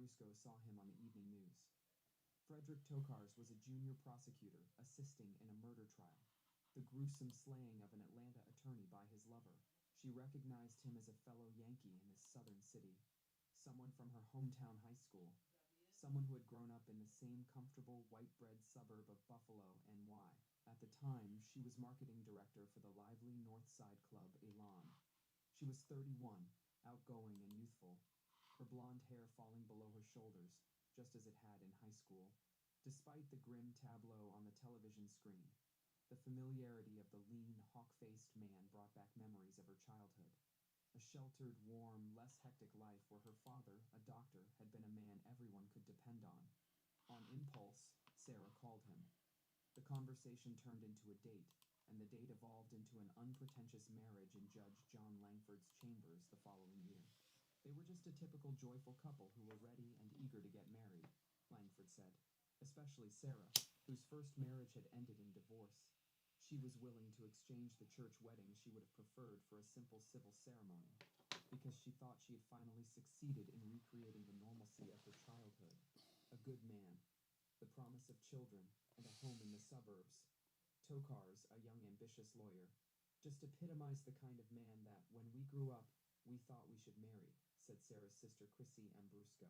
Brusco saw him on the evening news. Frederick Tokars was a junior prosecutor assisting in a murder trial, the gruesome slaying of an Atlanta attorney by his lover. She recognized him as a fellow Yankee in this southern city, someone from her hometown high school, someone who had grown up in the same comfortable white-bread suburb of Buffalo, NY. At the time, she was marketing director for the lively North Side club EBAN. She was 31, outgoing and youthful, her blonde hair falling below her shoulders, just as it had in high school. Despite the grim tableau on the television screen, the familiarity of the lean, hawk-faced man brought back memories of her childhood. A sheltered, warm, less hectic life where her father, a doctor, had been a man everyone could depend on. On impulse, Sarah called him. The conversation turned into a date, and the date evolved into an unpretentious marriage in Judge John Langford's chambers the following year. They were just a typical joyful couple who were ready and eager to get married, Langford said, especially Sarah, whose first marriage had ended in divorce. She was willing to exchange the church wedding she would have preferred for a simple civil ceremony, because she thought she had finally succeeded in recreating the normalcy of her childhood. A good man, the promise of children, and a home in the suburbs. Tokars, a young ambitious lawyer, just epitomized the kind of man that, when we grew up, we thought we should marry, said Sarah's sister Chrissy Ambrusco.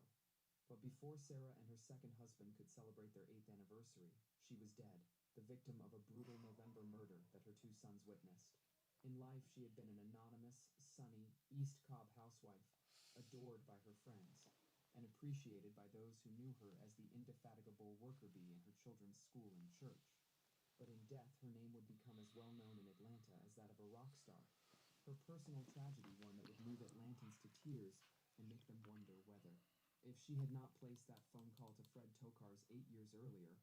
But before Sarah and her second husband could celebrate their 8th anniversary, she was dead, the victim of a brutal November murder that her 2 sons witnessed. In life, she had been an anonymous, sunny, East Cobb housewife, adored by her friends, and appreciated by those who knew her as the indefatigable worker bee in her children's school and church. But in death, her name would become as well known in Atlanta as that of a rock star. Her personal tragedy, one that would move Atlantans to tears and make them wonder whether, if she had not placed that phone call to Fred Tokars 8 years earlier,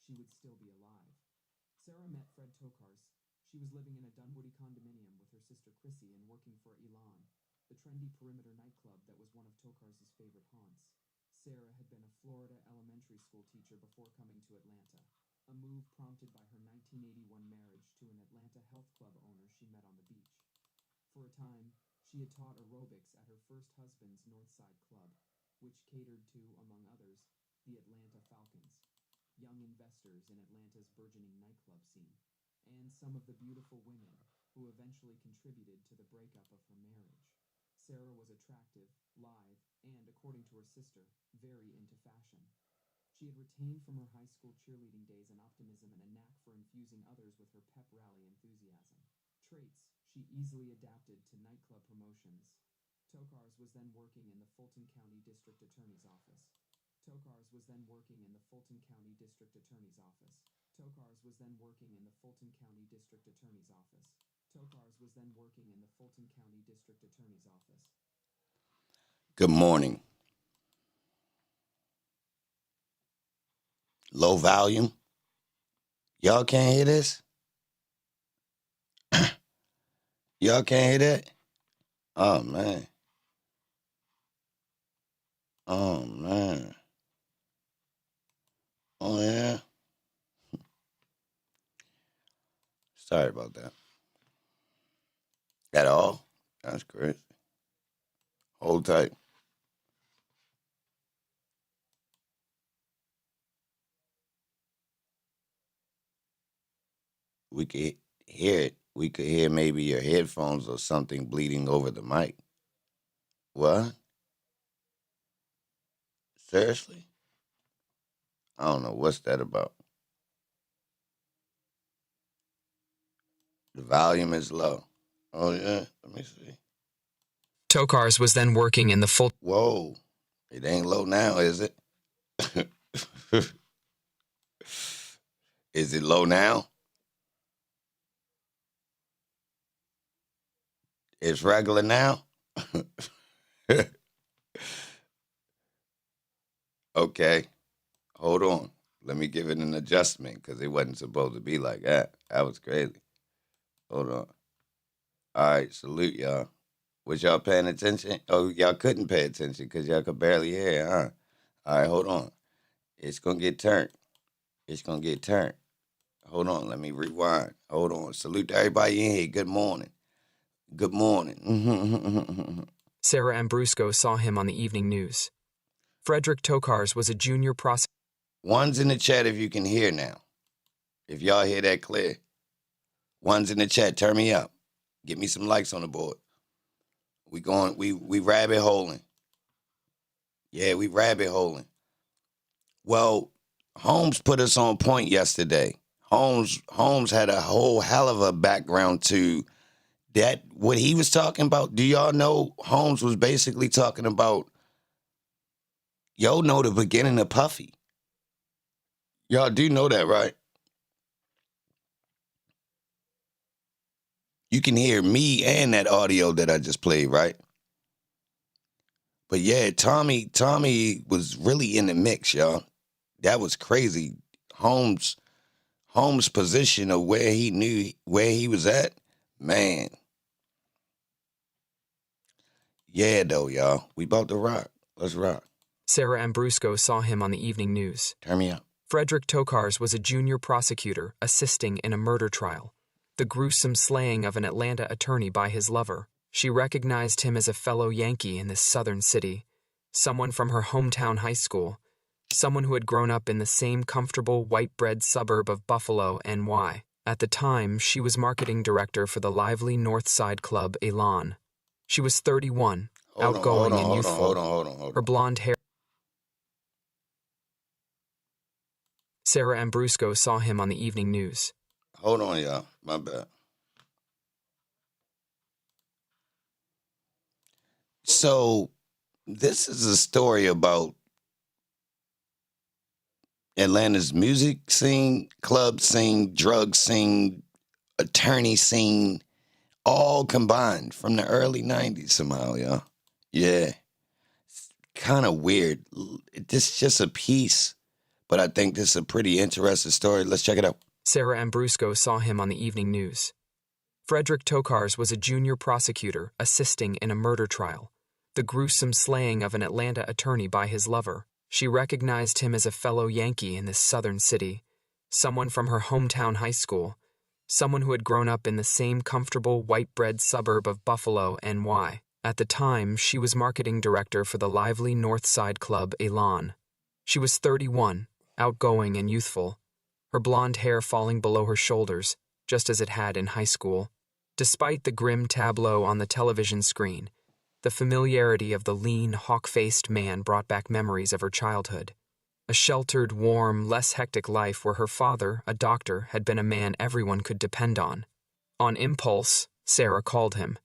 she would still be alive. Sarah met Fred Tokars. She was living in a Dunwoody condominium with her sister Chrissy and working for EBAN, the trendy perimeter nightclub that was one of Tokars' favorite haunts. Sarah had been a Florida elementary school teacher before coming to Atlanta, a move prompted by her 1981 marriage to an Atlanta health club owner she met on the beach. For a time, she had taught aerobics at her first husband's North Side club, which catered to, among others, the Atlanta Falcons, young investors in Atlanta's burgeoning nightclub scene, and some of the beautiful women who eventually contributed to the breakup of her marriage. Sarah was attractive, lithe, and, according to her sister, very into fashion. She had retained from her high school cheerleading days an optimism and a knack for infusing others with her pep rally enthusiasm. Traits she easily adapted to nightclub promotions. Tokars was then working in the Fulton County District Attorney's Office. Tokars was then working in the Fulton County District Attorney's Office. Tokars was then working in the Fulton County District Attorney's Office. Tokars was then working in the Fulton County District Attorney's Office. Good morning. Low volume. Y'all can't hear this? Y'all can't hear that? Oh, man. Oh, man. Oh, yeah. Sorry about that. At all? That's crazy. Hold tight. We could hear it. We could hear maybe your headphones or something bleeding over the mic. What? Seriously? I don't know. What's that about? The volume is low. Oh, yeah? Let me see. Tokars was then working in the Fulton... Whoa. It ain't low now, is it? Is it low now? It's regular now? Okay. Hold on. Let me give it an adjustment because it wasn't supposed to be like that. That was crazy. Hold on. All right. Salute, y'all. Was y'all paying attention? Oh, y'all couldn't pay attention because y'all could barely hear, huh? All right. Hold on. It's going to get turned. It's going to get turned. Hold on. Let me rewind. Hold on. Salute to everybody in here. Good morning. Good morning. Sarah Ambrusco saw him on the evening news. Frederick Tokars was a junior prosecutor. One's in the chat if you can hear now. If y'all hear that clear. One's in the chat. Turn me up. Get me some likes on the board. We rabbit holing. Yeah, we rabbit holing. Well, Holmes put us on point yesterday. Holmes had a whole hell of a background to that. What he was talking about, do y'all know Holmes was basically talking about, y'all know the beginning of Puffy. Y'all do know that, right? You can hear me and that audio that I just played, right? But yeah, Tommy was really in the mix, y'all. That was crazy. Holmes' position of where he was at, man. Yeah, though, y'all. We about to rock. Let's rock. Sarah Ambrusco saw him on the evening news. Turn me up. Frederick Tokars was a junior prosecutor assisting in a murder trial. The gruesome slaying of an Atlanta attorney by his lover. She recognized him as a fellow Yankee in this southern city, someone from her hometown high school, someone who had grown up in the same comfortable white-bread suburb of Buffalo, NY. At the time, she was marketing director for the lively North Side club EBAN. She was 31, outgoing and youthful. Hold on. Her blonde hair. Sarah Ambrusco saw him on the evening news. Hold on, y'all. My bad. So, this is a story about Atlanta's music scene, club scene, drug scene, attorney scene, all combined from the early 90s somehow, y'all. Yeah. It's kind of weird. This is just a piece, but I think this is a pretty interesting story. Let's check it out. Sarah Ambrusco saw him on the evening news. Frederick Tokars was a junior prosecutor assisting in a murder trial. The gruesome slaying of an Atlanta attorney by his lover. She recognized him as a fellow Yankee in this southern city, someone from her hometown high school, someone who had grown up in the same comfortable white-bread suburb of Buffalo, NY. At the time, she was marketing director for the lively North Side club EBAN. She was 31, outgoing and youthful, her blonde hair falling below her shoulders, just as it had in high school. Despite the grim tableau on the television screen, the familiarity of the lean, hawk-faced man brought back memories of her childhood. A sheltered, warm, less hectic life where her father, a doctor, had been a man everyone could depend on. On impulse, Sarah called him.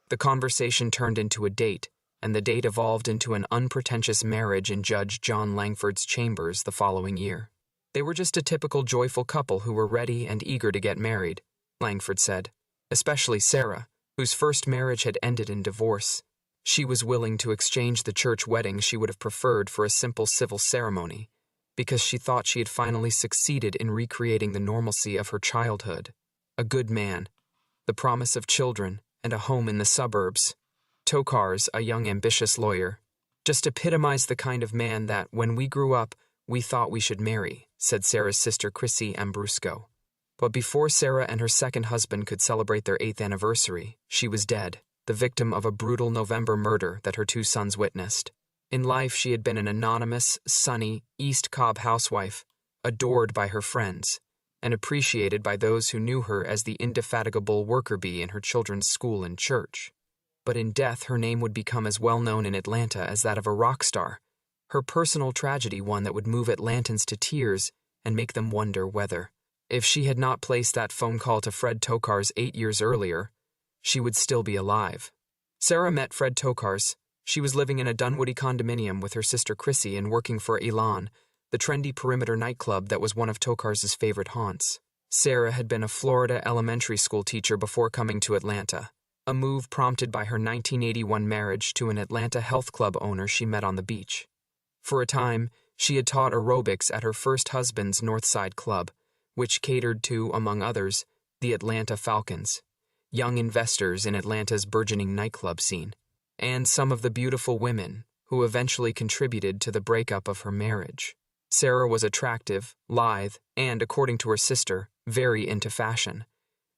The conversation turned into a date, and the date evolved into an unpretentious marriage in Judge John Langford's chambers the following year. They were just a typical joyful couple who were ready and eager to get married, Langford said, especially Sarah, whose first marriage had ended in divorce. She was willing to exchange the church wedding she would have preferred for a simple civil ceremony, because she thought she had finally succeeded in recreating the normalcy of her childhood. A good man, the promise of children, and a home in the suburbs. Tokars, a young ambitious lawyer, just epitomized the kind of man that, when we grew up, we thought we should marry, said Sarah's sister Chrissy Ambrusco. But before Sarah and her second husband could celebrate their 8th anniversary, she was dead, the victim of a brutal November murder that her 2 sons witnessed. In life, she had been an anonymous, sunny, East Cobb housewife, adored by her friends, and appreciated by those who knew her as the indefatigable worker bee in her children's school and church. But in death, her name would become as well known in Atlanta as that of a rock star, her personal tragedy one that would move Atlantans to tears and make them wonder whether, if she had not placed that phone call to Fred Tokars 8 years earlier, she would still be alive. Sarah met Fred Tokars. She was living in a Dunwoody condominium with her sister Chrissy and working for EBAN, the trendy perimeter nightclub that was one of Tokars's favorite haunts. Sarah had been a Florida elementary school teacher before coming to Atlanta, a move prompted by her 1981 marriage to an Atlanta health club owner she met on the beach. For a time, she had taught aerobics at her first husband's Northside Club, which catered to, among others, the Atlanta Falcons, young investors in Atlanta's burgeoning nightclub scene, and some of the beautiful women who eventually contributed to the breakup of her marriage. Sarah was attractive, lithe, and, according to her sister, very into fashion.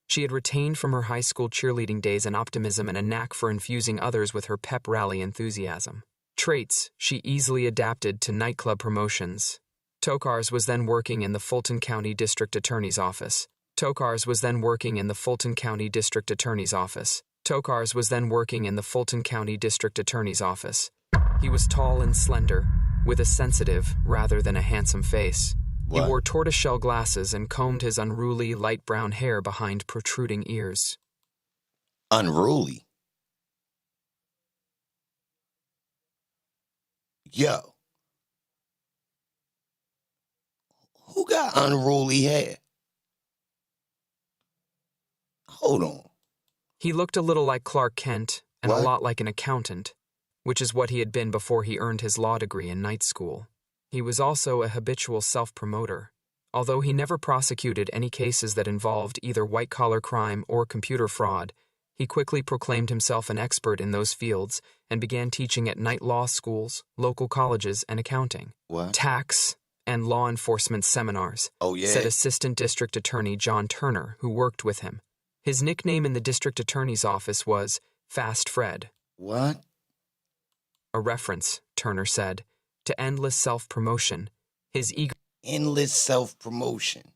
She had retained from her high school cheerleading days an optimism and a knack for infusing others with her pep rally enthusiasm. Traits she easily adapted to nightclub promotions. Tokars was then working in the Fulton County District Attorney's Office. Tokars was then working in the Fulton County District Attorney's Office. Tokars was then working in the Fulton County District Attorney's Office. He was tall and slender, with a sensitive rather than a handsome face. What? He wore tortoiseshell glasses and combed his unruly light brown hair behind protruding ears. Unruly? Yo. Who got unruly hair? Hold on. He looked a little like Clark Kent and What? a lot like an accountant, which is what he had been before he earned his law degree in night school. He was also a habitual self-promoter. Although he never prosecuted any cases that involved either white-collar crime or computer fraud, he quickly proclaimed himself an expert in those fields and began teaching at night law schools, local colleges, and accounting, What? tax, and law enforcement seminars, Oh, yeah. said Assistant District Attorney John Turner, who worked with him. His nickname in the district attorney's office was Fast Fred. What? A reference, Turner said, to endless self-promotion. His Endless self-promotion.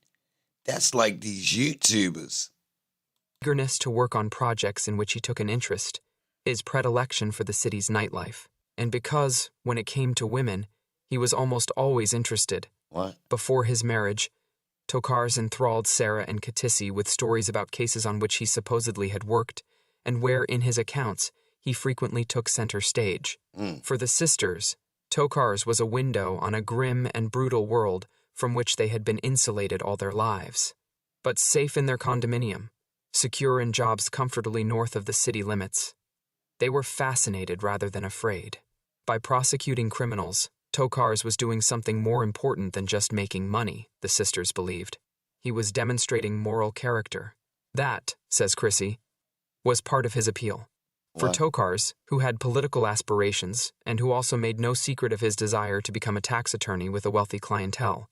That's like these YouTubers. eagerness to work on projects in which he took an interest, his predilection for the city's nightlife, and because, when it came to women, he was almost always interested. What? Before his marriage, Tokars enthralled Sarah and Katissi with stories about cases on which he supposedly had worked, and where, in his accounts, he frequently took center stage. For the sisters, Tokars was a window on a grim and brutal world from which they had been insulated all their lives. But safe in their condominium, secure in jobs comfortably north of the city limits, they were fascinated rather than afraid. By prosecuting criminals, Tokars was doing something more important than just making money, the sisters believed. He was demonstrating moral character. That, says Chrissy, was part of his appeal. For What? Tokars, who had political aspirations and who also made no secret of his desire to become a tax attorney with a wealthy clientele,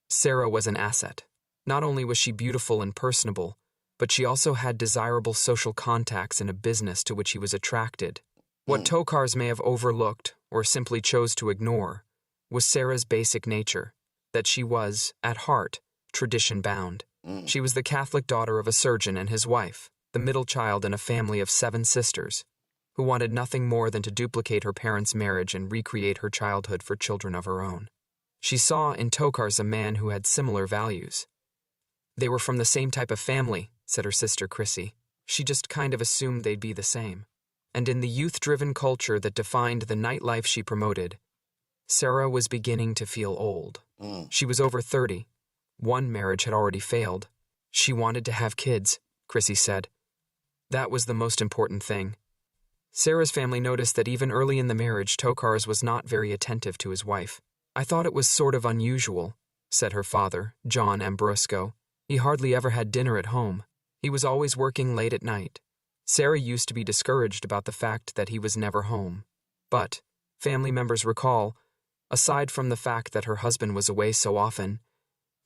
Sarah was an asset. Not only was she beautiful and personable, but she also had desirable social contacts in a business to which he was attracted. What Tokars may have overlooked or simply chose to ignore was Sarah's basic nature, that she was, at heart, tradition-bound. She was the Catholic daughter of a surgeon and his wife, the middle child in a family of 7 sisters, who wanted nothing more than to duplicate her parents' marriage and recreate her childhood for children of her own. She saw in Tokars a man who had similar values. They were from the same type of family, said her sister Chrissy. She just kind of assumed they'd be the same. And in the youth-driven culture that defined the nightlife she promoted, Sarah was beginning to feel old. She was over 30. One marriage had already failed. She wanted to have kids, Chrissy said. That was the most important thing. Sarah's family noticed that even early in the marriage, Tokars was not very attentive to his wife. I thought it was sort of unusual, said her father, John Ambrosco. He hardly ever had dinner at home. He was always working late at night. Sarah used to be discouraged about the fact that he was never home. But, family members recall, aside from the fact that her husband was away so often,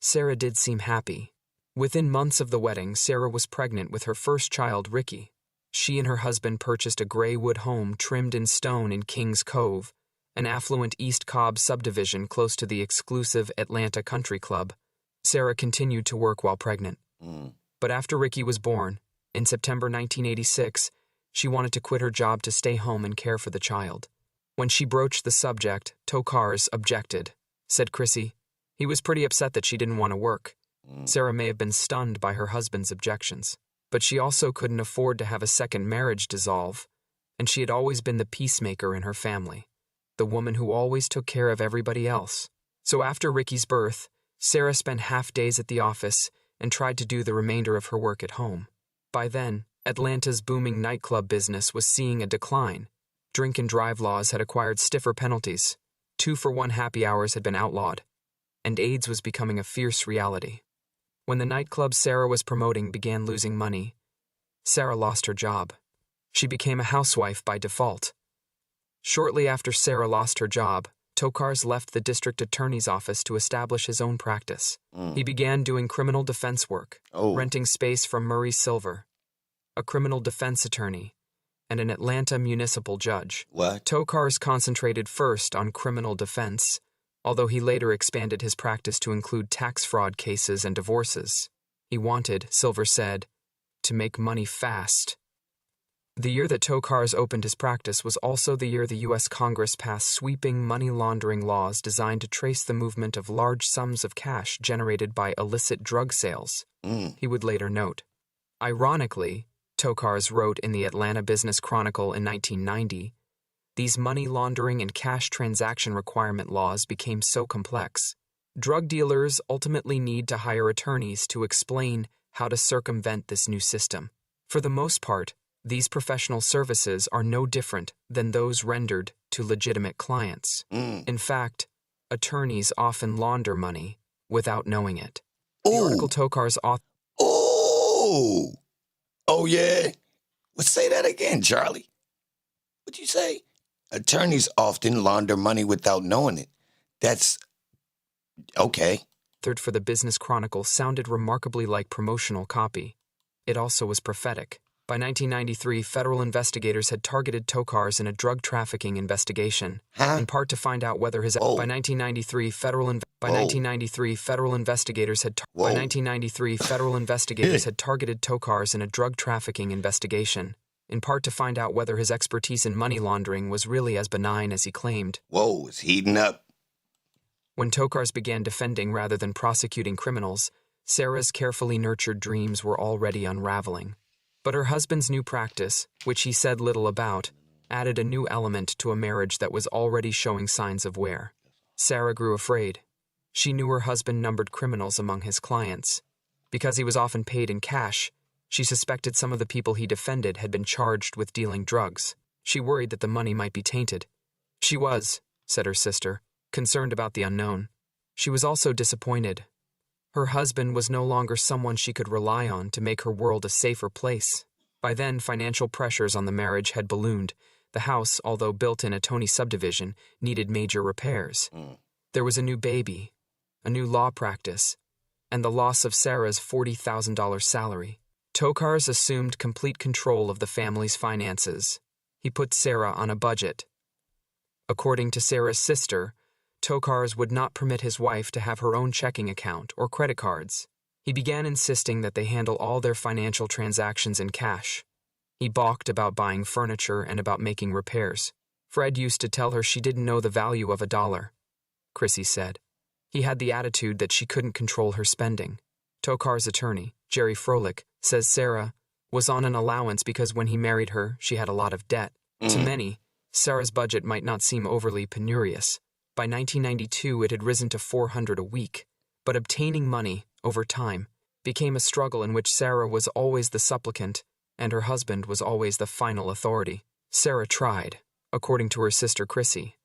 Sarah did seem happy. Within months of the wedding, Sarah was pregnant with her first child, Ricky. She and her husband purchased a gray wood home trimmed in stone in Kings Cove, an affluent East Cobb subdivision close to the exclusive Atlanta Country Club. Sarah continued to work while pregnant. But after Ricky was born, in September 1986, she wanted to quit her job to stay home and care for the child. When she broached the subject, Tokars objected, said Chrissy. He was pretty upset that she didn't want to work. Sarah may have been stunned by her husband's objections, but she also couldn't afford to have a second marriage dissolve, and she had always been the peacemaker in her family, the woman who always took care of everybody else. So after Ricky's birth, Sarah spent half days at the office and tried to do the remainder of her work at home. By then, Atlanta's booming nightclub business was seeing a decline. Drink and drive laws had acquired stiffer penalties. 2-for-1 happy hours had been outlawed, and AIDS was becoming a fierce reality. When the nightclub Sarah was promoting began losing money, Sarah lost her job. She became a housewife by default. Shortly after Sarah lost her job, Tokars left the district attorney's office to establish his own practice. He began doing criminal defense work, renting space from Murray Silver, a criminal defense attorney, and an Atlanta municipal judge. What? Tokars concentrated first on criminal defense, although he later expanded his practice to include tax fraud cases and divorces. He wanted, Silver said, to make money fast. The year that Tokars opened his practice was also the year the U.S. Congress passed sweeping money laundering laws designed to trace the movement of large sums of cash generated by illicit drug sales. He would later note. Ironically, Tokars wrote in the Atlanta Business Chronicle in 1990, these money laundering and cash transaction requirement laws became so complex. Drug dealers ultimately need to hire attorneys to explain how to circumvent this new system. For the most part, these professional services are no different than those rendered to legitimate clients. In fact, attorneys often launder money without knowing it. The article Tokars author. Oh, yeah? Well, say that again, Charlie. What'd you say? Attorneys often launder money without knowing it. That's... okay. Third for the Business Chronicle sounded remarkably like promotional copy. It also was prophetic. By 1993, federal investigators had targeted Tokars in a drug trafficking investigation, in part to find out whether his... By 1993, federal investigators had targeted Tokars in a drug trafficking investigation, in part to find out whether his expertise in money laundering was really as benign as he claimed. Whoa, it's heating up. When Tokars began defending rather than prosecuting criminals, Sarah's carefully nurtured dreams were already unraveling. But her husband's new practice, which he said little about, added a new element to a marriage that was already showing signs of wear. Sarah grew afraid. She knew her husband numbered criminals among his clients. Because he was often paid in cash, she suspected some of the people he defended had been charged with dealing drugs. She worried that the money might be tainted. She was, said her sister, concerned about the unknown. She was also disappointed. Her husband was no longer someone she could rely on to make her world a safer place. By then, financial pressures on the marriage had ballooned. The house, although built in a Tony subdivision, needed major repairs. There was a new baby, a new law practice, and the loss of Sarah's $40,000 salary. Tokars assumed complete control of the family's finances. He put Sarah on a budget. According to Sarah's sister, Tokars would not permit his wife to have her own checking account or credit cards. He began insisting that they handle all their financial transactions in cash. He balked about buying furniture and about making repairs. Fred used to tell her she didn't know the value of $1, Chrissy said. He had the attitude that she couldn't control her spending. Tokars' attorney, Jerry Froelich, says Sarah was on an allowance because when he married her, she had a lot of debt. To many, Sarah's budget might not seem overly penurious. By 1992, it had risen to $400 a week, but obtaining money, over time, became a struggle in which Sarah was always the supplicant and her husband was always the final authority. Sarah tried, according to her sister Chrissy.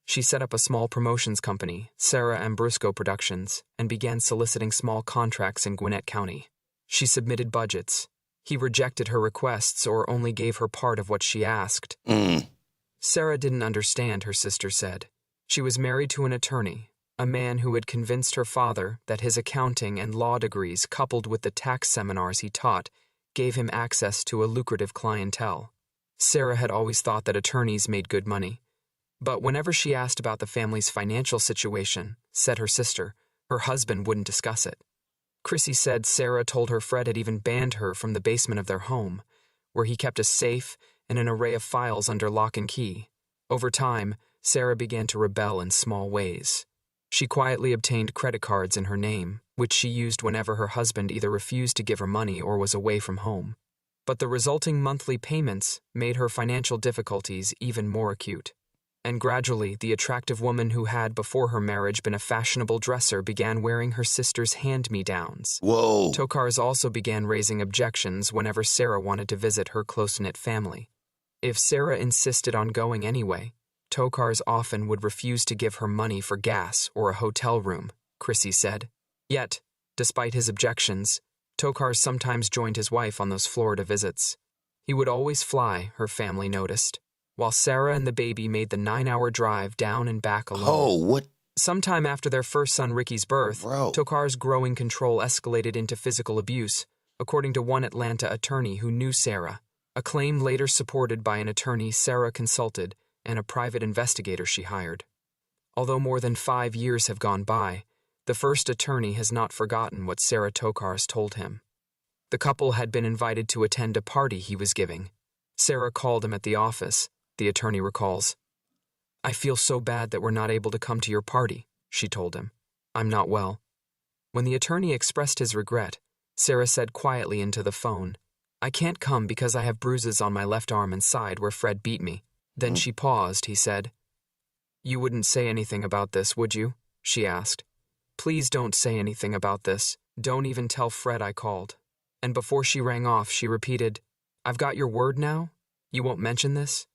She set up a small promotions company, Sarah Ambrusco Productions, and began soliciting small contracts in Gwinnett County. She submitted budgets. He rejected her requests or only gave her part of what she asked. Sarah didn't understand, her sister said. She was married to an attorney, a man who had convinced her father that his accounting and law degrees coupled with the tax seminars he taught gave him access to a lucrative clientele. Sarah had always thought that attorneys made good money. But whenever she asked about the family's financial situation, said her sister, her husband wouldn't discuss it. Chrissy said Sarah told her Fred had even banned her from the basement of their home, where he kept a safe and an array of files under lock and key. Over time, Sarah began to rebel in small ways. She quietly obtained credit cards in her name, which she used whenever her husband either refused to give her money or was away from home. But the resulting monthly payments made her financial difficulties even more acute. And gradually, the attractive woman who had before her marriage been a fashionable dresser began wearing her sister's hand-me-downs. Whoa. Tokars also began raising objections whenever Sarah wanted to visit her close-knit family. If Sarah insisted on going anyway, Tokars often would refuse to give her money for gas or a hotel room, Chrissy said. Yet, despite his objections, Tokars sometimes joined his wife on those Florida visits. He would always fly, her family noticed, while Sarah and the baby made the 9-hour drive down and back alone. Oh, what? Sometime after their first son Ricky's birth, Tokars' growing control escalated into physical abuse, according to one Atlanta attorney who knew Sarah. a claim later supported by an attorney Sarah consulted and a private investigator she hired. Although more than 5 years have gone by, the first attorney has not forgotten what Sarah Tokars told him. The couple had been invited to attend a party he was giving. Sarah called him at the office, the attorney recalls. "I feel so bad that we're not able to come to your party," she told him. "I'm not well." When the attorney expressed his regret, Sarah said quietly into the phone, "I can't come because I have bruises on my left arm and side where Fred beat me." Then she paused, he said. "You wouldn't say anything about this, would you?" she asked. "Please don't say anything about this. Don't even tell Fred I called." And before she rang off, she repeated, "I've got your word now? You won't mention this?"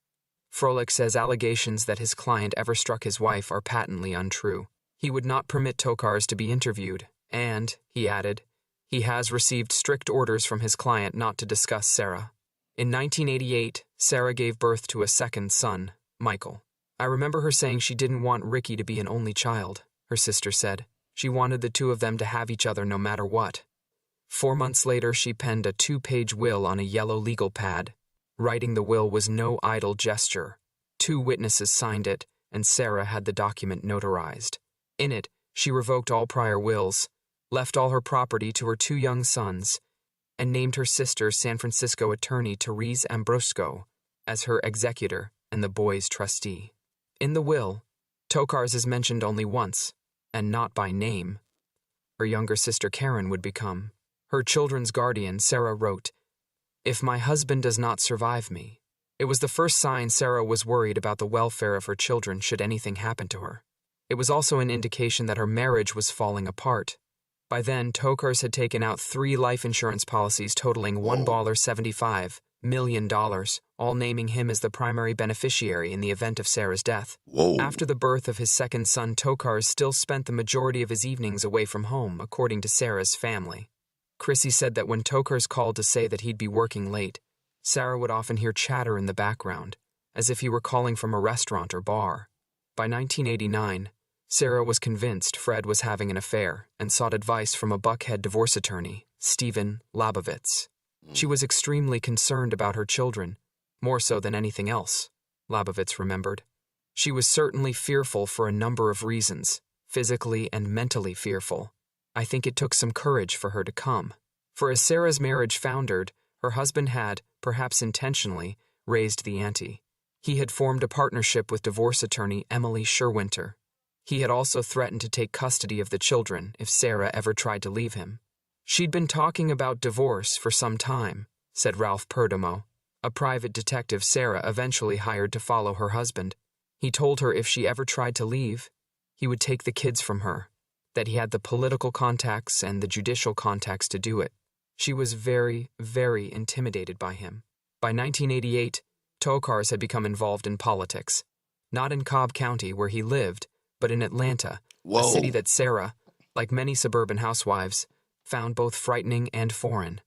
Froelich says allegations that his client ever struck his wife are patently untrue. He would not permit Tokars to be interviewed, and, he added, he has received strict orders from his client not to discuss Sarah. In 1988, Sarah gave birth to a second son, Michael. "I remember her saying she didn't want Ricky to be an only child," her sister said. "She wanted the two of them to have each other no matter what." 4 months later, she penned a 2-page will on a yellow legal pad. Writing the will was no idle gesture. 2 witnesses signed it, and Sarah had the document notarized. In it, she revoked all prior wills, left all her property to her 2 young sons, and named her sister San Francisco attorney Therese Ambrosco as her executor and the boys' trustee. In the will, Tokars is mentioned only once, and not by name. Her younger sister Karen would become. Her children's guardian, Sarah wrote, "If my husband does not survive me." It was the first sign Sarah was worried about the welfare of her children should anything happen to her. It was also an indication that her marriage was falling apart. By then, Tokars had taken out 3 life insurance policies totaling $1.75 million, all naming him as the primary beneficiary in the event of Sarah's death. Whoa. After the birth of his second son, Tokars still spent the majority of his evenings away from home, according to Sarah's family. Chrissy said that when Tokars called to say that he'd be working late, Sarah would often hear chatter in the background, as if he were calling from a restaurant or bar. By 1989, Sarah was convinced Fred was having an affair and sought advice from a Buckhead divorce attorney, Stephen Labovitz. She was extremely concerned about her children, more so than anything else, Labovitz remembered. She was certainly fearful for a number of reasons, physically and mentally fearful. "I think it took some courage for her to come." For as Sarah's marriage foundered, her husband had, perhaps intentionally, raised the ante. He had formed a partnership with divorce attorney Emily Sherwinter. He had also threatened to take custody of the children if Sarah ever tried to leave him. "She'd been talking about divorce for some time," said Ralph Perdomo, a private detective Sarah eventually hired to follow her husband. He told her if she ever tried to leave, he would take the kids from her, that he had the political contacts and the judicial contacts to do it. She was very, very intimidated by him. By 1988, Tokars had become involved in politics, not in Cobb County where he lived, but in Atlanta, a city that Sarah, like many suburban housewives, found both frightening and foreign.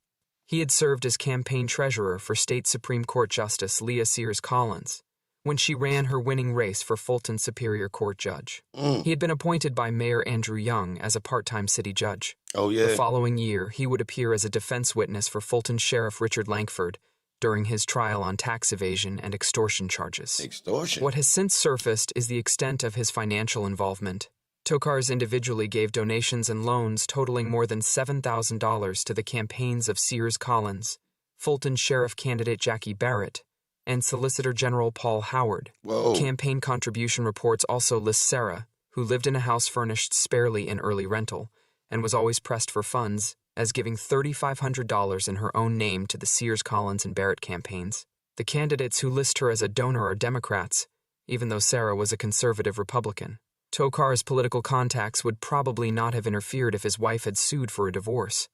He had served as campaign treasurer for State Supreme Court Justice Leah Sears Collins when she ran her winning race for Fulton Superior Court judge. He had been appointed by Mayor Andrew Young as a part-time city judge. The following year, he would appear as a defense witness for Fulton Sheriff Richard Lankford during his trial on tax evasion and extortion charges. What has since surfaced is the extent of his financial involvement. Tokars individually gave donations and loans totaling more than $7,000 to the campaigns of Sears Collins, Fulton Sheriff candidate Jackie Barrett, and Solicitor General Paul Howard. Campaign contribution reports also list Sarah, who lived in a house furnished sparely in early rental, and was always pressed for funds, as giving $3,500 in her own name to the Sears Collins and Barrett campaigns. The candidates who list her as a donor are Democrats, even though Sarah was a conservative Republican. Tokars' political contacts would probably not have interfered if his wife had sued for a divorce,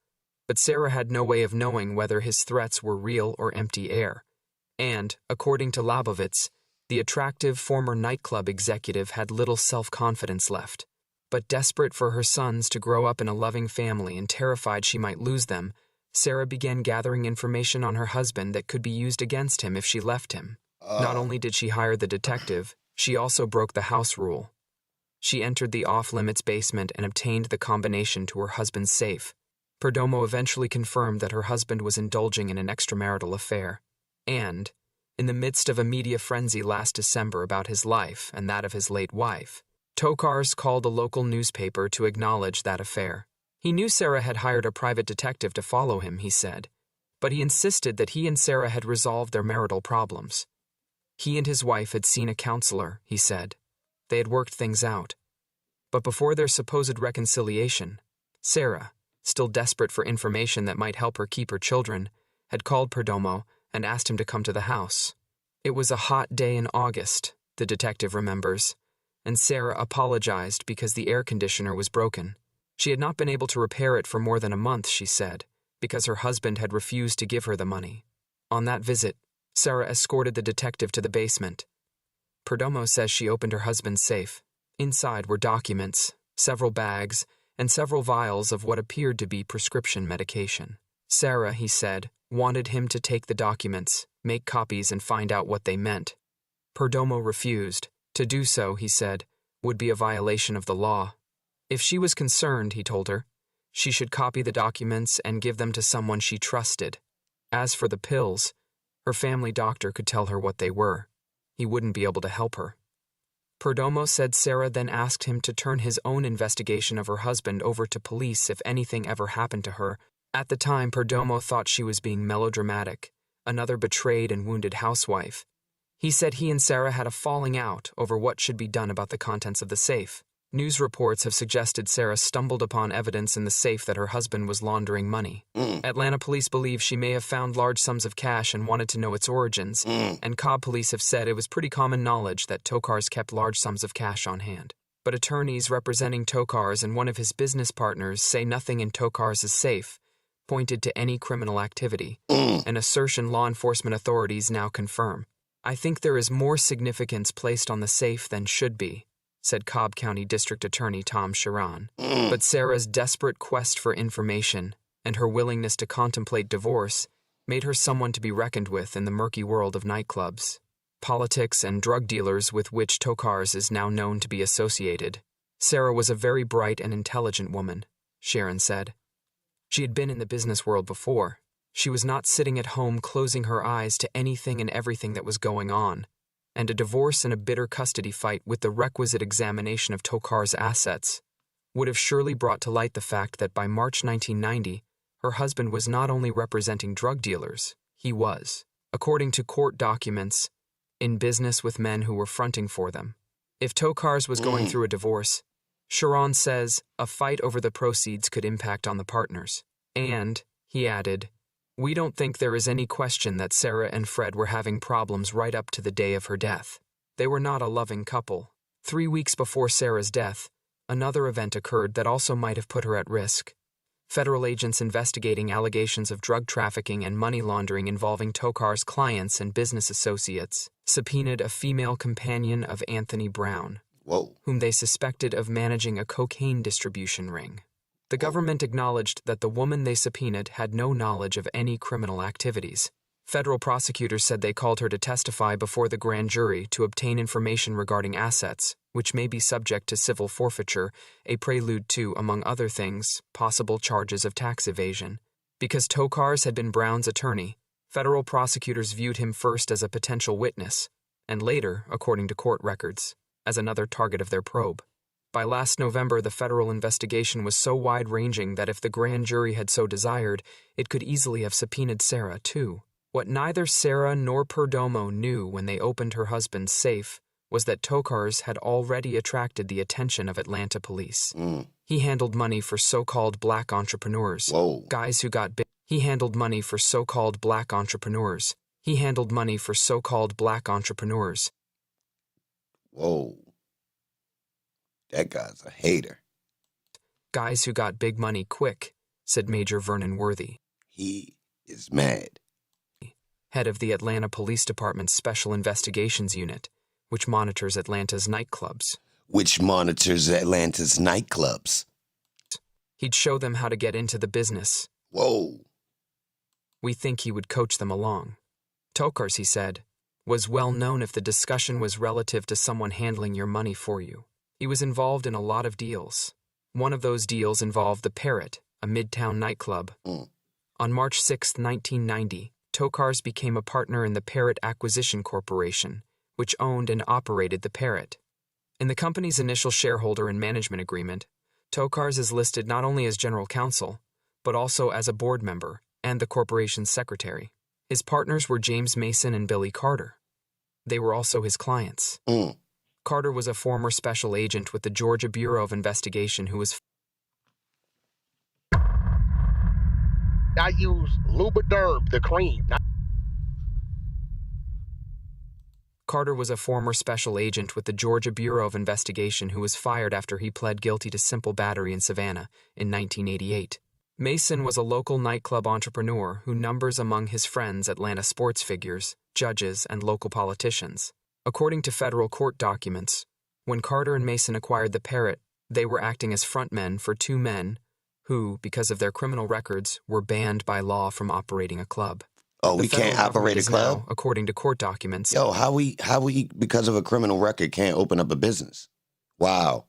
but Sarah had no way of knowing whether his threats were real or empty air. And, according to Labovitz, the attractive former nightclub executive had little self-confidence left. But desperate for her sons to grow up in a loving family and terrified she might lose them, Sarah began gathering information on her husband that could be used against him if she left him. Not only did she hire the detective, she also broke the house rule. She entered the off-limits basement and obtained the combination to her husband's safe. Perdomo eventually confirmed that her husband was indulging in an extramarital affair. And, in the midst of a media frenzy last December about his life and that of his late wife, Tokars called a local newspaper to acknowledge that affair. He knew Sarah had hired a private detective to follow him, he said, but he insisted that he and Sarah had resolved their marital problems. He and his wife had seen a counselor, he said. They had worked things out. But before their supposed reconciliation, Sarah, still desperate for information that might help her keep her children, had called Perdomo and asked him to come to the house. It was a hot day in August, the detective remembers, and Sarah apologized because the air conditioner was broken. She had not been able to repair it for more than a month, she said, because her husband had refused to give her the money. On that visit, Sarah escorted the detective to the basement. Perdomo says she opened her husband's safe. Inside were documents, several bags, and several vials of what appeared to be prescription medication. Sarah, he said, wanted him to take the documents, make copies, and find out what they meant. Perdomo refused. To do so, he said, would be a violation of the law. If she was concerned, he told her, she should copy the documents and give them to someone she trusted. As for the pills, her family doctor could tell her what they were. He wouldn't be able to help her. Perdomo said Sarah then asked him to turn his own investigation of her husband over to police if anything ever happened to her. At the time, Perdomo thought she was being melodramatic, another betrayed and wounded housewife. He said he and Sarah had a falling out over what should be done about the contents of the safe. News reports have suggested Sarah stumbled upon evidence in the safe that her husband was laundering money. Atlanta police believe she may have found large sums of cash and wanted to know its origins, and Cobb police have said it was pretty common knowledge that Tokars kept large sums of cash on hand. But attorneys representing Tokars and one of his business partners say nothing in Tokars' safe pointed to any criminal activity, an assertion law enforcement authorities now confirm. I think there is more significance placed on the safe than should be, said Cobb County District Attorney Tom Sharon. But Sarah's desperate quest for information and her willingness to contemplate divorce made her someone to be reckoned with in the murky world of nightclubs, politics, and drug dealers with which Tokars is now known to be associated. Sarah was a very bright and intelligent woman, Sharon said. She had been in the business world before. She was not sitting at home closing her eyes to anything and everything that was going on. And a divorce and a bitter custody fight with the requisite examination of Tokars' assets would have surely brought to light the fact that by March 1990, her husband was not only representing drug dealers, he was, according to court documents, in business with men who were fronting for them. If Tokars was going through a divorce, Sharon says a fight over the proceeds could impact on the partners. And, he added, we don't think there is any question that Sarah and Fred were having problems right up to the day of her death. They were not a loving couple. 3 weeks before Sarah's death, another event occurred that also might have put her at risk. Federal agents investigating allegations of drug trafficking and money laundering involving Tokars' clients and business associates subpoenaed a female companion of Anthony Brown, whom they suspected of managing a cocaine distribution ring. The government acknowledged that the woman they subpoenaed had no knowledge of any criminal activities. Federal prosecutors said they called her to testify before the grand jury to obtain information regarding assets, which may be subject to civil forfeiture, a prelude to, among other things, possible charges of tax evasion. Because Tokars had been Brown's attorney, federal prosecutors viewed him first as a potential witness, and later, according to court records, as another target of their probe. By last November, the federal investigation was so wide-ranging that if the grand jury had so desired, it could easily have subpoenaed Sarah, too. What neither Sarah nor Perdomo knew when they opened her husband's safe was that Tokars had already attracted the attention of Atlanta police. He handled money for so-called black entrepreneurs, guys who got big. He handled money for so-called black entrepreneurs. He handled money for so-called black entrepreneurs. That guy's a hater. Guys who got big money quick, said Major Vernon Worthy. He is mad. Head of the Atlanta Police Department's Special Investigations Unit, which monitors Atlanta's nightclubs. He'd show them how to get into the business. We think he would coach them along. Tokars, he said, was well known if the discussion was relative to someone handling your money for you. He was involved in a lot of deals. One of those deals involved the Parrot, a midtown nightclub. On March 6, 1990, Tokars became a partner in the Parrot Acquisition Corporation, which owned and operated the Parrot. In the company's initial shareholder and management agreement, Tokars is listed not only as general counsel, but also as a board member and the corporation's secretary. His partners were James Mason and Billy Carter. They were also his clients. Carter was a former special agent with the Georgia Bureau of Investigation who was... I use Lubriderm, the cream. Carter was a former special agent with the Georgia Bureau of Investigation who was fired after he pled guilty to simple battery in Savannah in 1988. Mason was a local nightclub entrepreneur who numbers among his friends Atlanta sports figures, judges, and local politicians. According to federal court documents, when Carter and Mason acquired the Parrot, they were acting as frontmen for two men who, because of their criminal records, were banned by law from operating a club. Oh, we can't operate a club? Now, according to court documents... Yo, how we, because of a criminal record, can't open up a business? Wow.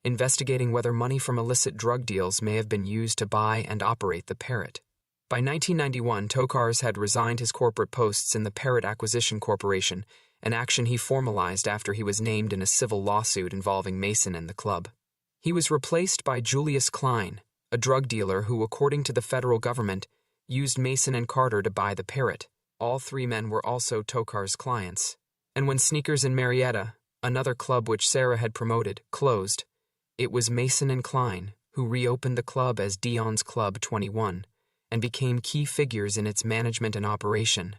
Investigating whether money from illicit drug deals may have been used to buy and operate the Parrot. By 1991, Tokars had resigned his corporate posts in the Parrot Acquisition Corporation, an action he formalized after he was named in a civil lawsuit involving Mason and the club. He was replaced by Julius Klein, a drug dealer who, according to the federal government, used Mason and Carter to buy the Parrot. All three men were also Tokars' clients. And when Sneakers in Marietta, another club which Sarah had promoted, closed, it was Mason and Klein who reopened the club as Dion's Club 21 and became key figures in its management and operation.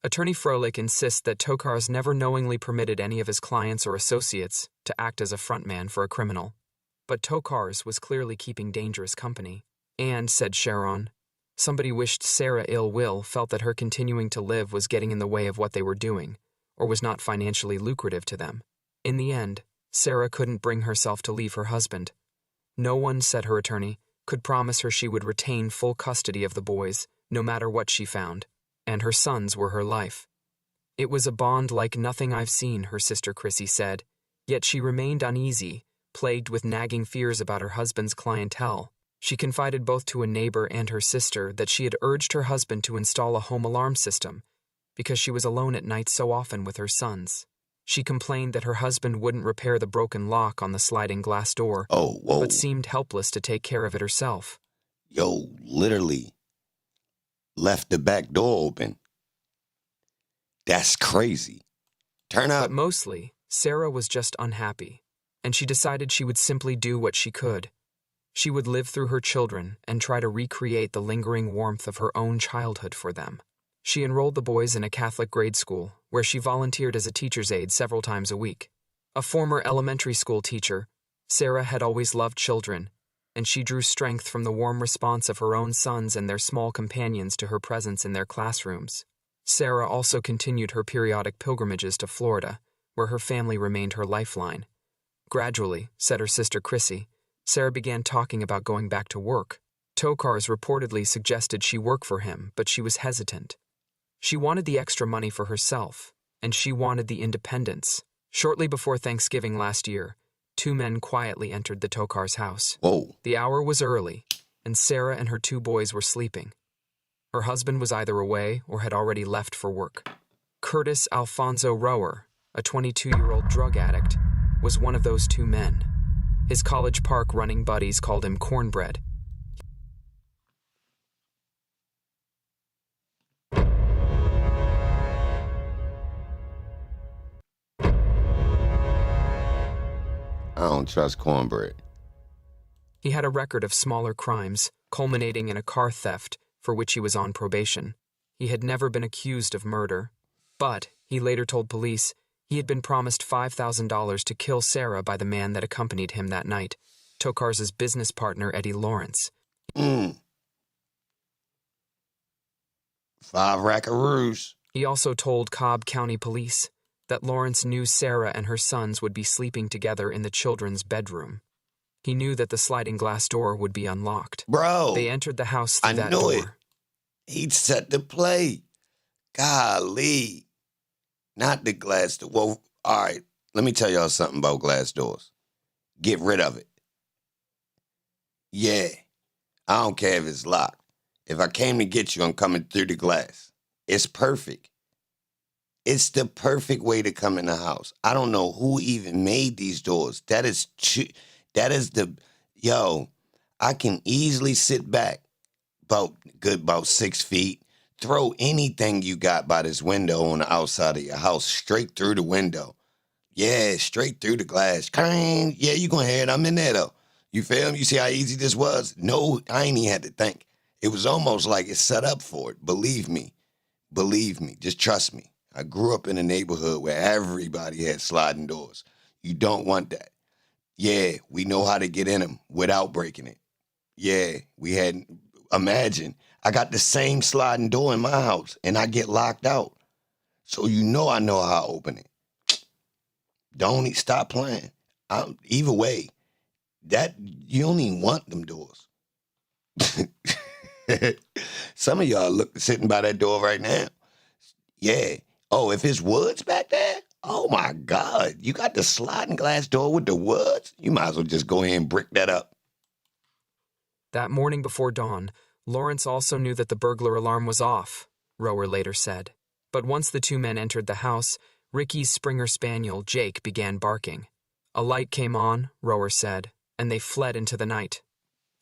Attorney Froelich insists that Tokars never knowingly permitted any of his clients or associates to act as a frontman for a criminal. But Tokars was clearly keeping dangerous company. And, said Sharon, somebody wished Sarah ill will, felt that her continuing to live was getting in the way of what they were doing, or was not financially lucrative to them. In the end, Sarah couldn't bring herself to leave her husband. No one, said her attorney, could promise her she would retain full custody of the boys, no matter what she found, and her sons were her life. It was a bond like nothing I've seen, her sister Chrissy said, yet she remained uneasy, plagued with nagging fears about her husband's clientele. She confided both to a neighbor and her sister that she had urged her husband to install a home alarm system because she was alone at night so often with her sons. She complained that her husband wouldn't repair the broken lock on the sliding glass door, but seemed helpless to take care of it herself. Yo, literally left the back door open. That's crazy. Turn up. But mostly, Sarah was just unhappy, and she decided she would simply do what she could. She would live through her children and try to recreate the lingering warmth of her own childhood for them. She enrolled the boys in a Catholic grade school, where she volunteered as a teacher's aide several times a week. A former elementary school teacher, Sarah had always loved children, and she drew strength from the warm response of her own sons and their small companions to her presence in their classrooms. Sarah also continued her periodic pilgrimages to Florida, where her family remained her lifeline. Gradually, said her sister Chrissy, Sarah began talking about going back to work. Tokars reportedly suggested she work for him, but she was hesitant. She wanted the extra money for herself, and she wanted the independence. Shortly before Thanksgiving last year, two men quietly entered the Tokars' house. Whoa. The hour was early, and Sarah and her two boys were sleeping. Her husband was either away or had already left for work. Curtis Alfonso Rower, a 22-year-old drug addict, was one of those two men. His College Park running buddies called him Cornbread. I don't trust Cornbread. He had a record of smaller crimes, culminating in a car theft for which he was on probation. He had never been accused of murder, but, he later told police, he had been promised $5,000 to kill Sarah by the man that accompanied him that night, Tokars' business partner Eddie Lawrence. 5 rackaroos. He also told Cobb County Police that Lawrence knew Sarah and her sons would be sleeping together in the children's bedroom. He knew that the sliding glass door would be unlocked. Bro. They entered the house through that door. I knew it. He'd set the play. Golly. Not the glass door. Well, all right. Let me tell y'all something about glass doors. Get rid of it. Yeah. I don't care if it's locked. If I came to get you, I'm coming through the glass. It's perfect. It's the perfect way to come in the house. I don't know who even made these doors. Yo, I can easily sit back about 6 feet, throw anything you got by this window on the outside of your house straight through the window. Yeah, straight through the glass. Clang. Yeah, you gonna hear it. I'm in there though. You feel me? You see how easy this was? No, I ain't even had to think. It was almost like it's set up for it. Believe me. Just trust me. I grew up in a neighborhood where everybody had sliding doors. You don't want that. Yeah, we know how to get in them without breaking it. Yeah, imagine, I got the same sliding door in my house and I get locked out. So I know how to open it. Don't stop playing. Either way, you don't even want them doors. Some of y'all sitting by that door right now. Yeah. Oh, if it's woods back there? Oh my God. You got the sliding glass door with the woods? You might as well just go ahead and brick that up. That morning before dawn, Lawrence also knew that the burglar alarm was off, Rower later said. But once the two men entered the house, Ricky's Springer Spaniel, Jake, began barking. A light came on, Rower said, and they fled into the night.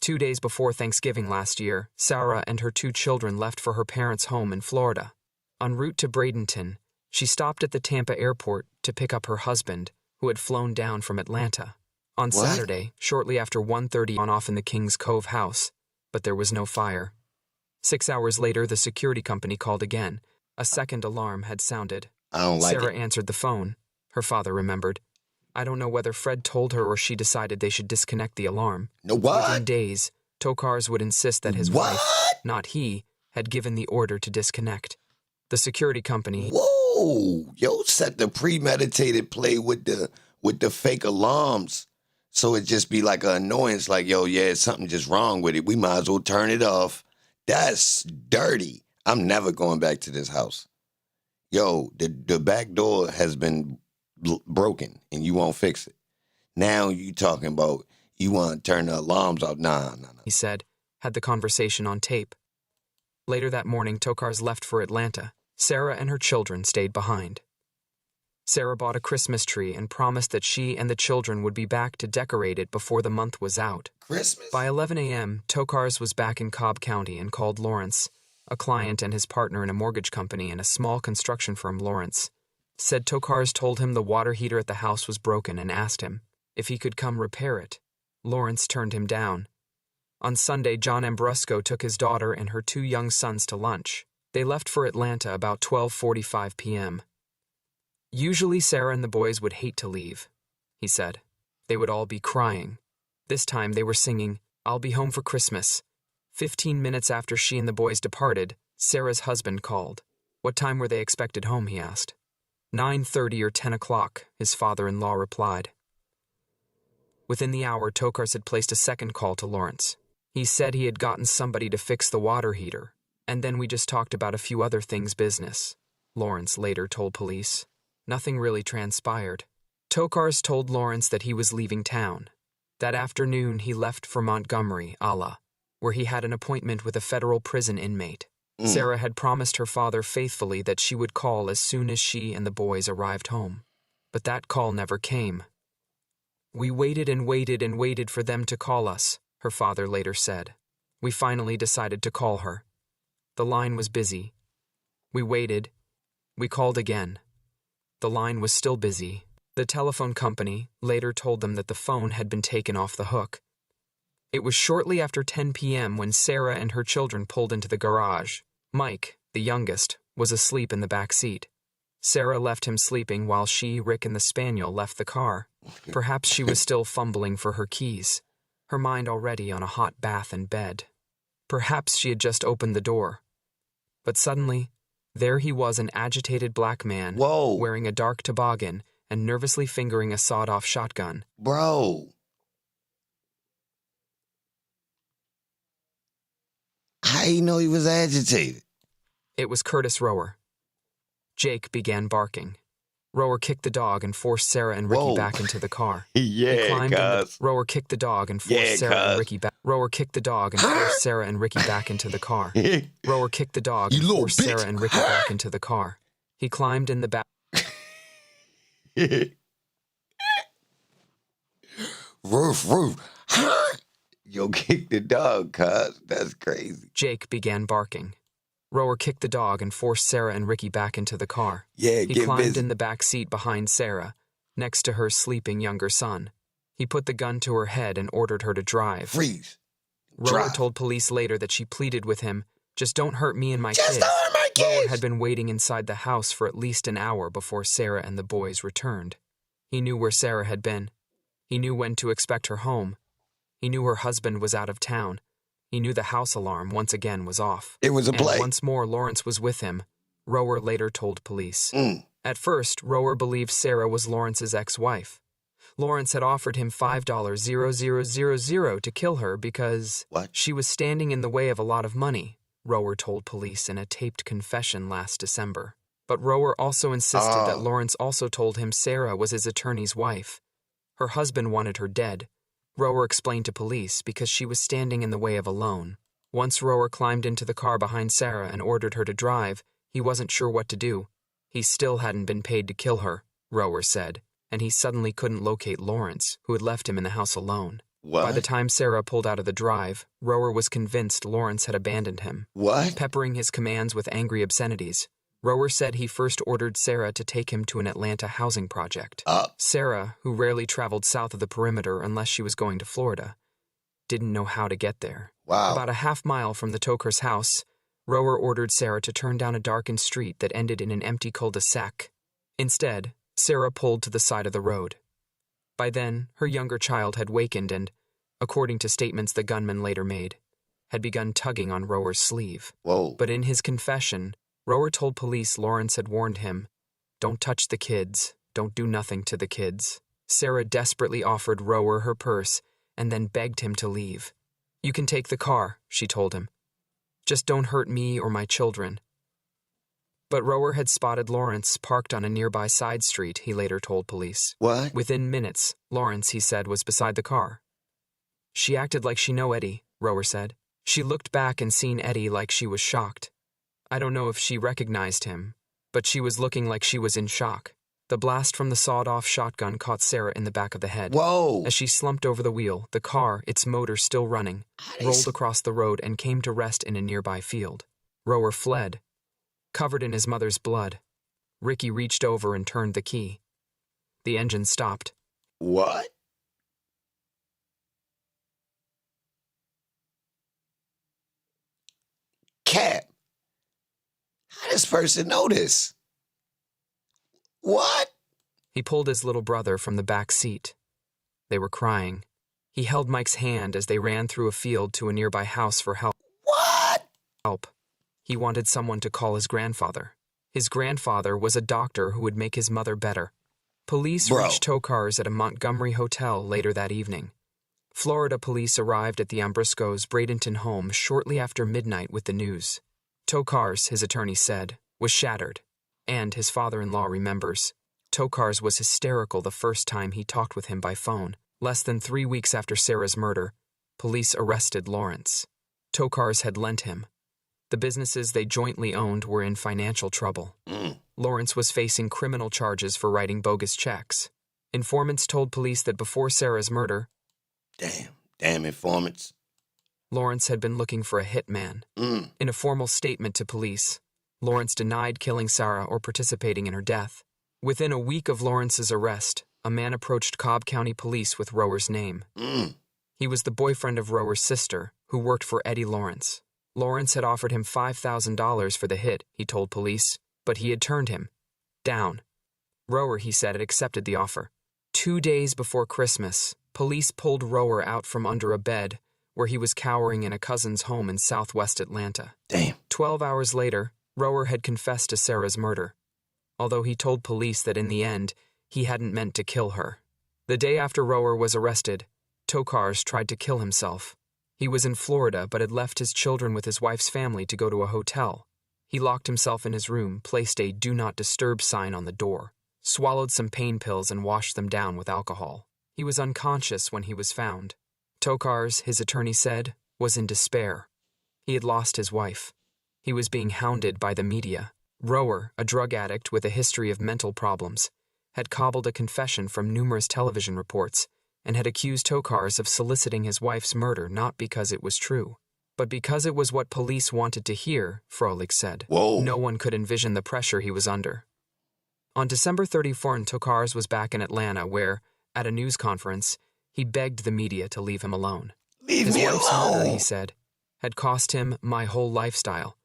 2 days before Thanksgiving last year, Sarah and her 2 children left for her parents' home in Florida. En route to Bradenton, she stopped at the Tampa airport to pick up her husband, who had flown down from Atlanta. On Saturday, shortly after 1:30, on off in the Kings Cove house, but there was no fire. 6 hours later, the security company called again. A second alarm had sounded. Sarah answered the phone. Her father remembered. I don't know whether Fred told her or she decided they should disconnect the alarm. No, what? Within days, Tokars would insist that his wife, not he, had given the order to disconnect. The security company... Whoa! Yo, set the premeditated play with the fake alarms. So it just be like an annoyance, like, yo, yeah, something just wrong with it. We might as well turn it off. That's dirty. I'm never going back to this house. Yo, the back door has been broken and you won't fix it. Now you talking about you want to turn the alarms off. Nah. He said, had the conversation on tape. Later that morning, Tokars left for Atlanta. Sarah and her children stayed behind. Sarah bought a Christmas tree and promised that she and the children would be back to decorate it before the month was out. Christmas? By 11 a.m., Tokars was back in Cobb County and called Lawrence, a client and his partner in a mortgage company and a small construction firm. Lawrence said Tokars told him the water heater at the house was broken and asked him if he could come repair it. Lawrence turned him down. On Sunday, John Ambrusco took his daughter and her 2 young sons to lunch. They left for Atlanta about 12:45 p.m. Usually Sarah and the boys would hate to leave, he said. They would all be crying. This time they were singing, I'll Be Home for Christmas. 15 minutes after she and the boys departed, Sarah's husband called. What time were they expected home, he asked. 9:30 or 10 o'clock, his father-in-law replied. Within the hour, Tokars had placed a second call to Lawrence. He said he had gotten somebody to fix the water heater, and then we just talked about a few other things business, Lawrence later told police. Nothing really transpired. Tokars told Lawrence that he was leaving town. That afternoon, he left for Montgomery, Ala, where he had an appointment with a federal prison inmate. Sarah had promised her father faithfully that she would call as soon as she and the boys arrived home. But that call never came. We waited and waited and waited for them to call us, her father later said. We finally decided to call her. The line was busy. We waited. We called again. The line was still busy. The telephone company later told them that the phone had been taken off the hook. It was shortly after 10 p.m. when Sarah and her children pulled into the garage. Mike, the youngest, was asleep in the back seat. Sarah left him sleeping while she, Rick, and the spaniel left the car. Perhaps she was still fumbling for her keys, her mind already on a hot bath and bed. Perhaps she had just opened the door. But suddenly, there he was, an agitated black man, wearing a dark toboggan and nervously fingering a sawed-off shotgun. Bro. How you know he was agitated? It was Curtis Rower. Jake began barking. Rower kicked the dog and forced Sarah and Ricky Whoa. back into the car. Yeah, cuz. Rower kicked the dog and forced Sarah and Ricky back. Rower kicked the dog and forced Sarah and Ricky back into the car. Rower kicked the dog and forced Sarah and Ricky back into the car. He climbed in the back. Roof, roof. Yo, kick the dog, cuz. That's crazy. Jake began barking. Rower kicked the dog and forced Sarah and Ricky back into the car. Yeah, He climbed in the back seat behind Sarah, next to her sleeping younger son. He put the gun to her head and ordered her to drive. Freeze. Rower told police later that she pleaded with him, "Just don't hurt me and my kids." Don't hurt my kids. Rower had been waiting inside the house for at least an hour before Sarah and the boys returned. He knew where Sarah had been. He knew when to expect her home. He knew her husband was out of town. He knew the house alarm once again was off. It was a play. And once more, Lawrence was with him, Rower later told police. At first, Rower believed Sarah was Lawrence's ex-wife. Lawrence had offered him $5,000 to kill her because she was standing in the way of a lot of money, Rower told police in a taped confession last December. But Rower also insisted that Lawrence also told him Sarah was his attorney's wife. Her husband wanted her dead. Rower explained to police because she was standing in the way of a loan. Once Rower climbed into the car behind Sarah and ordered her to drive, he wasn't sure what to do. He still hadn't been paid to kill her, Rower said, and he suddenly couldn't locate Lawrence, who had left him in the house alone. By the time Sarah pulled out of the drive, Rower was convinced Lawrence had abandoned him. Peppering his commands with angry obscenities, Rower said he first ordered Sarah to take him to an Atlanta housing project. Sarah, who rarely traveled south of the perimeter unless she was going to Florida, didn't know how to get there. About a half-mile from the Tokars' house, Rower ordered Sarah to turn down a darkened street that ended in an empty cul-de-sac. Instead, Sarah pulled to the side of the road. By then, her younger child had wakened and, according to statements the gunman later made, had begun tugging on Rower's sleeve. But in his confession, Rower told police Lawrence had warned him, "Don't touch the kids, don't do nothing to the kids." Sarah desperately offered Rower her purse and then begged him to leave. "You can take the car," she told him. "Just don't hurt me or my children." But Rower had spotted Lawrence parked on a nearby side street, he later told police. Within minutes, Lawrence, he said, was beside the car. "She acted like she know Eddie," Rower said. "She looked back and seen Eddie like she was shocked. I don't know if she recognized him, but she was looking like she was in shock." The blast from the sawed-off shotgun caught Sarah in the back of the head. As she slumped over the wheel, the car, its motor still running, rolled across the road and came to rest in a nearby field. Rower fled, covered in his mother's blood. Ricky reached over and turned the key. The engine stopped. Cap. How does this person know this? He pulled his little brother from the back seat. They were crying. He held Mike's hand as they ran through a field to a nearby house for help. Help. He wanted someone to call his grandfather. His grandfather was a doctor who would make his mother better. Police reached Tokars at a Montgomery hotel later that evening. Florida police arrived at the Ambrisco's Bradenton home shortly after midnight with the news. Tokars, his attorney said, was shattered, and his father-in-law remembers. Tokars was hysterical the first time he talked with him by phone. Less than 3 weeks after Sarah's murder, police arrested Lawrence. Tokars had lent him. The businesses they jointly owned were in financial trouble. Lawrence was facing criminal charges for writing bogus checks. Informants told police that before Sarah's murder, Damn informants, Lawrence had been looking for a hitman. In a formal statement to police, Lawrence denied killing Sarah or participating in her death. Within a week of Lawrence's arrest, a man approached Cobb County Police with Rower's name. He was the boyfriend of Rower's sister, who worked for Eddie Lawrence. Lawrence had offered him $5,000 for the hit, he told police, but he had turned him down. Rower, he said, had accepted the offer. 2 days before Christmas, police pulled Rower out from under a bed where he was cowering in a cousin's home in southwest Atlanta. 12 hours later, Rower had confessed to Sarah's murder, although he told police that in the end, he hadn't meant to kill her. The day after Rower was arrested, Tokars tried to kill himself. He was in Florida but had left his children with his wife's family to go to a hotel. He locked himself in his room, placed a "Do Not Disturb" sign on the door, swallowed some pain pills, and washed them down with alcohol. He was unconscious when he was found. Tokars, his attorney said, was in despair. He had lost his wife. He was being hounded by the media. Rower, a drug addict with a history of mental problems, had cobbled a confession from numerous television reports and had accused Tokars of soliciting his wife's murder not because it was true, but because it was what police wanted to hear, Froelich said. Whoa. No one could envision the pressure he was under. On December 34, Tokars was back in Atlanta where, at a news conference, he begged the media to leave him alone. Leave me wife's alone. murder, he said, had cost him my whole lifestyle,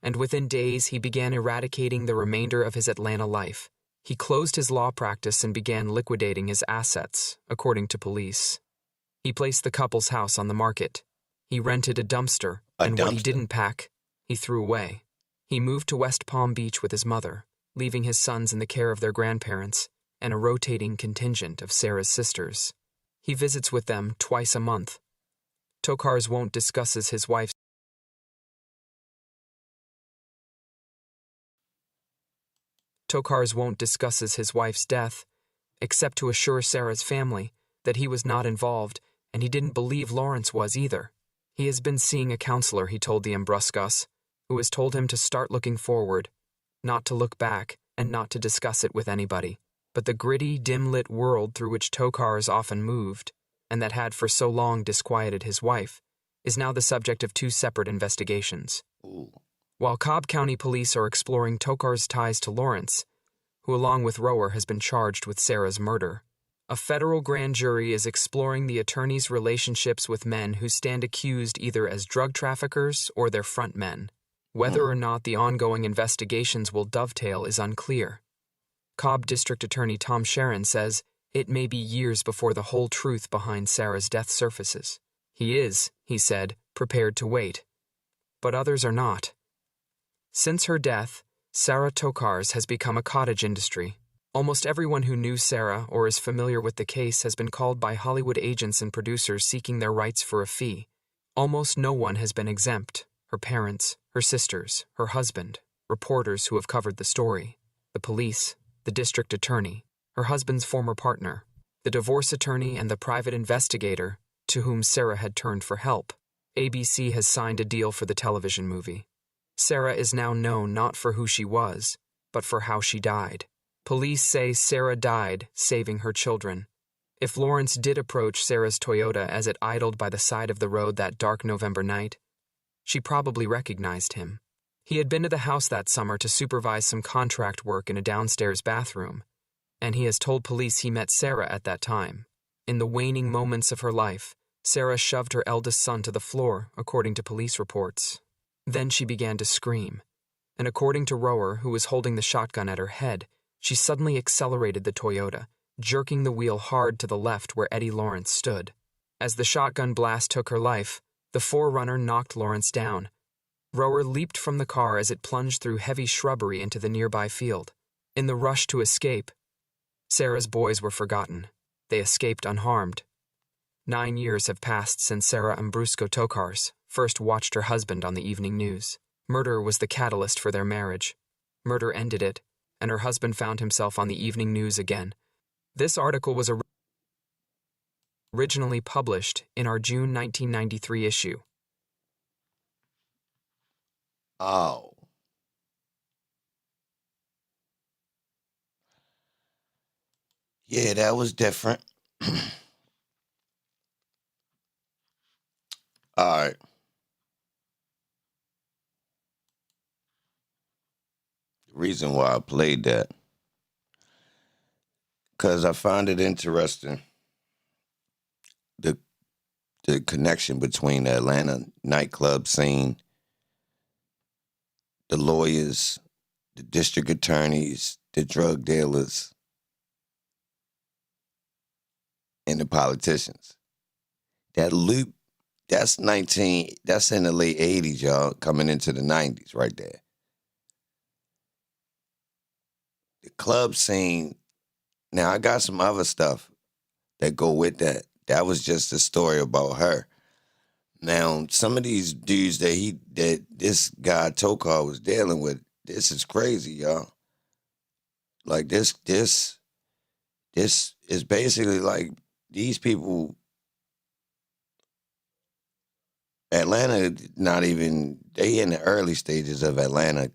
and within days he began eradicating the remainder of his Atlanta life. He closed his law practice and began liquidating his assets, according to police. He placed the couple's house on the market. He rented a dumpster, and what he didn't pack, he threw away. He moved to West Palm Beach with his mother, leaving his sons in the care of their grandparents and a rotating contingent of Sarah's sisters. He visits with them twice a month. Tokars won't discuss his wife's death, except to assure Sarah's family that he was not involved, and he didn't believe Lawrence was either. He has been seeing a counselor, he told the Ambruscos, who has told him to start looking forward, not to look back, and not to discuss it with anybody. But the gritty, dim-lit world through which Tokars often moved, and that had for so long disquieted his wife, is now the subject of two separate investigations. Ooh. While Cobb County police are exploring Tokars' ties to Lawrence, who along with Rower has been charged with Sarah's murder, a federal grand jury is exploring the attorney's relationships with men who stand accused either as drug traffickers or their front men. Whether or not the ongoing investigations will dovetail is unclear. Cobb District Attorney Tom Sharon says it may be years before the whole truth behind Sarah's death surfaces. He is, he said, prepared to wait. But others are not. Since her death, Sarah Tokars has become a cottage industry. Almost everyone who knew Sarah or is familiar with the case has been called by Hollywood agents and producers seeking their rights for a fee. Almost no one has been exempt. Her parents, her sisters, her husband, reporters who have covered the story, the police, the district attorney, her husband's former partner, the divorce attorney, and the private investigator to whom Sarah had turned for help. ABC has signed a deal for the television movie. Sarah is now known not for who she was, but for how she died. Police say Sarah died saving her children. If Lawrence did approach Sarah's Toyota as it idled by the side of the road that dark November night, she probably recognized him. He had been to the house that summer to supervise some contract work in a downstairs bathroom, and he has told police he met Sarah at that time. In the waning moments of her life, Sarah shoved her eldest son to the floor, according to police reports. Then she began to scream, and according to Rower, who was holding the shotgun at her head, she suddenly accelerated the Toyota, jerking the wheel hard to the left where Eddie Lawrence stood. As the shotgun blast took her life, the forerunner knocked Lawrence down. Rower leaped from the car as it plunged through heavy shrubbery into the nearby field. In the rush to escape, Sarah's boys were forgotten. They escaped unharmed. 9 years have passed since Sarah Ambrusco Tokars first watched her husband on the evening news. Murder was the catalyst for their marriage. Murder ended it, and her husband found himself on the evening news again. This article was originally published in our June 1993 issue. Oh. Yeah, that was different. All right. The reason why I played that, because I found it interesting, the connection between the Atlanta nightclub scene, the lawyers, the district attorneys, the drug dealers, and the politicians. That loop, that's in the late 80s, y'all, coming into the 90s right there. The club scene, now I got some other stuff that go with that. That was just a story about her. Now, some of these dudes that this guy Tokar was dealing with, this is crazy, y'all. Like this is basically like these people. Atlanta, not even they in the early stages of Atlanta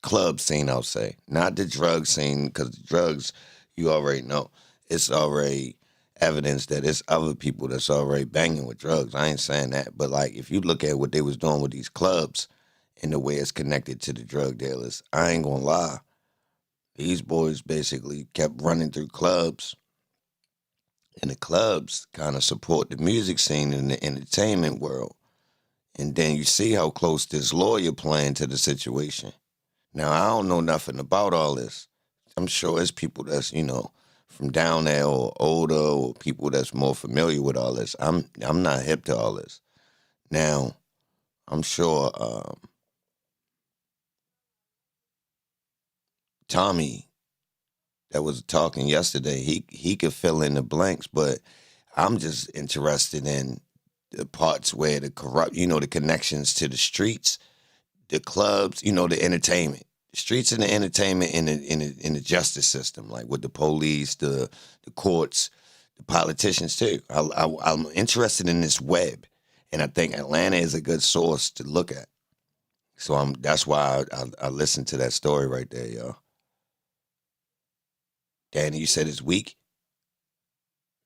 club scene. I'll say not the drug scene because the drugs you already know. It's already evidence that it's other people that's already banging with drugs. I ain't saying that, but like if you look at what they was doing with these clubs and the way it's connected to the drug dealers, I ain't gonna lie. These boys basically kept running through clubs, and the clubs kind of support the music scene and the entertainment world. And then you see how close this lawyer playing to the situation. Now, I don't know nothing about all this. I'm sure it's people that's, from down there or older or people that's more familiar with all this. I'm not hip to all this. Now, I'm sure Tommy that was talking yesterday, he could fill in the blanks, but I'm just interested in the parts where the corrupt, the connections to the streets, the clubs, the entertainment. The streets and the entertainment in the justice system, like with the police, the courts, the politicians too. I'm interested in this web, and I think Atlanta is a good source to look at. So that's why I listened to that story right there, y'all. Danny, you said it's weak?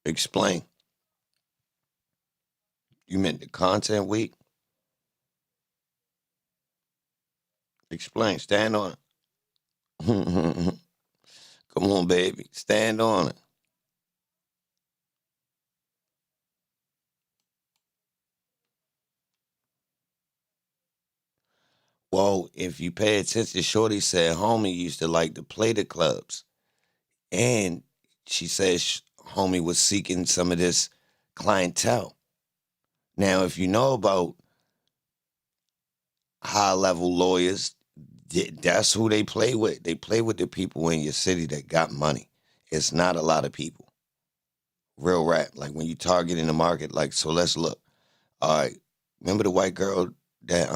Explain. You meant the content weak? Explain. Stand on it. Come on, baby. Stand on it. Well, if you pay attention, Shorty said homie used to like to play the clubs. And she says homie was seeking some of this clientele. Now, if you know about high-level lawyers, that's who they play with. They play with the people in your city that got money. It's not a lot of people. Real rap. Like when you target in the market, like, so let's look. All right. Remember the white girl that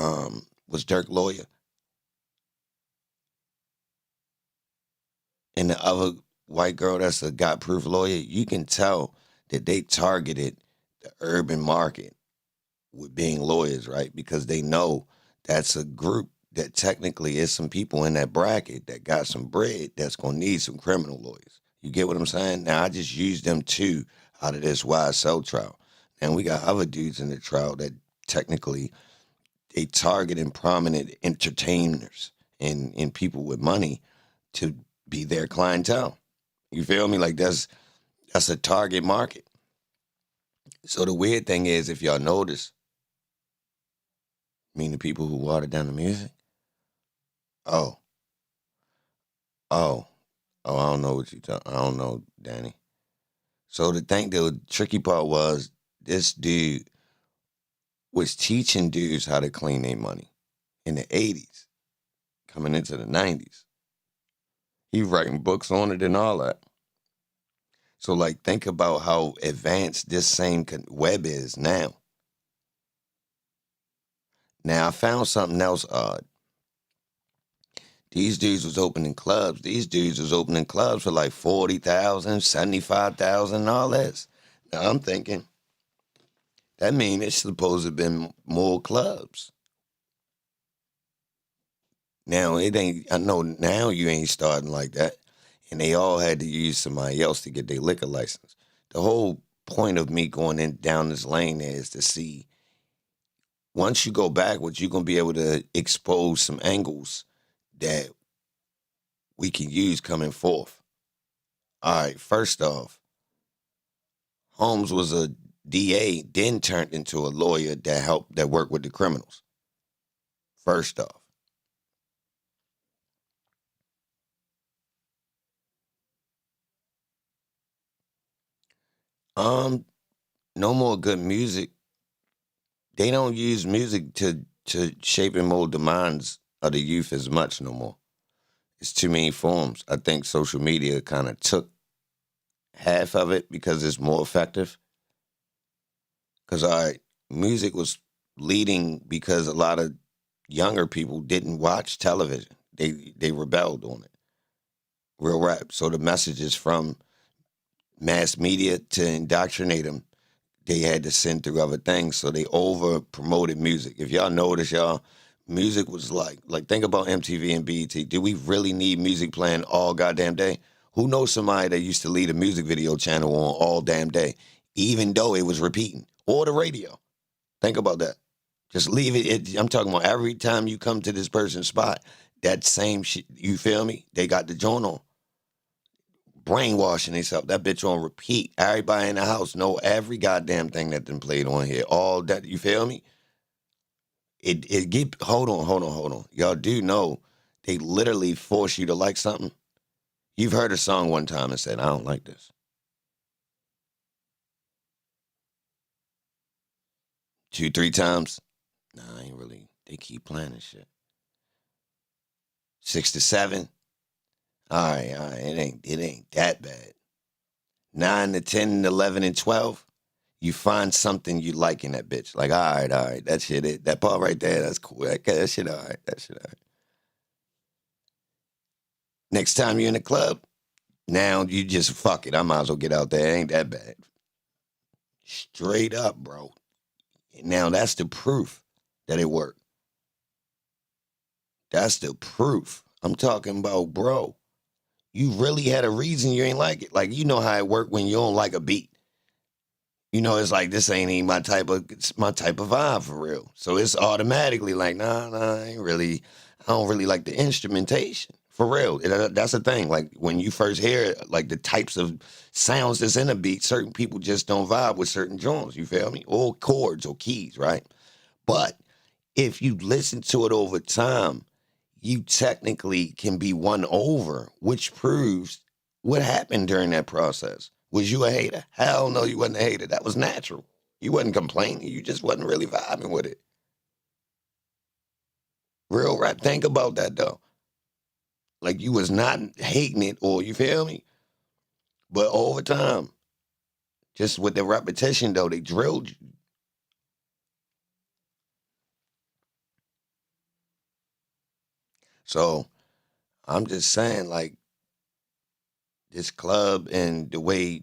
was Dirk lawyer? And the other white girl that's a got-proof lawyer? You can tell that they targeted the urban market with being lawyers, right? Because they know that's a group that technically is some people in that bracket that got some bread that's going to need some criminal lawyers. You get what I'm saying? Now, I just used them two out of this YSL trial. And we got other dudes in the trial that technically they targeting prominent entertainers and people with money to be their clientele. You feel me? Like that's a target market. So the weird thing is, if y'all notice, the people who water down the music? Oh, I don't know what you talking. I don't know, Danny. So the tricky part was this dude was teaching dudes how to clean their money in the 80s, coming into the 90s. He writing books on it and all that. So, like, think about how advanced this same web is now. Now, I found something else odd. These dudes was opening clubs. These dudes was opening clubs for like $40,000, $75,000, and all that. Now, I'm thinking, that means it's supposed to have been more clubs. Now, it ain't, I know now you ain't starting like that. And they all had to use somebody else to get their liquor license. The whole point of me going down this lane is to see, once you go backwards, you're going to be able to expose some angles that we can use coming forth. All right, first off, Holmes was a DA, then turned into a lawyer that worked with the criminals. First off. No more good music. They don't use music to shape and mold the minds of the youth as much no more. It's too many forms. I think social media kind of took half of it because it's more effective. Because, all right, music was leading because a lot of younger people didn't watch television. They rebelled on it. Real rap. So the messages from mass media to indoctrinate them, they had to send through other things. So they over promoted music. If y'all notice, y'all, music was like think about MTV and BET. Do we really need music playing all goddamn day? Who knows somebody that used to lead a music video channel on all damn day, even though it was repeating? Or the radio. Think about that. Just leave it. I'm talking about every time you come to this person's spot, that same shit, you feel me? They got the joint on. Brainwashing themselves. That bitch on repeat. Everybody in the house know every goddamn thing that been played on here. All that, you feel me? Hold on. Y'all do know they literally force you to like something. You've heard a song one time and said, I don't like this. 2, 3 times. Nah, I ain't really. They keep playing this shit. 6 to 7. All right. It ain't that bad. 9 to 10, and 11 and 12. You find something you like in that bitch. Like, all right. That shit, that part right there, that's cool. That shit, all right. Next time you're in the club, now you just fuck it. I might as well get out there. It ain't that bad. Straight up, bro. Now that's the proof that it worked. That's the proof. I'm talking about, bro. You really had a reason you ain't like it. Like, you know how it worked when you don't like a beat. You know, it's like, this ain't even my type of vibe for real. So it's automatically like, nah, I don't really like the instrumentation. For real. That's the thing. Like, when you first hear it, like the types of sounds that's in a beat, certain people just don't vibe with certain genres, you feel me? Or chords or keys, right? But if you listen to it over time, you technically can be won over, which proves what happened during that process. Was you a hater? Hell no, you wasn't a hater. That was natural. You wasn't complaining. You just wasn't really vibing with it. Real rap. Think about that, though. Like, you was not hating it, or you feel me? But over time, just with the repetition, though, they drilled you. So I'm just saying, like, this club and the way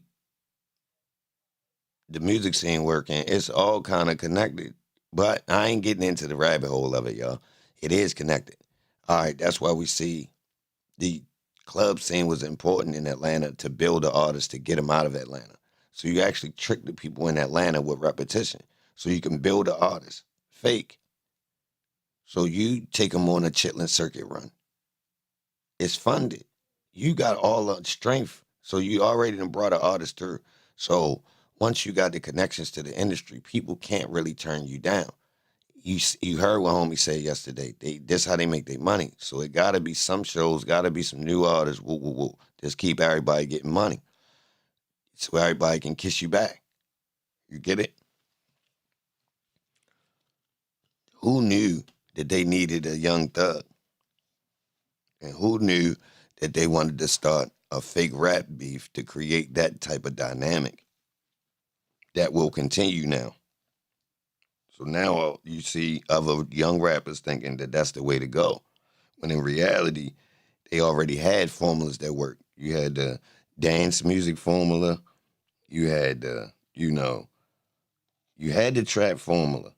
the music scene working, it's all kind of connected. But I ain't getting into the rabbit hole of it, y'all. It is connected. All right, that's why we see the club scene was important in Atlanta to build the artists to get them out of Atlanta. So you actually trick the people in Atlanta with repetition. So you can build the artist, fake. So you take them on a Chitlin circuit run. It's funded. You got all the strength. So you already done brought an artist through. So once you got the connections to the industry, people can't really turn you down. You heard what homie said yesterday. This how they make their money. So it got to be some shows, got to be some new artists. Woo. Just keep everybody getting money. So everybody can kiss you back. You get it? Who knew that they needed a young thug? And who knew that they wanted to start a fake rap beef to create that type of dynamic that will continue now? So now you see other young rappers thinking that that's the way to go. When in reality, they already had formulas that work. You had the dance music formula. You had the, you had the trap formula.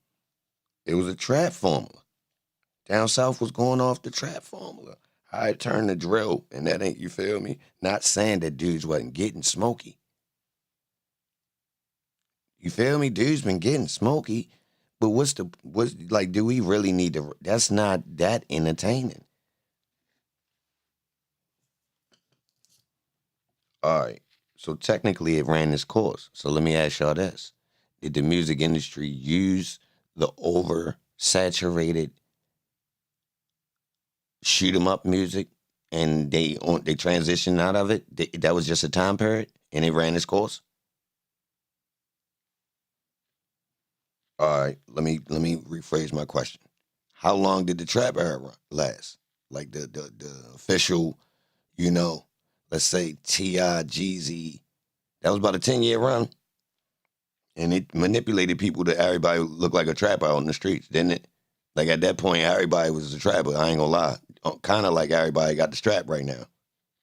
It was a trap formula. Down south was going off the trap formula. I turned the drill, and that ain't, you feel me? Not saying that dudes wasn't getting smoky. You feel me? Dudes been getting smoky. But what's do we really need to, that's not that entertaining. All right. So technically it ran its course. So let me ask y'all this. Did the music industry use the oversaturated shoot 'em up music and they transitioned out of it? That was just a time period and it ran its course? All right, let me rephrase my question. How long did the trap era last? Like the official, let's say T.I., Jeezy, that was about a 10-year run. And it manipulated people that everybody looked like a trapper out in the streets, didn't it? Like at that point, everybody was a trapper, I ain't gonna lie. Kind of like everybody got the strap right now,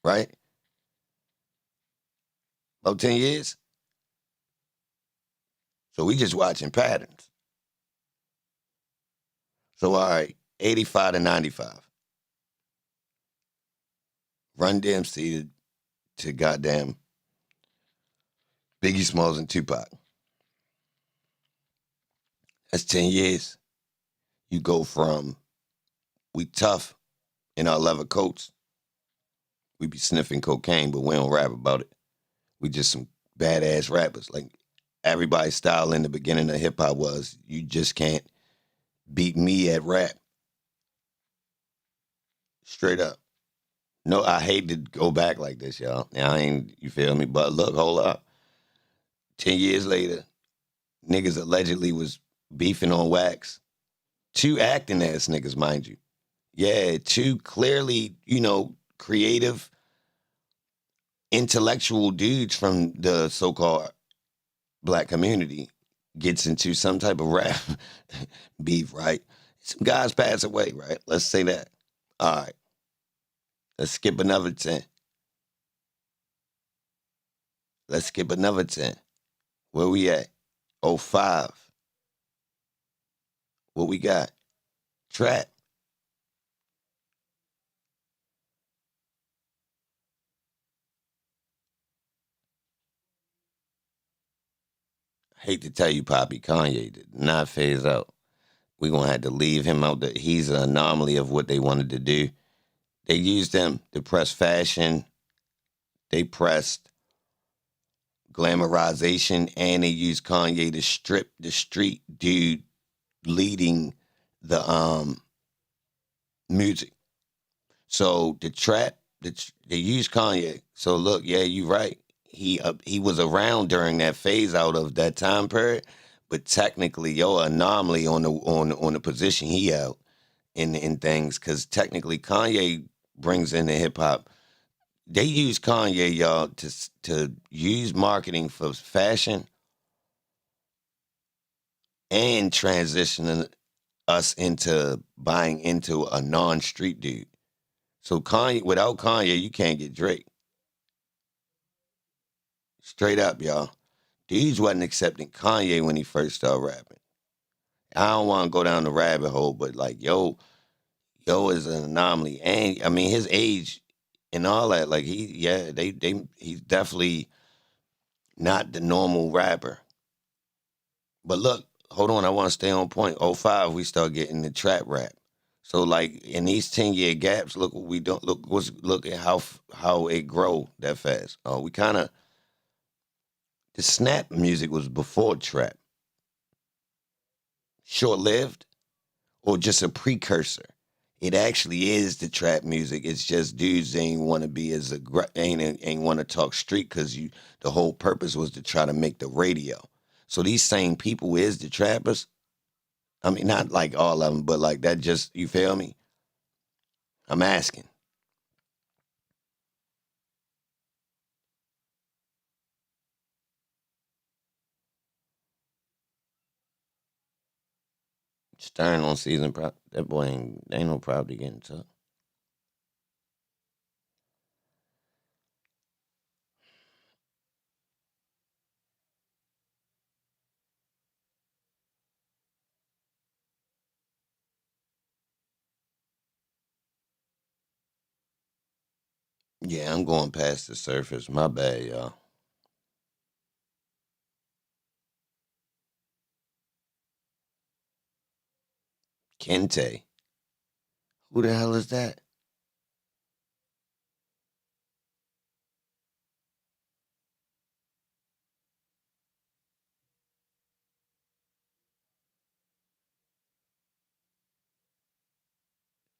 right? About 10 years? So we just watching patterns. So, all right, 85 to 95. Run DMC to goddamn Biggie Smalls and Tupac. That's 10 years. You go from we tough in our leather coats. We be sniffing cocaine, but we don't rap about it. We just some badass rappers. Like everybody's style in the beginning of hip hop was, you just can't beat me at rap. Straight up. No, I hate to go back like this, y'all. I ain't, you feel me? But look, hold up. 10 years later, niggas allegedly was beefing on wax. Two acting ass niggas, mind you. Yeah, two clearly, creative, intellectual dudes from the so-called black community gets into some type of rap beef, right? Some guys pass away, right? Let's say that. All right. Let's skip another 10. Let's skip another 10. Where we at? 05. What we got? Trap. Hate to tell you, Poppy, Kanye did not phase out. We're going to have to leave him out. He's an anomaly of what they wanted to do. They used him to press fashion. They pressed glamorization, and they used Kanye to strip the street dude leading the music. So the trap, they used Kanye. So look, yeah, you're right. He was around during that phase out of that time period, but technically, anomaly on the position he held in things, because technically Kanye brings in the hip hop. They use Kanye, y'all, to use marketing for fashion and transitioning us into buying into a non-street dude. So Kanye, without Kanye, you can't get Drake. Straight up, y'all. Dudes wasn't accepting Kanye when he first started rapping. I don't want to go down the rabbit hole, but like, yo is an anomaly. And I mean, his age and all that, like he's definitely not the normal rapper. But look, hold on, I want to stay on point. 05, we start getting the trap rap. So like in these 10-year gaps, look what we don't look at how it grow that fast. We kind of, the snap music was before trap. Short-lived or just a precursor. It actually is the trap music. It's just dudes ain't want to be ain't want to talk street, because the whole purpose was to try to make the radio. So these same people is the trappers. I mean, not like all of them, but like that, just, you feel me? I'm asking. Stern on season that boy ain't no property getting tough. Yeah, I'm going past the surface. My bad, y'all. Kente. Who the hell is that?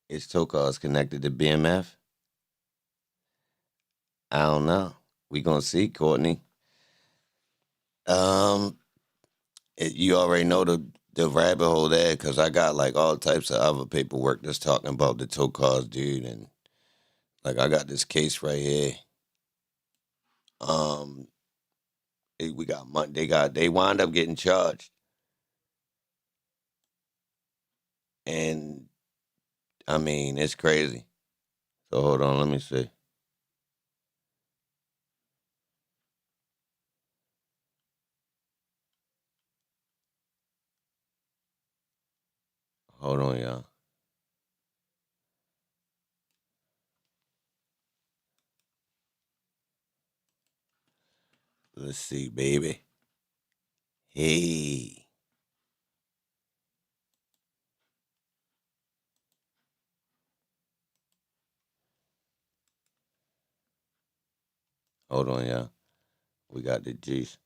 Is Tokars connected to BMF? I don't know. We gonna see, Courtney. You already know the rabbit hole there, because I got like all types of other paperwork that's talking about the Tokars dude, and like I got this case right here. We got money. They wind up getting charged, and I mean it's crazy. So hold on, let me see. Hold on, y'all. Let's see, baby. Hey. Hold on, y'all. We got the juice.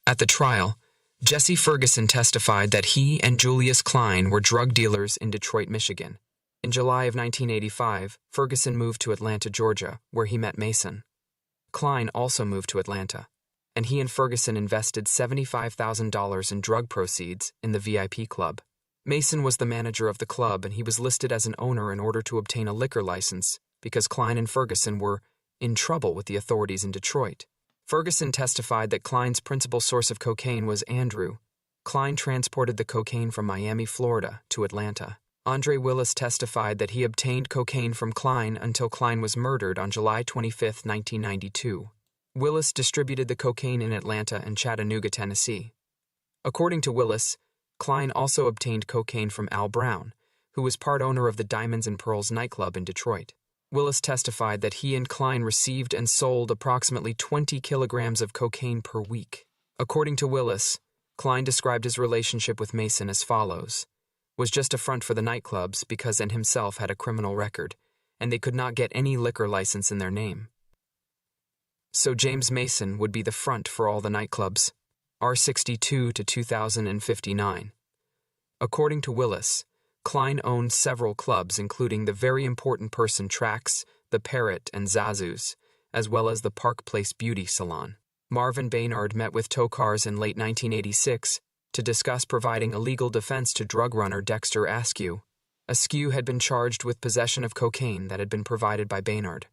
At the trial, Jesse Ferguson testified that he and Julius Klein were drug dealers in Detroit, Michigan. In July of 1985, Ferguson moved to Atlanta, Georgia, where he met Mason. Klein also moved to Atlanta, and he and Ferguson invested $75,000 in drug proceeds in the VIP club. Mason was the manager of the club, and he was listed as an owner in order to obtain a liquor license because Klein and Ferguson were in trouble with the authorities in Detroit. Ferguson testified that Klein's principal source of cocaine was Andrew. Klein transported the cocaine from Miami, Florida, to Atlanta. Andre Willis testified that he obtained cocaine from Klein until Klein was murdered on July 25, 1992. Willis distributed the cocaine in Atlanta and Chattanooga, Tennessee. According to Willis, Klein also obtained cocaine from Al Brown, who was part owner of the Diamonds and Pearls nightclub in Detroit. Willis testified that he and Klein received and sold approximately 20 kilograms of cocaine per week. According to Willis, Klein described his relationship with Mason as follows: was just a front for the nightclubs because and himself had a criminal record, and they could not get any liquor license in their name. So James Mason would be the front for all the nightclubs, R62 to 2059. According to Willis, Klein owned several clubs, including the very important Person Tracks, the Parrot, and Zazu's, as well as the Park Place Beauty Salon. Marvin Baynard met with Tokars in late 1986 to discuss providing a legal defense to drug runner Dexter Askew. Askew had been charged with possession of cocaine that had been provided by Baynard.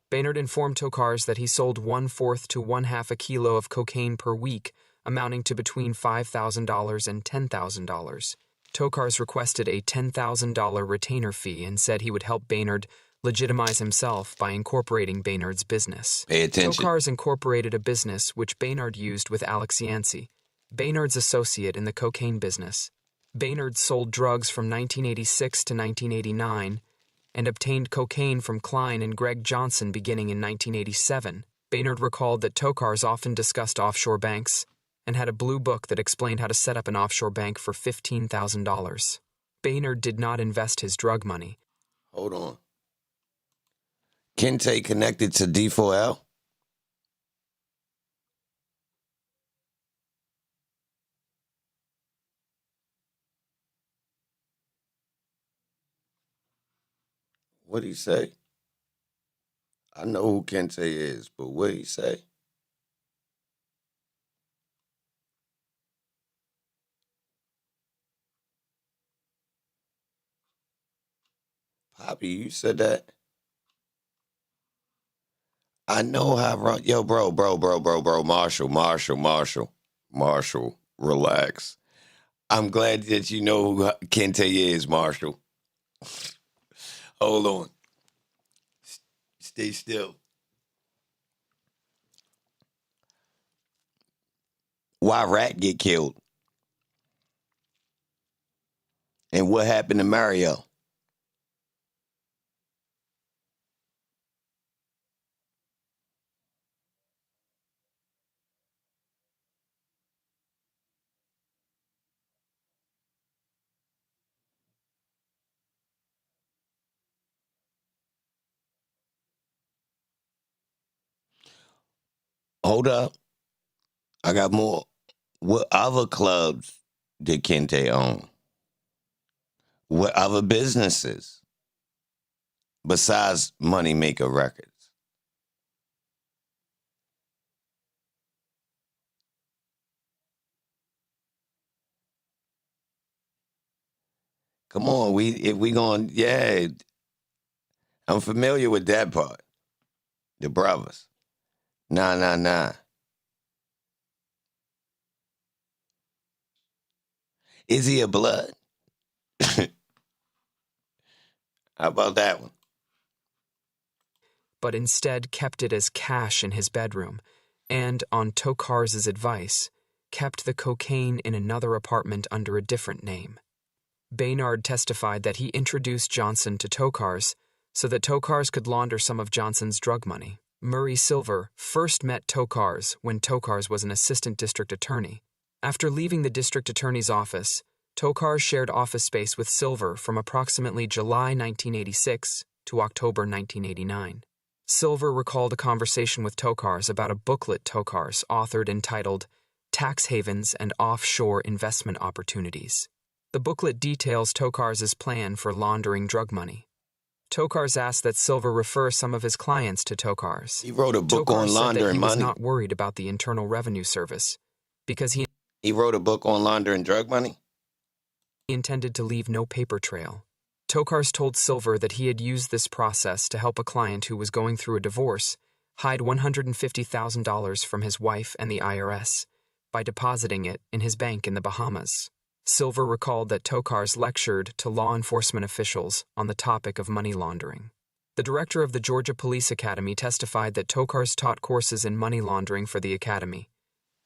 Baynard informed Tokars that he sold 1/4 to 1/2 a kilo of cocaine per week, amounting to between $5,000 and $10,000. Tokars requested a $10,000 retainer fee and said he would help Baynard legitimize himself by incorporating Baynard's business. Pay attention. Tokars incorporated a business which Baynard used with Alex Yancey, Baynard's associate in the cocaine business. Baynard sold drugs from 1986 to 1989 and obtained cocaine from Klein and Greg Johnson beginning in 1987. Baynard recalled that Tokars often discussed offshore banks and had a blue book that explained how to set up an offshore bank for $15,000. Baynard did not invest his drug money. Hold on. Kente connected to D4L? What'd he say? I know who Kente is, but what'd he say? Poppy, you said that? I know how, yo, bro, Marshall, relax. I'm glad that you know who Kente is, Marshall. Hold on. Stay still. Why Rat get killed? And what happened to Mario? Hold up. I got more. What other clubs did Kente own? What other businesses besides Moneymaker Records? Come on, if we going, yeah, I'm familiar with that part. The brothers. Nah. Is he a blood? How about that one? But instead kept it as cash in his bedroom and, on Tokars' advice, kept the cocaine in another apartment under a different name. Baynard testified that he introduced Johnson to Tokars so that Tokars could launder some of Johnson's drug money. Murray Silver first met Tokars when Tokars was an assistant district attorney. After leaving the district attorney's office, Tokars shared office space with Silver from approximately July 1986 to October 1989. Silver recalled a conversation with Tokars about a booklet Tokars authored entitled Tax Havens and Offshore Investment Opportunities. The booklet details Tokars' plan for laundering drug money. Tokars asked that Silver refer some of his clients to Tokars. He wrote a book Tokars on said that laundering he was money. not worried about the Internal Revenue Service because he wrote a book on laundering drug money? intended to leave no paper trail. Tokars told Silver that he had used this process to help a client who was going through a divorce hide $150,000 from his wife and the IRS by depositing it in his bank in the Bahamas. Silver recalled that Tokars lectured to law enforcement officials on the topic of money laundering. The director of the Georgia Police Academy testified that Tokars taught courses in money laundering for the academy,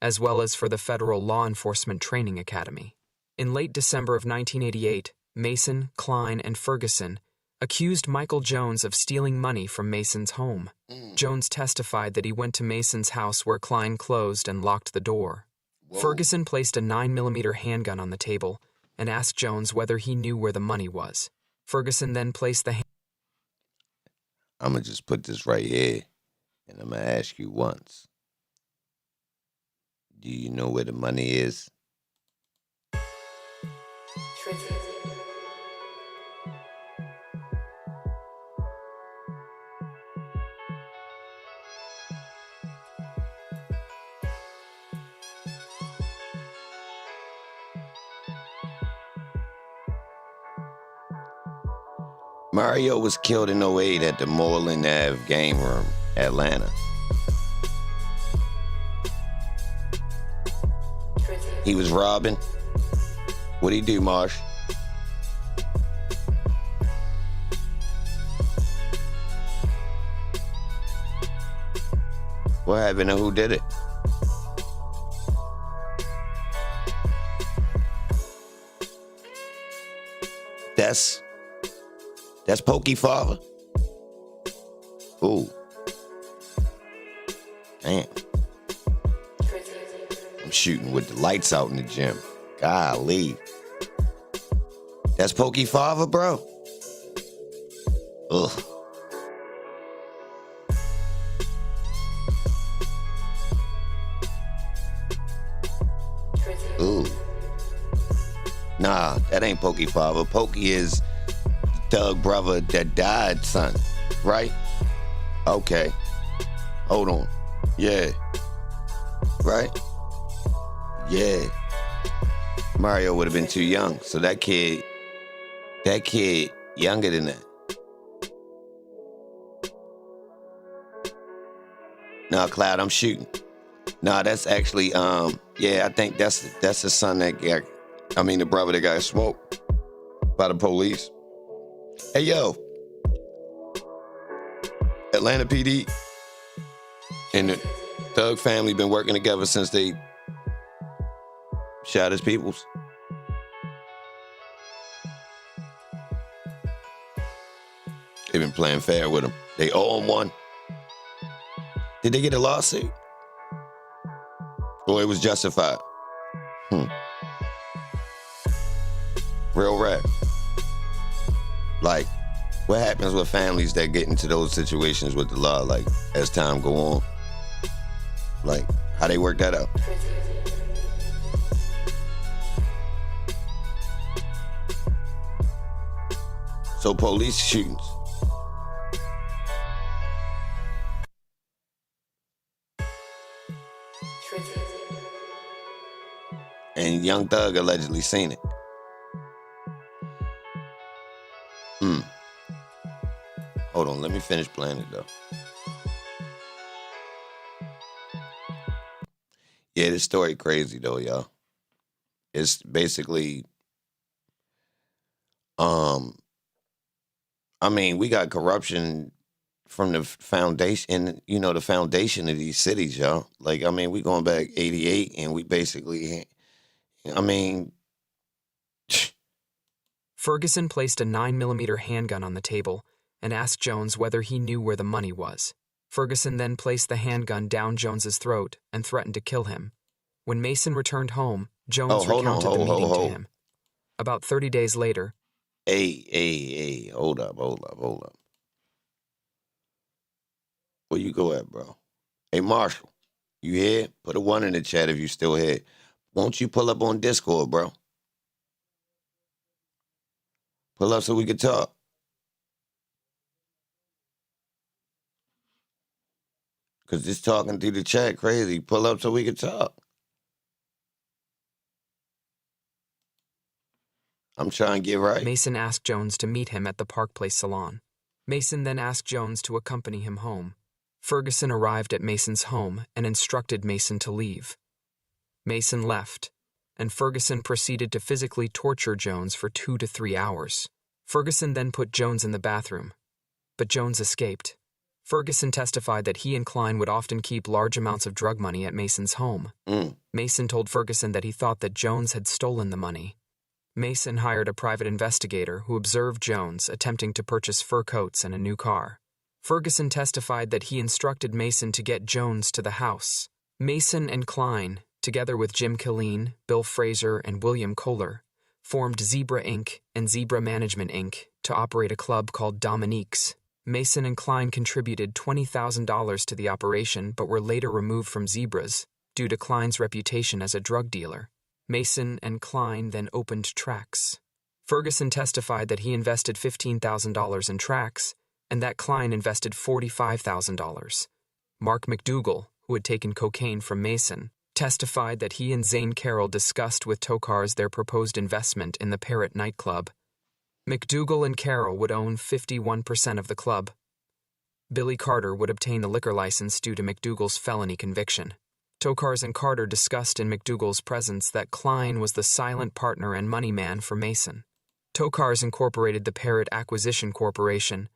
as well as for the Federal Law Enforcement Training Academy. In late December of 1988, Mason, Klein, and Ferguson accused Michael Jones of stealing money from Mason's home. Jones testified that he went to Mason's house where Klein closed and locked the door. Whoa. Ferguson placed a 9mm handgun on the table and asked Jones whether he knew where the money was. Ferguson then placed the I'm going to just put this right here, and I'm going to ask you once. Do you know where the money is? Mario was killed in '08 at the Moreland Ave game room, Atlanta. He was robbing. What'd he do, Marsh? What happened and who did it? That's Pokey Father? Ooh. Damn. I'm shooting with the lights out in the gym. Golly. That's Pokey Father, bro? Ugh. Ooh. Nah, that ain't Pokey Father. Pokey is Thug brother that died, son. Right? Okay. Hold on. Yeah. Right? Yeah. Mario would have been too young. So that kid younger than that. Nah, Cloud, I'm shooting. Nah, that's actually, yeah, I think that's the son that got, the brother that got smoked by the police. Hey, yo. Atlanta PD and the Thug family been working together since they shot his peoples. They've been playing fair with him. They owe him one. Did they get a lawsuit? Or it was justified? Real rap. Like, what happens with families that get into those situations with the law, like, as time go on? Like, how they work that out? So police shootings. And Young Thug allegedly seen it. Hold on, let me finish playing it though. Yeah, this story crazy though, y'all. It's basically, we got corruption from the foundation, you know, the foundation of these cities, y'all. Like, I mean, we going back 88 and we basically, I mean. Ferguson placed a 9mm handgun on the table and asked Jones whether he knew where the money was. Ferguson then placed the handgun down Jones's throat and threatened to kill him. When Mason returned home, Jones recounted the meeting to him. About 30 days later. Hey, hold up. Where you go at, bro? Hey, Marshall, you here? Put a 1 in the chat if you still here. Won't you pull up on Discord, bro? Pull up so we can talk. Because this talking through the chat crazy. Pull up so we can talk. I'm trying to get right. Mason asked Jones to meet him at the Park Place salon. Mason then asked Jones to accompany him home. Ferguson arrived at Mason's home and instructed Mason to leave. Mason left, and Ferguson proceeded to physically torture Jones for 2 to 3 hours. Ferguson then put Jones in the bathroom, but Jones escaped. Ferguson testified that he and Klein would often keep large amounts of drug money at Mason's home. Mason told Ferguson that he thought that Jones had stolen the money. Mason hired a private investigator who observed Jones attempting to purchase fur coats and a new car. Ferguson testified that he instructed Mason to get Jones to the house. Mason and Klein, together with Jim Killeen, Bill Fraser, and William Kohler, formed Zebra Inc. and Zebra Management Inc. to operate a club called Dominique's. Mason and Klein contributed $20,000 to the operation but were later removed from Zebra's due to Klein's reputation as a drug dealer. Mason and Klein then opened Trax. Ferguson testified that he invested $15,000 in Trax and that Klein invested $45,000. Mark McDougal, who had taken cocaine from Mason, testified that he and Zane Carroll discussed with Tokars their proposed investment in the Parrot nightclub. McDougal and Carroll would own 51% of the club. Billy Carter would obtain the liquor license due to McDougal's felony conviction. Tokars and Carter discussed in McDougal's presence that Klein was the silent partner and money man for Mason. Tokars incorporated the Parrot Acquisition Corporation.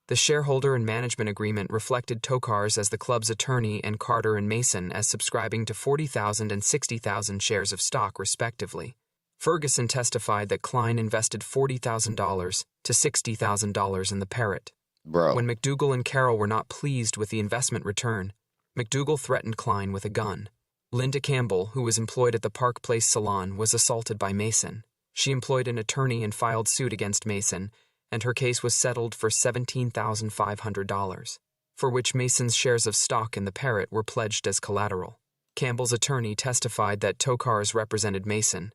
The shareholder and management agreement reflected Tokars as the club's attorney and Carter and Mason as subscribing to 40,000 and 60,000 shares of stock, respectively. Ferguson testified that Klein invested $40,000 to $60,000 in the Parrot. Bro. When McDougal and Carroll were not pleased with the investment return, McDougal threatened Klein with a gun. Linda Campbell, who was employed at the Park Place salon, was assaulted by Mason. She employed an attorney and filed suit against Mason, and her case was settled for $17,500, for which Mason's shares of stock in the Parrot were pledged as collateral. Campbell's attorney testified that Tokars represented Mason,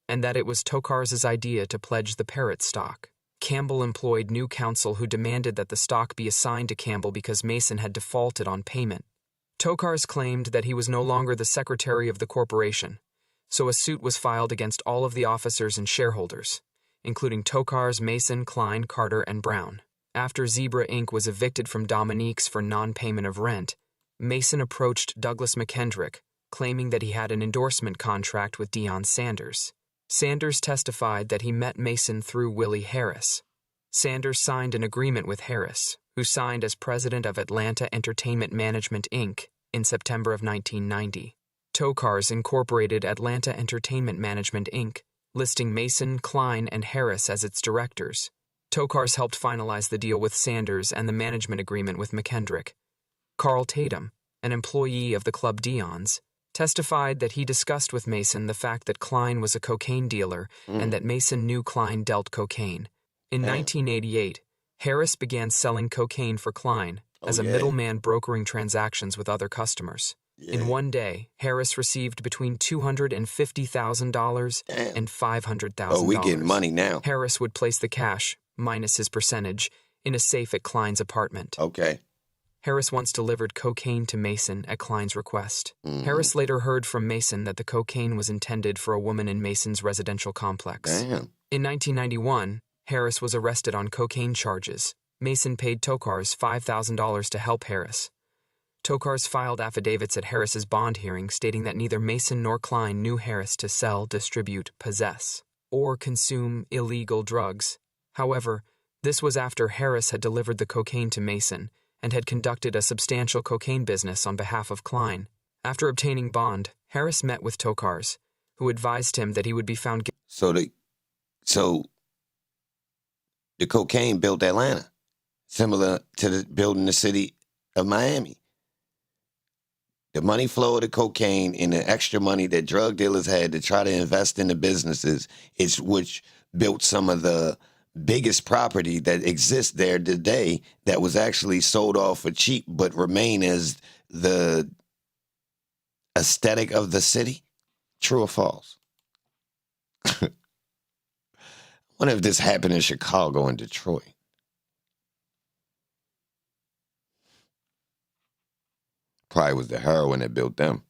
and that it was Tokars' idea to pledge the Parrot stock. Campbell employed new counsel who demanded that the stock be assigned to Campbell because Mason had defaulted on payment. Tokars claimed that he was no longer the secretary of the corporation, so a suit was filed against all of the officers and shareholders, including Tokars, Mason, Klein, Carter, and Brown. After Zebra Inc. was evicted from Dominique's for non-payment of rent, Mason approached Douglas McKendrick, claiming that he had an endorsement contract with Deion Sanders. Sanders testified that he met Mason through Willie Harris. Sanders signed an agreement with Harris, who signed as president of Atlanta Entertainment Management, Inc. in September of 1990. Tokars incorporated Atlanta Entertainment Management, Inc., listing Mason, Klein, and Harris as its directors. Tokars helped finalize the deal with Sanders and the management agreement with McKendrick. Carl Tatum, an employee of the Club Deion's, testified that he discussed with Mason the fact that Klein was a cocaine dealer and that Mason knew Klein dealt cocaine. In 1988, Harris began selling cocaine for Klein as a middleman brokering transactions with other customers. In one day, Harris received between $250,000 and $500,000. Oh, we getting money now. Harris would place the cash, minus his percentage, in a safe at Klein's apartment. Okay. Harris once delivered cocaine to Mason at Klein's request. Harris later heard from Mason that the cocaine was intended for a woman in Mason's residential complex. Damn. In 1991, Harris was arrested on cocaine charges. Mason paid Tokars $5,000 to help Harris. Tokars filed affidavits at Harris's bond hearing stating that neither Mason nor Klein knew Harris to sell, distribute, possess, or consume illegal drugs. However, this was after Harris had delivered the cocaine to Mason and had conducted a substantial cocaine business on behalf of Klein. After obtaining bond, Harris met with Tokars, who advised him that he would be found guilty. So the cocaine built Atlanta, similar to the building the city of Miami. The money flow of the cocaine and the extra money that drug dealers had to try to invest in the businesses is which built some of the biggest property that exists there today that was actually sold off for cheap but remain as the aesthetic of the city. True or false? I wonder if this happened in Chicago and Detroit. Probably was the heroin that built them.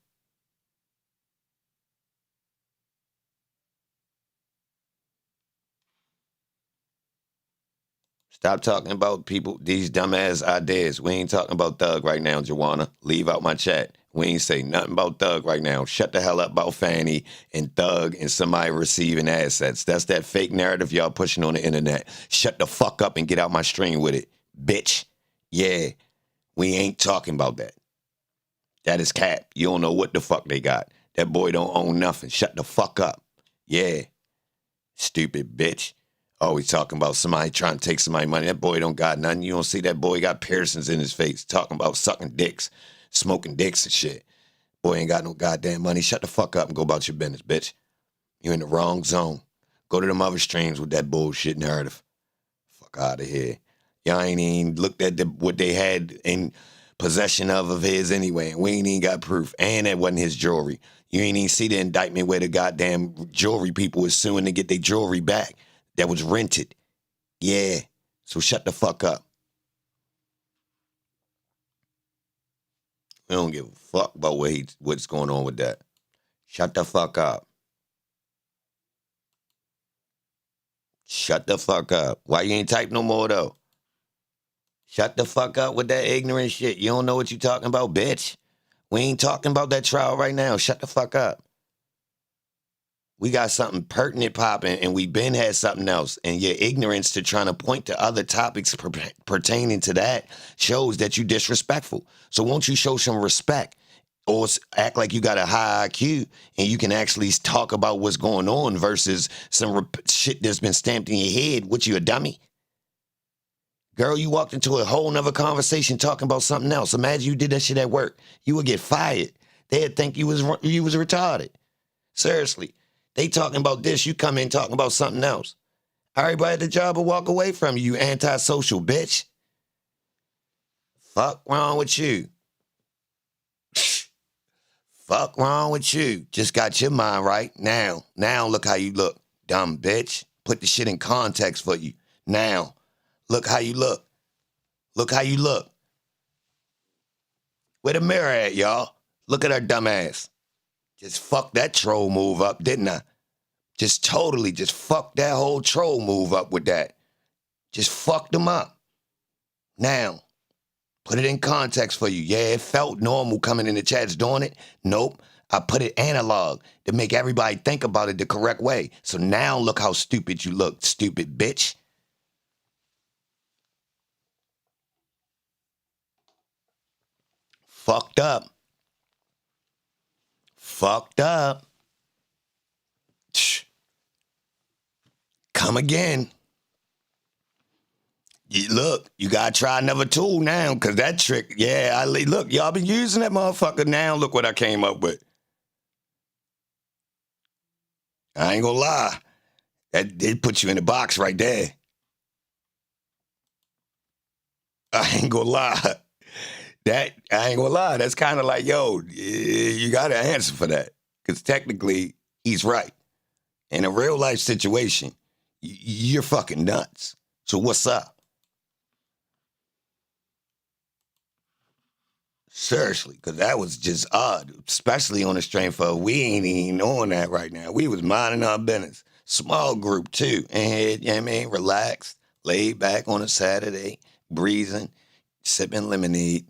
Stop talking about people, these dumbass ideas. We ain't talking about Thug right now, Joanna. Leave out my chat. We ain't say nothing about Thug right now. Shut the hell up about Fanny and Thug and somebody receiving assets. That's that fake narrative y'all pushing on the internet. Shut the fuck up and get out my stream with it, bitch. Yeah, we ain't talking about that. That is cap. You don't know what the fuck they got. That boy don't own nothing. Shut the fuck up. Yeah, stupid bitch. Always talking about somebody trying to take somebody's money. That boy don't got nothing. You don't see that boy got piercings in his face talking about sucking dicks, smoking dicks and shit. Boy ain't got no goddamn money. Shut the fuck up and go about your business, bitch. You in the wrong zone. Go to them other streams with that bullshit narrative. Fuck out of here. Y'all ain't even looked at what they had in possession of his anyway, and we ain't even got proof. And that wasn't his jewelry. You ain't even see the indictment where the goddamn jewelry people was suing to get their jewelry back that was rented. Yeah, so shut the fuck up. We don't give a fuck about what's going on with that. Shut the fuck up. Shut the fuck up. Why you ain't type no more, though? Shut the fuck up with that ignorant shit. You don't know what you talking about, bitch. We ain't talking about that trial right now. Shut the fuck up. We got something pertinent popping, and we been had something else. And your ignorance to trying to point to other topics pertaining to that shows that you disrespectful. So won't you show some respect or act like you got a high IQ and you can actually talk about what's going on versus some shit that's been stamped in your head. What, you a dummy? Girl, you walked into a whole nother conversation talking about something else. Imagine you did that shit at work. You would get fired. They'd think you was retarded. Seriously. They talking about this. You come in talking about something else. Everybody at the job will walk away from you, you antisocial bitch. Fuck wrong with you. Fuck wrong with you. Just got your mind right now. Now look how you look, dumb bitch. Put the shit in context for you. Now. Look how you look. Look how you look. Where the mirror at, y'all? Look at her dumb ass. Just fucked that troll move up, didn't I? Just fucked that whole troll move up with that. Just fucked them up. Now, put it in context for you. Yeah, it felt normal coming in the chats doing it. Nope. I put it analog to make everybody think about it the correct way. So now look how stupid you look, stupid bitch. Fucked up. Fucked up. Come again. Look, you gotta try another tool now, because that trick, look, y'all been using that motherfucker now. Look what I came up with. I ain't gonna lie. That did put you in the box right there. I ain't gonna lie. That's kind of like, yo, you got to answer for that. Because technically, he's right. In a real life situation, you're fucking nuts. So what's up? Seriously, because that was just odd, especially on the strength of we ain't even on that right now. We was minding our business. Small group, too. And, you know what I mean, relaxed, laid back on a Saturday, breezing, sipping lemonade.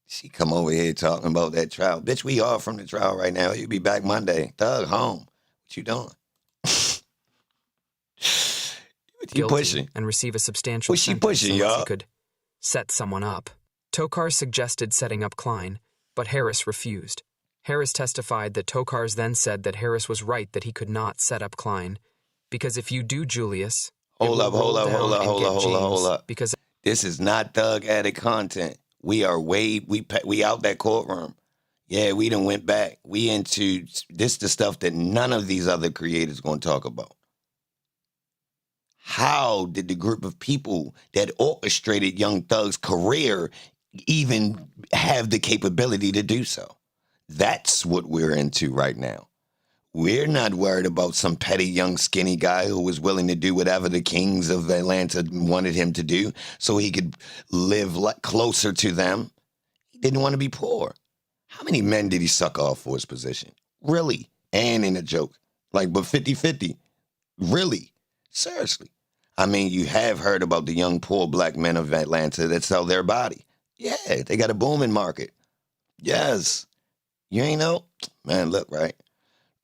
She come over here talking about that trial. Bitch, we are from the trial right now. You be back Monday. Thug, home. What you doing? What you pushing? And receive a substantial What's she sentence pushing, unless y'all? he could set someone up. Tokars suggested setting up Klein, but Harris refused. Harris testified that Tokars then said that Harris was right that he could not set up Klein, because if you do, Julius, Hold up. Because this is not Thug Addict content. We are we out that courtroom. Yeah, we done went back. We into this the stuff that none of these other creators going to talk about. How did the group of people that orchestrated Young Thug's career even have the capability to do so? That's what we're into right now. We're not worried about some petty young skinny guy who was willing to do whatever the kings of Atlanta wanted him to do so he could live closer to them. He didn't want to be poor. How many men did he suck off for his position? Really? And in a joke. But 50-50. Really? Seriously. I mean, you have heard about the young poor black men of Atlanta that sell their body. Yeah, they got a booming market. Yes. You ain't know? Man, look, right?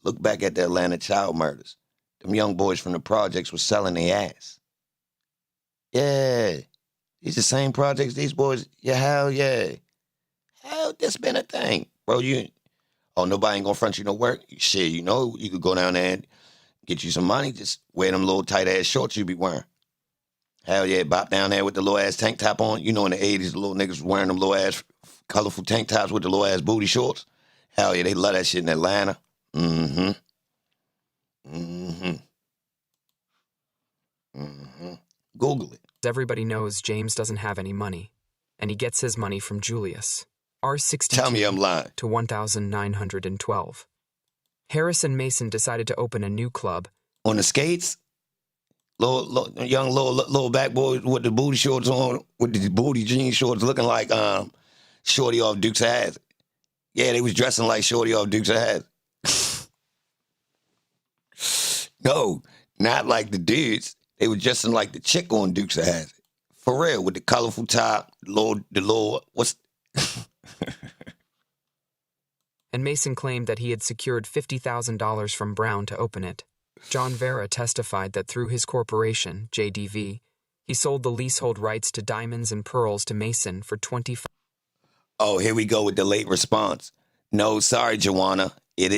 Look back at the Atlanta child murders. Them young boys from the projects were selling their ass. Yeah. These the same projects, these boys. Yeah, hell yeah. Hell, this been a thing. Bro, nobody ain't gonna front you no work. Shit, you could go down there and get you some money. Just wear them little tight-ass shorts you be wearing. Hell yeah, bop down there with the little-ass tank top on. In the 80s, the little niggas was wearing them little-ass colorful tank tops with the little-ass booty shorts. Hell yeah, they love that shit in Atlanta. Google it. everybody knows James doesn't have any money, and he gets his money from Julius. R62 Tell me I'm lying. to 1,912. Harris and Mason decided to open a new club. On the skates? Little back boy with the booty shorts on, with the booty jean shorts looking like Shorty off Dukes of Hazzard. Yeah, they was dressing like Shorty off Dukes of Hazzard. No, not like the dudes. They were dressing like the chick on Dukes of Hazzard. For real, with the colorful top, what's... And Mason claimed that he had secured $50,000 from Brown to open it. John Vera testified that through his corporation, JDV, he sold the leasehold rights to diamonds and pearls to Mason for $25,000. Oh, here we go with the late response. No, sorry, Joanna. It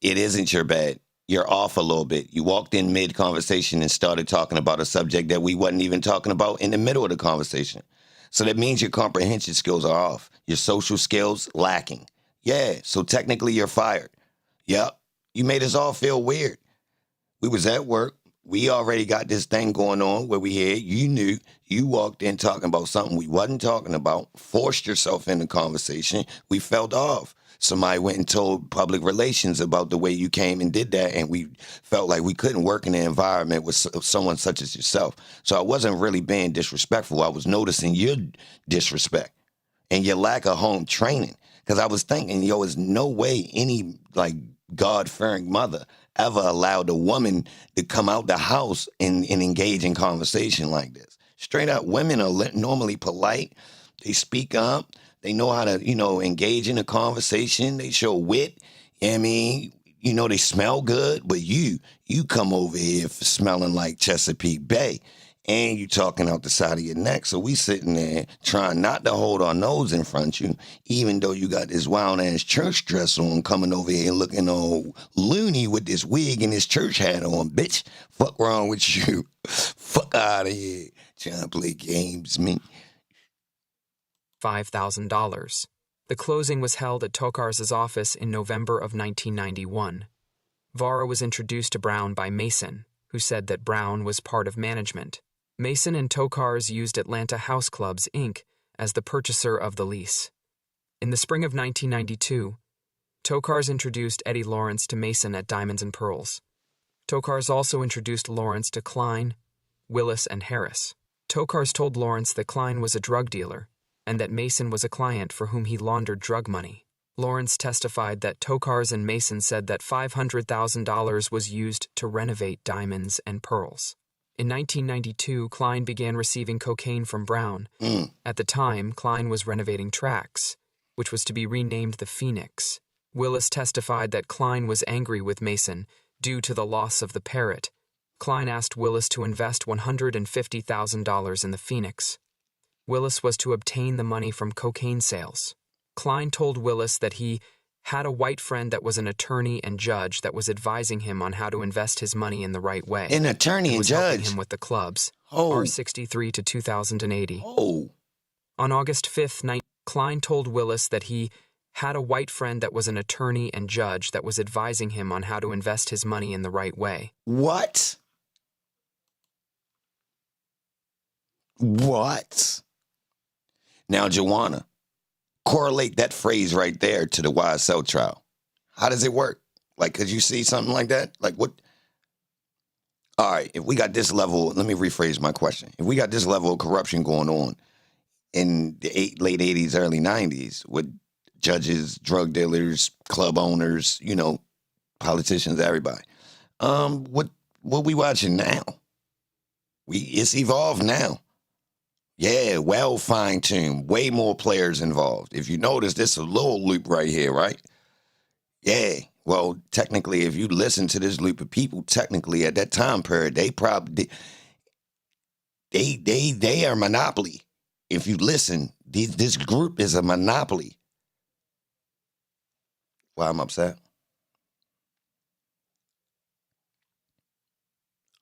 isn't your bad. You're off a little bit. You walked in mid-conversation and started talking about a subject that we wasn't even talking about in the middle of the conversation. So that means your comprehension skills are off. Your social skills lacking. Yeah, so technically you're fired. Yep, you made us all feel weird. We was at work. We already got this thing going on where we had, you knew, you walked in talking about something we wasn't talking about, forced yourself in the conversation. We felt off. Somebody went and told public relations about the way you came and did that, and we felt like we couldn't work in an environment with someone such as yourself. So I wasn't really being disrespectful. I was noticing your disrespect and your lack of home training. Because I was thinking, there's no way any, God-fearing mother ever allowed a woman to come out the house and engage in conversation like this. Straight up, women are normally polite. They speak up. They know how to, engage in a conversation. They show wit. I mean, they smell good. But you come over here for smelling like Chesapeake Bay. And you talking out the side of your neck. So we sitting there trying not to hold our nose in front of you, even though you got this wild-ass church dress on, coming over here looking all loony with this wig and this church hat on. Bitch, fuck wrong with you? Fuck out of here. Trying to play games, me. $5,000. The closing was held at Tokars' office in November of 1991. Vara was introduced to Brown by Mason, who said that Brown was part of management. Mason and Tokars used Atlanta House Clubs, Inc. as the purchaser of the lease. In the spring of 1992, Tokars introduced Eddie Lawrence to Mason at Diamonds and Pearls. Tokars also introduced Lawrence to Klein, Willis, and Harris. Tokars told Lawrence that Klein was a drug dealer and that Mason was a client for whom he laundered drug money. Lawrence testified that Tokars and Mason said that $500,000 was used to renovate Diamonds and Pearls. In 1992, Klein began receiving cocaine from Brown. At the time, Klein was renovating Trax, which was to be renamed the Phoenix. Willis testified that Klein was angry with Mason due to the loss of the Parrot. Klein asked Willis to invest $150,000 in the Phoenix. Willis was to obtain the money from cocaine sales. Klein told Willis that he had a white friend that was an attorney and judge that was advising him on how to invest his money in the right way. An attorney and was helping judge? him with the clubs, Oh. R63 to 2080. Oh. On August 5th, Klein told Willis that he had a white friend that was an attorney and judge that was advising him on how to invest his money in the right way. What? What? Now, Joanna, correlate that phrase right there to the YSL trial. How does it work? Like, could you see something like that? Like, what? All right, if we got this level, let me rephrase my question. If we got this level of corruption going on in the late 80s, early 90s with judges, drug dealers, club owners, you know, politicians, everybody, what we watching now? It's evolved now. Yeah, well fine-tuned, way more players involved. If you notice, this is a little loop right here, right? Yeah, well, technically, if you listen to this loop of people, technically at that time period, they probably, they are monopoly. If you listen, this group is a monopoly. Why I'm upset?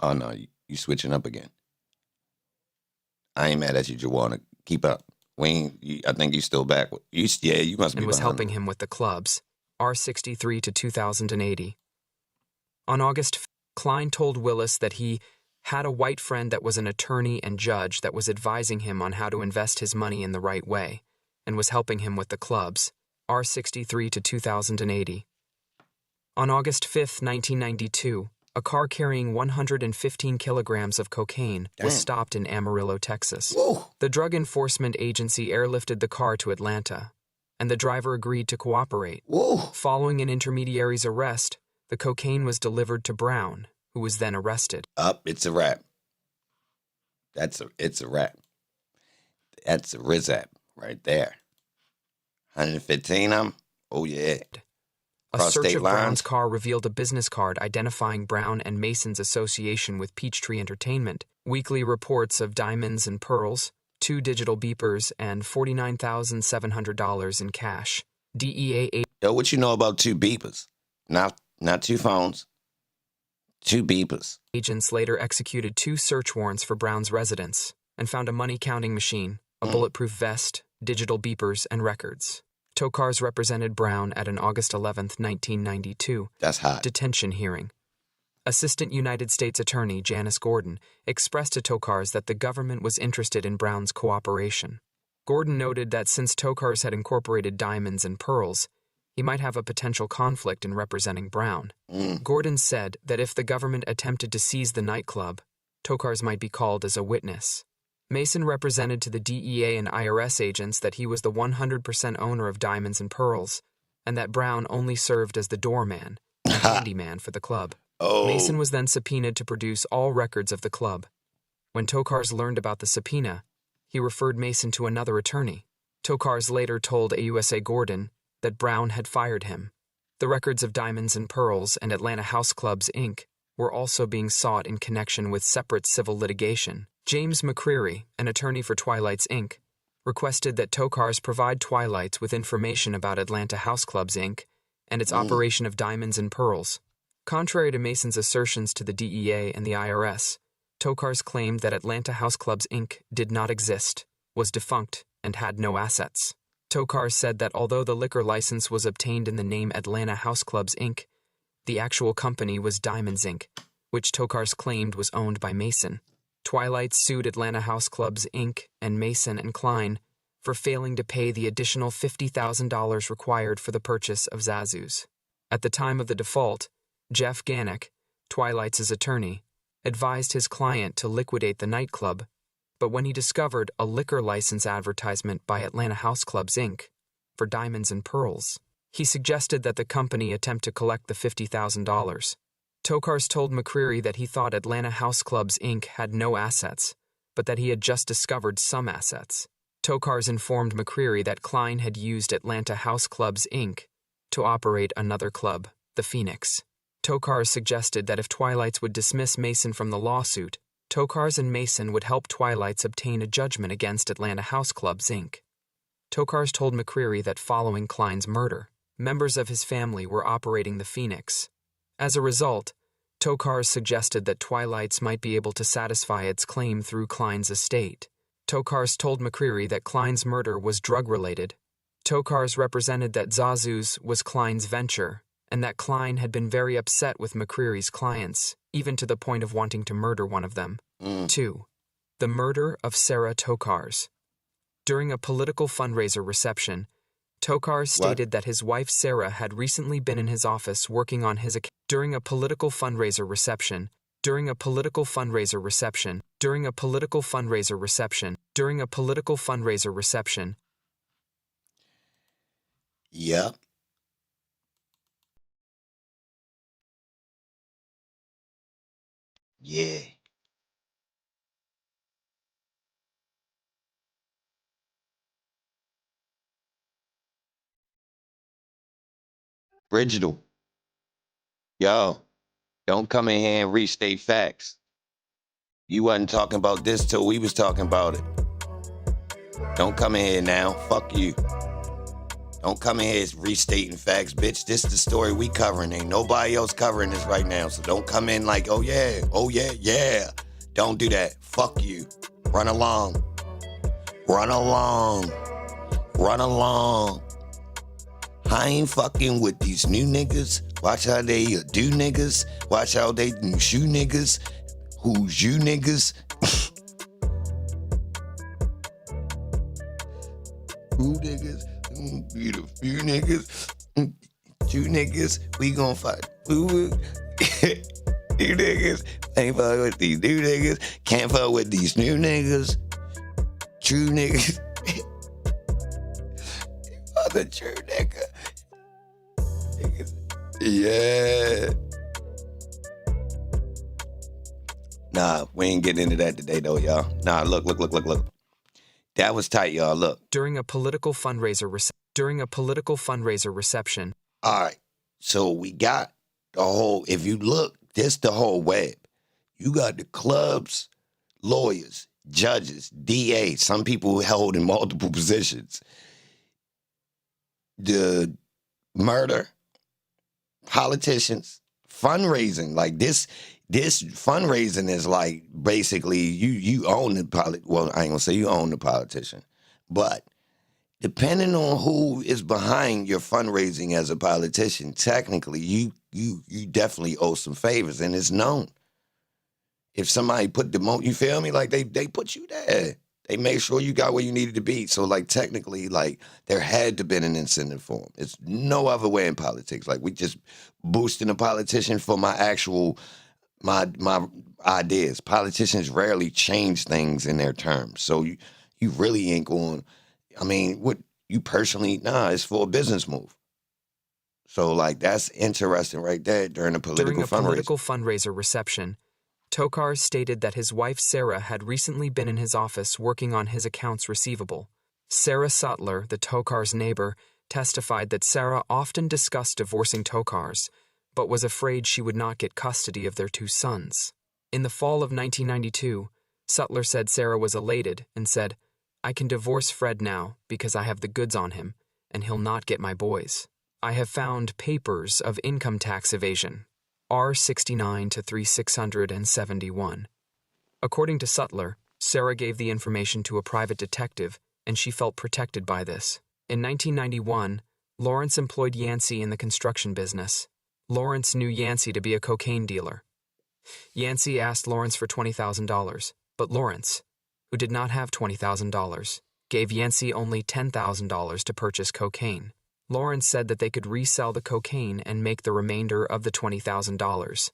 Oh, no, you switching up again. I ain't mad at you, Joanna. Keep up. I think you still back. You must be. And was helping him. him with the clubs, R63 to 2080. On August, Klein told Willis that he had a white friend that was an attorney and judge that was advising him on how to invest his money in the right way, and was helping him with the clubs, R63 to 2080. On August 5th, 1992, a car carrying 115 kilograms of cocaine was stopped in Amarillo, Texas. Woo. The Drug Enforcement Agency airlifted the car to Atlanta, and the driver agreed to cooperate. Woo. Following an intermediary's arrest, the cocaine was delivered to Brown, who was then arrested. It's a wrap. It's a wrap. That's a Rizap right there. 115 Oh, yeah. A search of Brown's car revealed a business card identifying Brown and Mason's association with Peachtree Entertainment, weekly reports of diamonds and pearls, 2 digital beepers, and $49,700 in cash. DEA Yo, what you know about 2 beepers? Not 2 phones. 2 beepers. Agents later executed 2 search warrants for Brown's residence and found a money-counting machine, a bulletproof vest, digital beepers, and records. Tokars represented Brown at an August 11, 1992 That's hot. detention hearing. Assistant United States Attorney Janice Gordon expressed to Tokars that the government was interested in Brown's cooperation. Gordon noted that since Tokars had incorporated diamonds and pearls, he might have a potential conflict in representing Brown. Gordon said that if the government attempted to seize the nightclub, Tokars might be called as a witness. Mason represented to the DEA and IRS agents that he was the 100% owner of diamonds and pearls, and that Brown only served as the doorman and handyman for the club. Oh. Mason was then subpoenaed to produce all records of the club. When Tokars learned about the subpoena, he referred Mason to another attorney. Tokars later told AUSA Gordon that Brown had fired him. The records of Diamonds and Pearls and Atlanta House Clubs, Inc. were also being sought in connection with separate civil litigation. James McCreary, an attorney for Twilight's Inc., requested that Tokars provide Twilight's with information about Atlanta House Clubs, Inc. and its operation of Diamonds and Pearls. Contrary to Mason's assertions to the DEA and the IRS, Tokars claimed that Atlanta House Clubs, Inc. did not exist, was defunct, and had no assets. Tokars said that although the liquor license was obtained in the name Atlanta House Clubs, Inc., the actual company was Diamonds, Inc., which Tokars claimed was owned by Mason. Twilight sued Atlanta House Clubs, Inc. and Mason and Klein for failing to pay the additional $50,000 required for the purchase of Zazu's. At the time of the default, Jeff Ganick, Twilight's attorney, advised his client to liquidate the nightclub, but when he discovered a liquor license advertisement by Atlanta House Clubs, Inc. for Diamonds and Pearls, he suggested that the company attempt to collect the $50,000. Tokars told McCreary that he thought Atlanta House Clubs, Inc. had no assets, but that he had just discovered some assets. Tokars informed McCreary that Klein had used Atlanta House Clubs, Inc. to operate another club, the Phoenix. Tokars suggested that if Twilight's would dismiss Mason from the lawsuit, Tokars and Mason would help Twilights obtain a judgment against Atlanta House Clubs, Inc. Tokars told McCreary that following Klein's murder, members of his family were operating the Phoenix. As a result, Tokars suggested that Twilights might be able to satisfy its claim through Klein's estate. Tokars told McCreary that Klein's murder was drug-related. Tokars represented that Zazu's was Klein's venture, and that Klein had been very upset with McCreary's clients, even to the point of wanting to murder one of them. 2. The murder of Sarah Tokars. During a political fundraiser reception, Tokars stated that his wife Sarah had recently been in his office working on his account. During a political fundraiser reception, Yep. Yeah. Original. Yo, don't come in here and restate facts. You wasn't talking about this till we was talking about it. Don't come in here now. Fuck you. Don't come in here restating facts, bitch. This is the story we covering. Ain't nobody else covering this right now. So don't come in like, oh yeah. Don't do that. Fuck you. Run along. I ain't fucking with these new niggas. Watch how they do niggas. Watch how they shoot niggas. Who's you niggas? Who niggas? You the few niggas. Two niggas. We gon' fight. Two niggas. Ain't fuck with these new niggas. Can't fuck with these new niggas. True niggas. The true nigga. Yeah. Nah, we ain't getting into that today though, y'all. Nah, look. That was tight, y'all. Look. During a political fundraiser reception. All right. So we got the whole, if you look, this the whole web. You got the clubs, lawyers, judges, DA, some people held in multiple positions. The murder, politicians, fundraising. Like this fundraising is like basically you own the well, I ain't gonna say you own the politician, but depending on who is behind your fundraising as a politician, technically you definitely owe some favors, and it's known. If somebody put you feel me? Like they put you there. They made sure you got where you needed to be. So, like, technically, like, there had to been an incentive for them. It's no other way in politics. Like, we just boosting a politician for my ideas. Politicians rarely change things in their terms. So, you really ain't going, I mean, what you personally, it's for a business move. So, like, that's interesting right there during a political fundraiser reception. Tokars stated that his wife Sarah had recently been in his office working on his accounts receivable. Sarah Sutler, the Tokars' neighbor, testified that Sarah often discussed divorcing Tokars, but was afraid she would not get custody of their 2 sons. In the fall of 1992, Sutler said Sarah was elated and said, "I can divorce Fred now because I have the goods on him, and he'll not get my boys. I have found papers of income tax evasion. R69 to 3671. According to Sutler, Sarah gave the information to a private detective, and she felt protected by this. In 1991, Lawrence employed Yancey in the construction business. Lawrence knew Yancey to be a cocaine dealer. Yancey asked Lawrence for $20,000, but Lawrence, who did not have $20,000, gave Yancey only $10,000 to purchase cocaine. Lawrence said that they could resell the cocaine and make the remainder of the $20,000.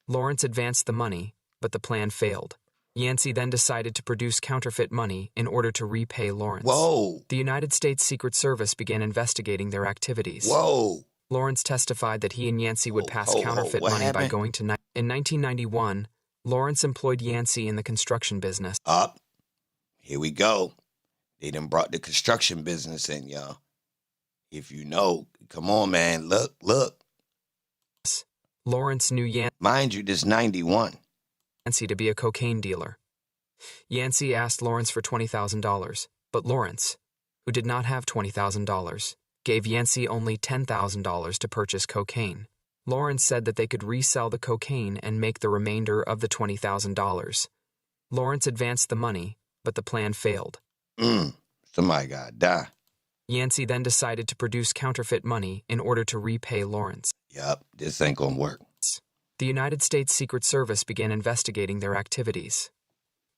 Lawrence advanced the money, but the plan failed. Yancey then decided to produce counterfeit money in order to repay Lawrence. Whoa. The United States Secret Service began investigating their activities. Whoa. Lawrence testified that he and Yancey would pass counterfeit money happened? by going to... In 1991, Lawrence employed Yancey in the construction business. Up. Here we go. They done brought the construction business in, y'all. If you know, come on, man. Look. Lawrence knew Mind you, this 91. Yancey to be a cocaine dealer. Yancey asked Lawrence for $20,000, but Lawrence, who did not have $20,000, gave Yancey only $10,000 to purchase cocaine. Lawrence said that they could resell the cocaine and make the remainder of the $20,000. Lawrence advanced the money, but the plan failed. Somebody gotta die. Yancey then decided to produce counterfeit money in order to repay Lawrence. Yup, this ain't gonna work. The United States Secret Service began investigating their activities.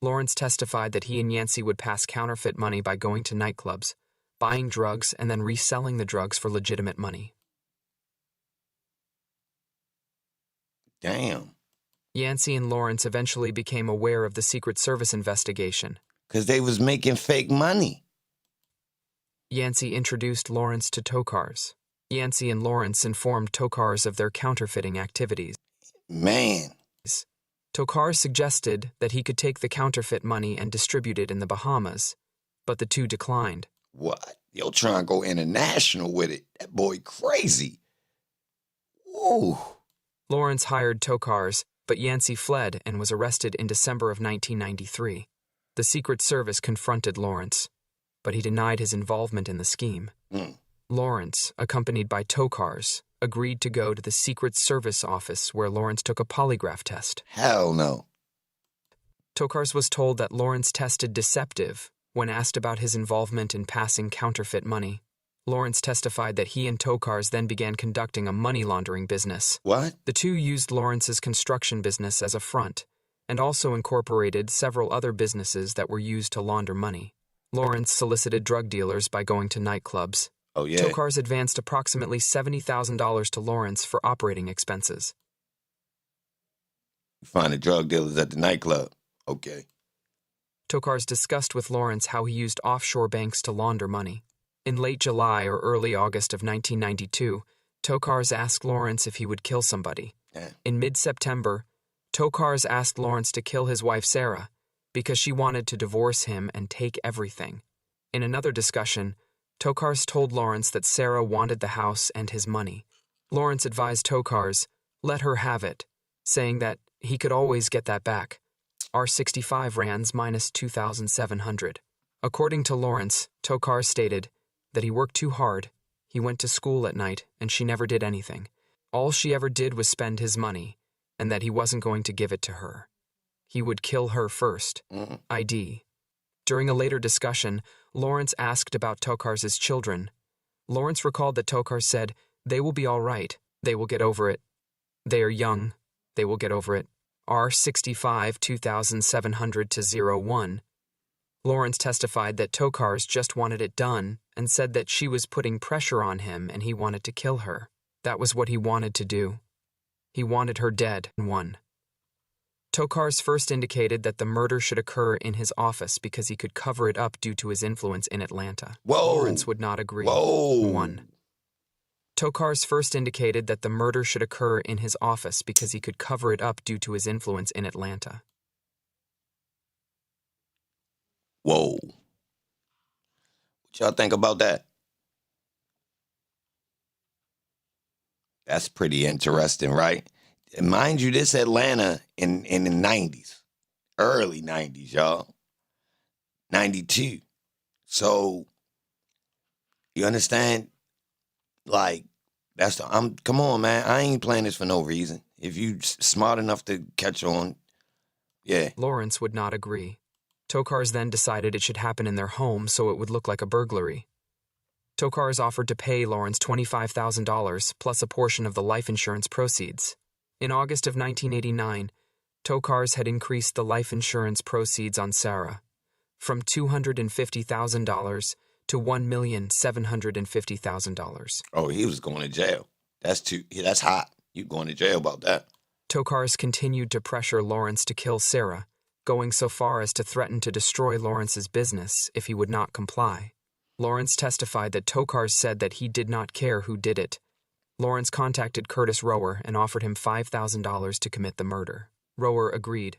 Lawrence testified that he and Yancey would pass counterfeit money by going to nightclubs, buying drugs, and then reselling the drugs for legitimate money. Damn. Yancey and Lawrence eventually became aware of the Secret Service investigation. 'Cause they was making fake money. Yancey introduced Lawrence to Tokars. Yancey and Lawrence informed Tokars of their counterfeiting activities. Man. Tokars suggested that he could take the counterfeit money and distribute it in the Bahamas, but the two declined. What? Yo, trying to go international with it. That boy crazy. Woo. Lawrence hired Tokars, but Yancey fled and was arrested in December of 1993. The Secret Service confronted Lawrence, but he denied his involvement in the scheme. Lawrence, accompanied by Tokars, agreed to go to the Secret Service office where Lawrence took a polygraph test. Hell no. Tokars was told that Lawrence tested deceptive when asked about his involvement in passing counterfeit money. Lawrence testified that he and Tokars then began conducting a money laundering business. What? The two used Lawrence's construction business as a front, and also incorporated several other businesses that were used to launder money. Lawrence solicited drug dealers by going to nightclubs. Oh, yeah. Tokars advanced approximately $70,000 to Lawrence for operating expenses. You find the drug dealers at the nightclub. Okay. Tokars discussed with Lawrence how he used offshore banks to launder money. In late July or early August of 1992, Tokars asked Lawrence if he would kill somebody. Yeah. In mid-September, Tokars asked Lawrence to kill his wife Sarah because she wanted to divorce him and take everything. In another discussion, Tokars told Lawrence that Sarah wanted the house and his money. Lawrence advised Tokars, let her have it, saying that he could always get that back. R65 rands minus 2,700. According to Lawrence, Tokars stated that he worked too hard, he went to school at night, and she never did anything. All she ever did was spend his money, and that he wasn't going to give it to her. He would kill her first. ID. During a later discussion, Lawrence asked about Tokars' children. Lawrence recalled that Tokars said, they will be all right. They will get over it. They are young. They will get over it. R65 2,700 to 01. Lawrence testified that Tokars just wanted it done and said that she was putting pressure on him and he wanted to kill her. That was what he wanted to do. He wanted her dead. 1. Tokars first indicated that the murder should occur in his office because he could cover it up due to his influence in Atlanta. Whoa. Lawrence would not agree. Whoa. 1. Tokars first indicated that the murder should occur in his office because he could cover it up due to his influence in Atlanta. Whoa. What y'all think about that? That's pretty interesting, right? And mind you, this Atlanta in the 90s, early 90s, y'all. 92. So, you understand? Like, come on, man. I ain't playing this for no reason. If you smart enough to catch on, yeah. Lawrence would not agree. Tokars then decided it should happen in their home so it would look like a burglary. Tokars offered to pay Lawrence $25,000 plus a portion of the life insurance proceeds. In August of 1989, Tokars had increased the life insurance proceeds on Sarah from $250,000 to $1,750,000. Oh, he was going to jail. That's hot. You going to jail about that. Tokars continued to pressure Lawrence to kill Sarah, going so far as to threaten to destroy Lawrence's business if he would not comply. Lawrence testified that Tokars said that he did not care who did it. Lawrence contacted Curtis Rower and offered him $5,000 to commit the murder. Rower agreed.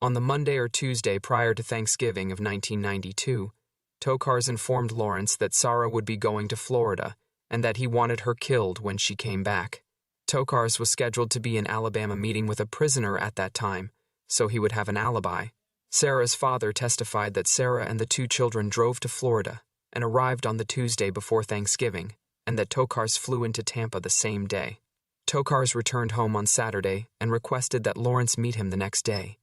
On the Monday or Tuesday prior to Thanksgiving of 1992, Tokars informed Lawrence that Sarah would be going to Florida and that he wanted her killed when she came back. Tokars was scheduled to be in Alabama meeting with a prisoner at that time, so he would have an alibi. Sarah's father testified that Sarah and the 2 children drove to Florida and arrived on the Tuesday before Thanksgiving, and that Tokars flew into Tampa the same day. Tokars returned home on Saturday and requested that Lawrence meet him the next day.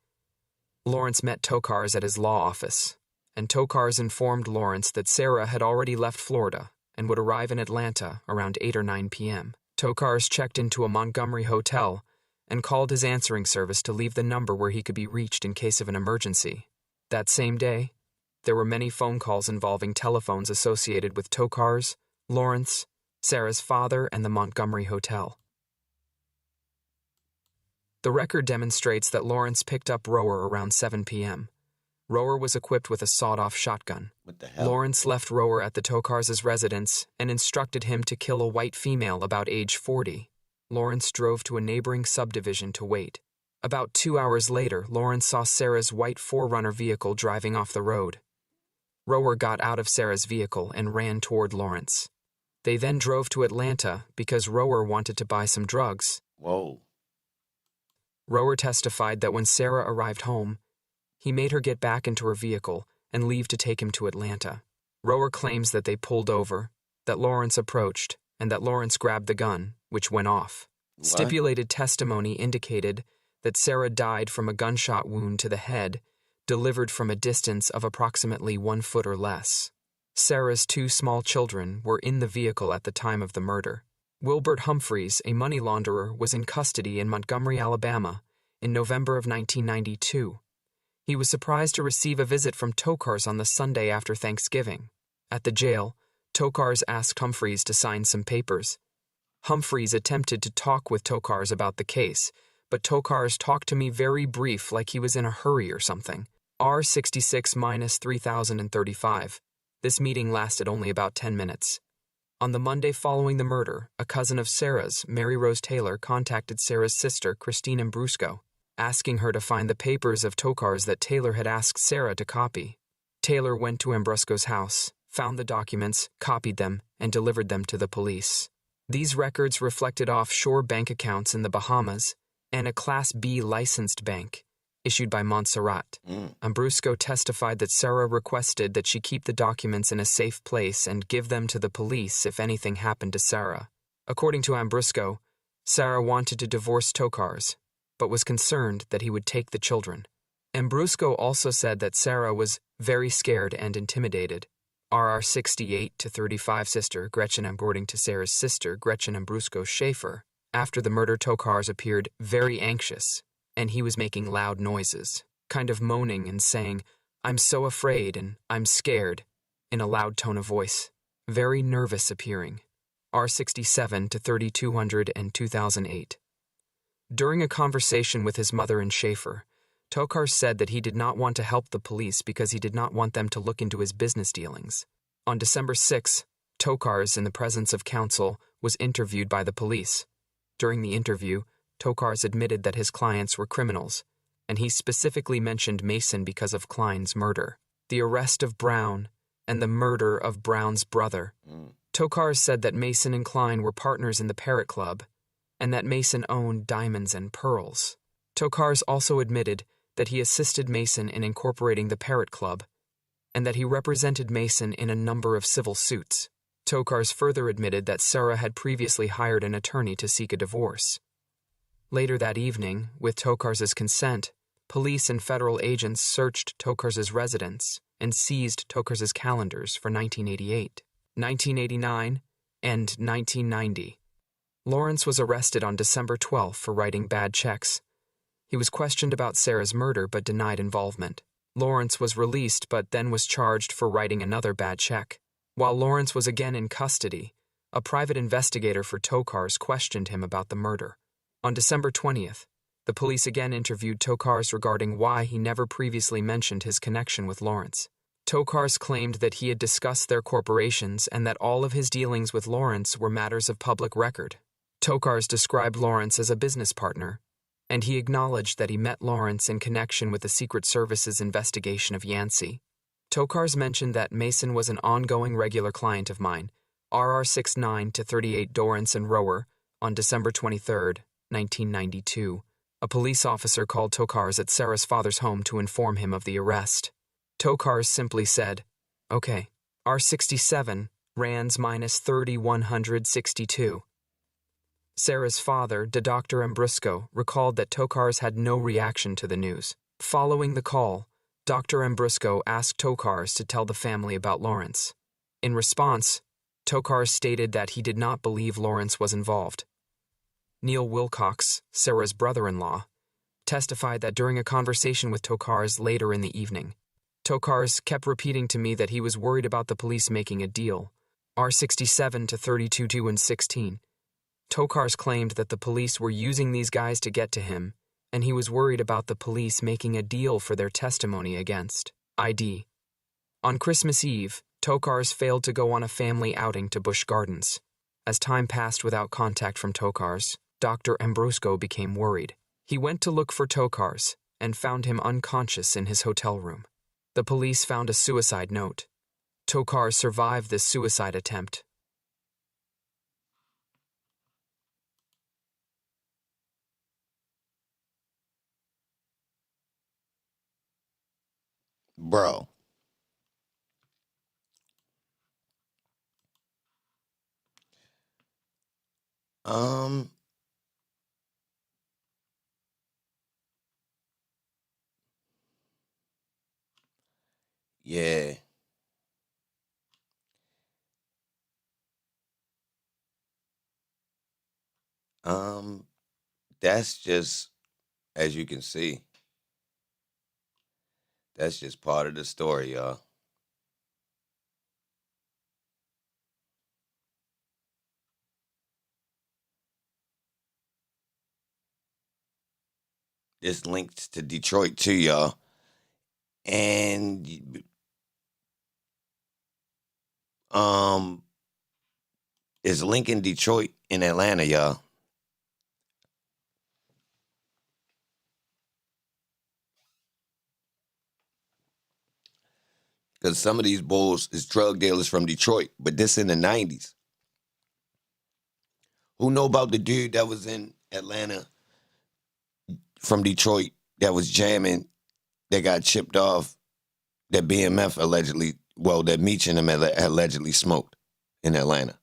Lawrence met Tokars at his law office, and Tokars informed Lawrence that Sarah had already left Florida and would arrive in Atlanta around 8 or 9 p.m. Tokars checked into a Montgomery hotel and called his answering service to leave the number where he could be reached in case of an emergency. That same day, there were many phone calls involving telephones associated with Tokars, Lawrence, Sarah's father, and the Montgomery hotel. The record demonstrates that Lawrence picked up Rower around 7 p.m. Rower was equipped with a sawed-off shotgun. What the hell? Lawrence left Rower at the Tokars' residence and instructed him to kill a white female about age 40. Lawrence drove to a neighboring subdivision to wait. About 2 hours later, Lawrence saw Sarah's white 4Runner vehicle driving off the road. Rower got out of Sarah's vehicle and ran toward Lawrence. They then drove to Atlanta because Rower wanted to buy some drugs. Whoa. Rower testified that when Sarah arrived home, he made her get back into her vehicle and leave to take him to Atlanta. Rower claims that they pulled over, that Lawrence approached, and that Lawrence grabbed the gun, which went off. What? Stipulated testimony indicated that Sarah died from a gunshot wound to the head, delivered from a distance of approximately 1 foot or less. Sarah's 2 small children were in the vehicle at the time of the murder. Wilbert Humphreys, a money launderer, was in custody in Montgomery, Alabama, in November of 1992. He was surprised to receive a visit from Tokars on the Sunday after Thanksgiving. At the jail, Tokars asked Humphreys to sign some papers. Humphreys attempted to talk with Tokars about the case, but Tokars talked to me very brief, like he was in a hurry or something. R66-3035. This meeting lasted only about 10 minutes. On the Monday following the murder, a cousin of Sarah's, Mary Rose Taylor, contacted Sarah's sister, Christine Ambrusco, asking her to find the papers of Tokars that Taylor had asked Sarah to copy. Taylor went to Ambrusco's house, found the documents, copied them, and delivered them to the police. These records reflected offshore bank accounts in the Bahamas and a Class B licensed bank, issued by Montserrat. Ambrusco testified that Sarah requested that she keep the documents in a safe place and give them to the police if anything happened to Sarah. According to Ambrusco, Sarah wanted to divorce Tokars, but was concerned that he would take the children. Ambrusco also said that Sarah was very scared and intimidated. RR68-35 sister Gretchen, according to Sarah's sister, Gretchen Ambrusco Schaefer, after the murder, Tokars appeared very anxious, and he was making loud noises, kind of moaning and saying, "I'm so afraid" and "I'm scared," in a loud tone of voice, very nervous appearing. R67-3200 and 2008. During a conversation with his mother and Schaefer, Tokars said that he did not want to help the police because he did not want them to look into his business dealings. On December 6, Tokars, in the presence of counsel, was interviewed by the police. During the interview, Tokars admitted that his clients were criminals, and he specifically mentioned Mason because of Klein's murder, the arrest of Brown, and the murder of Brown's brother. Tokars said that Mason and Klein were partners in the Parrot Club, and that Mason owned diamonds and pearls. Tokars also admitted that he assisted Mason in incorporating the Parrot Club, and that he represented Mason in a number of civil suits. Tokars further admitted that Sarah had previously hired an attorney to seek a divorce. Later that evening, with Tokars' consent, police and federal agents searched Tokars' residence and seized Tokars' calendars for 1988, 1989, and 1990. Lawrence was arrested on December 12 for writing bad checks. He was questioned about Sarah's murder but denied involvement. Lawrence was released but then was charged for writing another bad check. While Lawrence was again in custody, a private investigator for Tokars questioned him about the murder. On December 20th, the police again interviewed Tokars regarding why he never previously mentioned his connection with Lawrence. Tokars claimed that he had discussed their corporations and that all of his dealings with Lawrence were matters of public record. Tokars described Lawrence as a business partner, and he acknowledged that he met Lawrence in connection with the Secret Service's investigation of Yancey. Tokars mentioned that Mason was an ongoing regular client of mine, RR69-38 Dorrance and Rower, on December 23, 1992. A police officer called Tokars at Sarah's father's home to inform him of the arrest. Tokars simply said, "Okay, R67, rands minus 3162. Sarah's father, Dr. Ambrusco, recalled that Tokars had no reaction to the news. Following the call, Dr. Ambrusco asked Tokars to tell the family about Lawrence. In response, Tokars stated that he did not believe Lawrence was involved. Neil Wilcox, Sarah's brother-in-law, testified that during a conversation with Tokars later in the evening, Tokars kept repeating to me that he was worried about the police making a deal, R67 to 32 and 16. Tokars claimed that the police were using these guys to get to him, and he was worried about the police making a deal for their testimony against ID. On Christmas Eve, Tokars failed to go on a family outing to Busch Gardens. As time passed without contact from Tokars, Dr. Ambrusco became worried. He went to look for Tokars and found him unconscious in his hotel room. The police found a suicide note. Tokars survived this suicide attempt. Bro. Yeah. That's just, as you can see, that's just part of the story, y'all. This links to Detroit too, y'all. And is linking Detroit in Atlanta, y'all. Because some of these bulls is drug dealers from Detroit, but this in the 90s. Who know about the dude that was in Atlanta from Detroit that was jamming, that got chipped off, that BMF allegedly, well, that Meech and him allegedly smoked in Atlanta?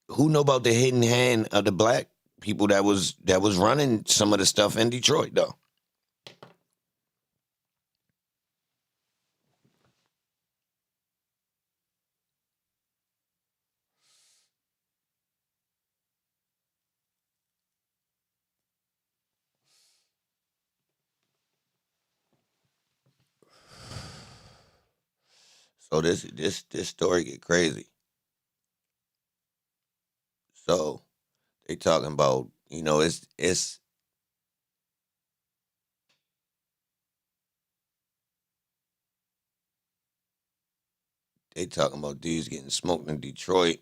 Who know about the hidden hand of the black people that was running some of the stuff in Detroit, though? So this story get crazy. So they talking about, it's they talking about dudes getting smoked in Detroit.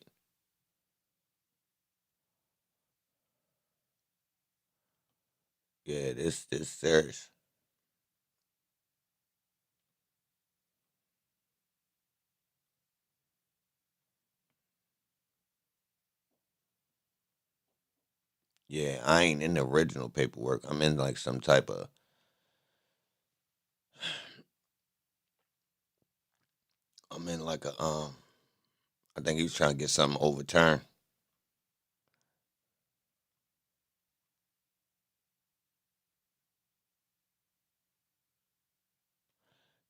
Yeah, this serious. Yeah, I ain't in the original paperwork. I'm in like some type of, I'm in like a I think he was trying to get something overturned.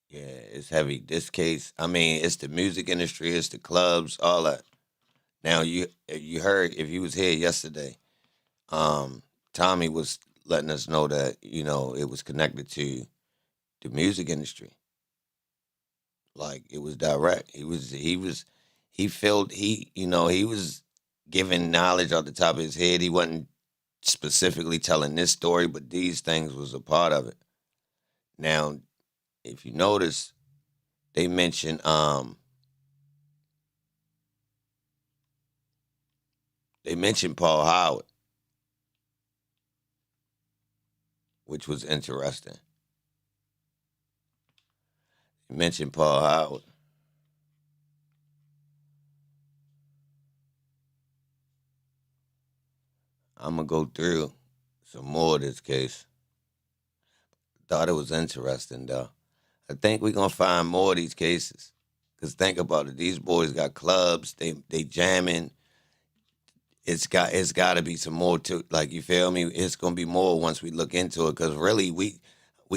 Yeah, it's heavy. This case, I mean, it's the music industry, it's the clubs, all that. Now you heard, if you was here yesterday, Tommy was letting us know that, it was connected to the music industry. Like, it was direct. He felt, he was giving knowledge off the top of his head. He wasn't specifically telling this story, but these things was a part of it. Now, if you notice, they mentioned Paul Howard, which was interesting. They mentioned Paul Howard. I'm going to go through some more of this case. Thought it was interesting, though. I think we're going to find more of these cases. Because think about it. These boys got clubs. They jamming. It's got to be some more to, like, you feel me? It's going to be more once we look into it. Because really, we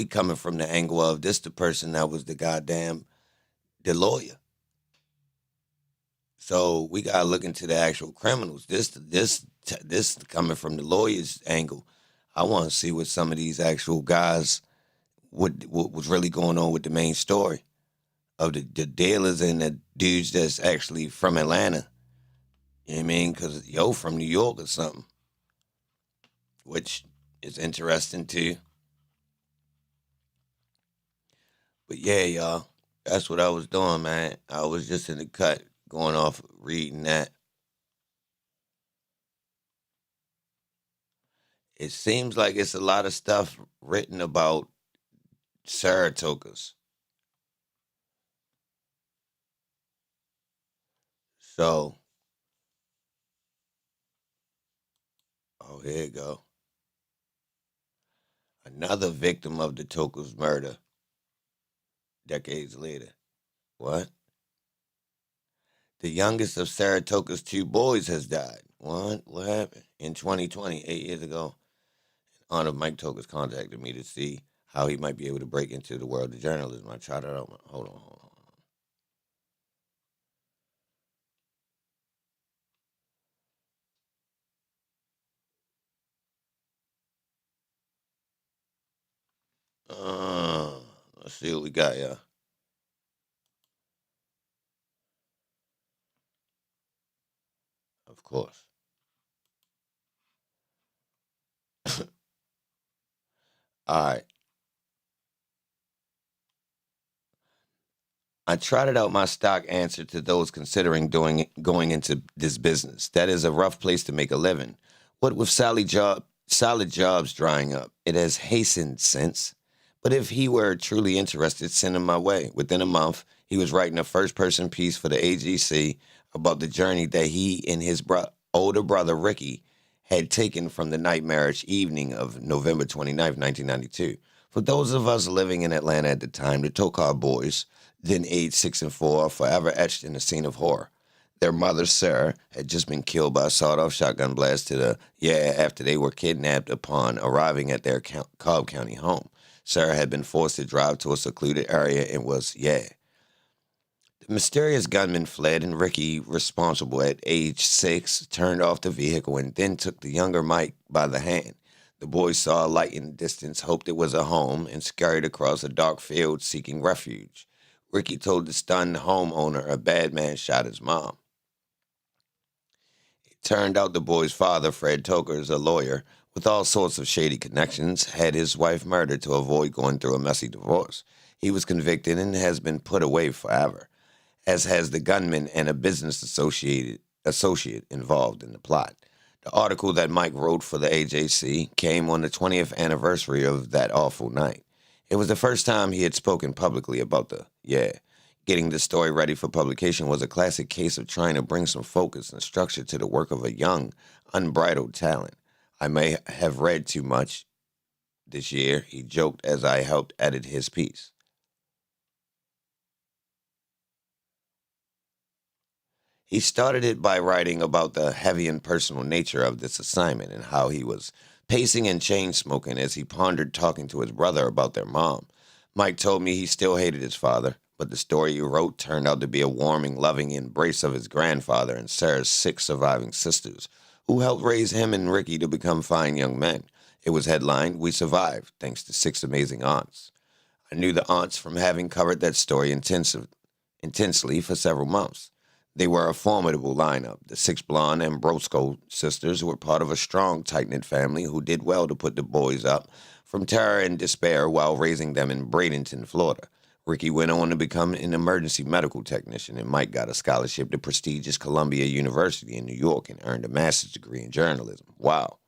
coming from the angle of this the person that was the lawyer. So we got to look into the actual criminals. This coming from the lawyer's angle. I want to see what some of these actual guys, what was really going on with the main story of the dealers and the dudes that's actually from Atlanta. You know what I mean? Because from New York or something, which is interesting too. But yeah, y'all, that's what I was doing, man. I was just in the cut going off reading that. It seems like it's a lot of stuff written about Sarah Tokars. So, here you go. Another victim of the Tokars murder decades later. What? The youngest of Sarah Tokars' 2 boys has died. What? What happened? In 2020, 8 years ago, an aunt of Mike Tokars contacted me to see how he might be able to break into the world of journalism. I tried it out. Hold on. Let's see what we got here. Of course. All right. I trotted out my stock answer to those considering going into this business. That is a rough place to make a living. What with solid jobs drying up, it has hastened since. But if he were truly interested, send him my way. Within a month, he was writing a first-person piece for the AGC about the journey that he and his older brother, Ricky, had taken from the nightmarish evening of November 29th, 1992. For those of us living in Atlanta at the time, the Tokar boys, then aged 6 and 4, are forever etched in a scene of horror. Their mother, Sarah, had just been killed by a sawed-off shotgun blast after they were kidnapped upon arriving at their Cobb County home. Sarah had been forced to drive to a secluded area and was. The mysterious gunman fled, and Ricky, responsible at age 6, turned off the vehicle and then took the younger Mike by the hand. The boys saw a light in the distance, hoped it was a home, and scurried across a dark field seeking refuge. Ricky told the stunned homeowner a bad man shot his mom. It turned out the boy's father, Fred Tokars, a lawyer with all sorts of shady connections, had his wife murdered to avoid going through a messy divorce. He was convicted and has been put away forever, as has the gunman and a business associate involved in the plot. The article that Mike wrote for the AJC came on the 20th anniversary of that awful night. It was the first time he had spoken publicly about getting the story ready for publication was a classic case of trying to bring some focus and structure to the work of a young, unbridled talent. I may have read too much this year, he joked as I helped edit his piece. He started it by writing about the heavy and personal nature of this assignment and how he was pacing and chain-smoking as he pondered talking to his brother about their mom. Mike told me he still hated his father, but the story he wrote turned out to be a warming, loving embrace of his grandfather and Sarah's 6 surviving sisters, who helped raise him and Ricky to become fine young men. It was headlined, "We Survived, thanks to 6 amazing aunts." I knew the aunts from having covered that story intensely for several months. They were a formidable lineup. The 6 blonde Ambrosco sisters were part of a strong, tight-knit family who did well to put the boys up from terror and despair while raising them in Bradenton, Florida. Ricky went on to become an emergency medical technician, and Mike got a scholarship to prestigious Columbia University in New York and earned a master's degree in journalism. Wow.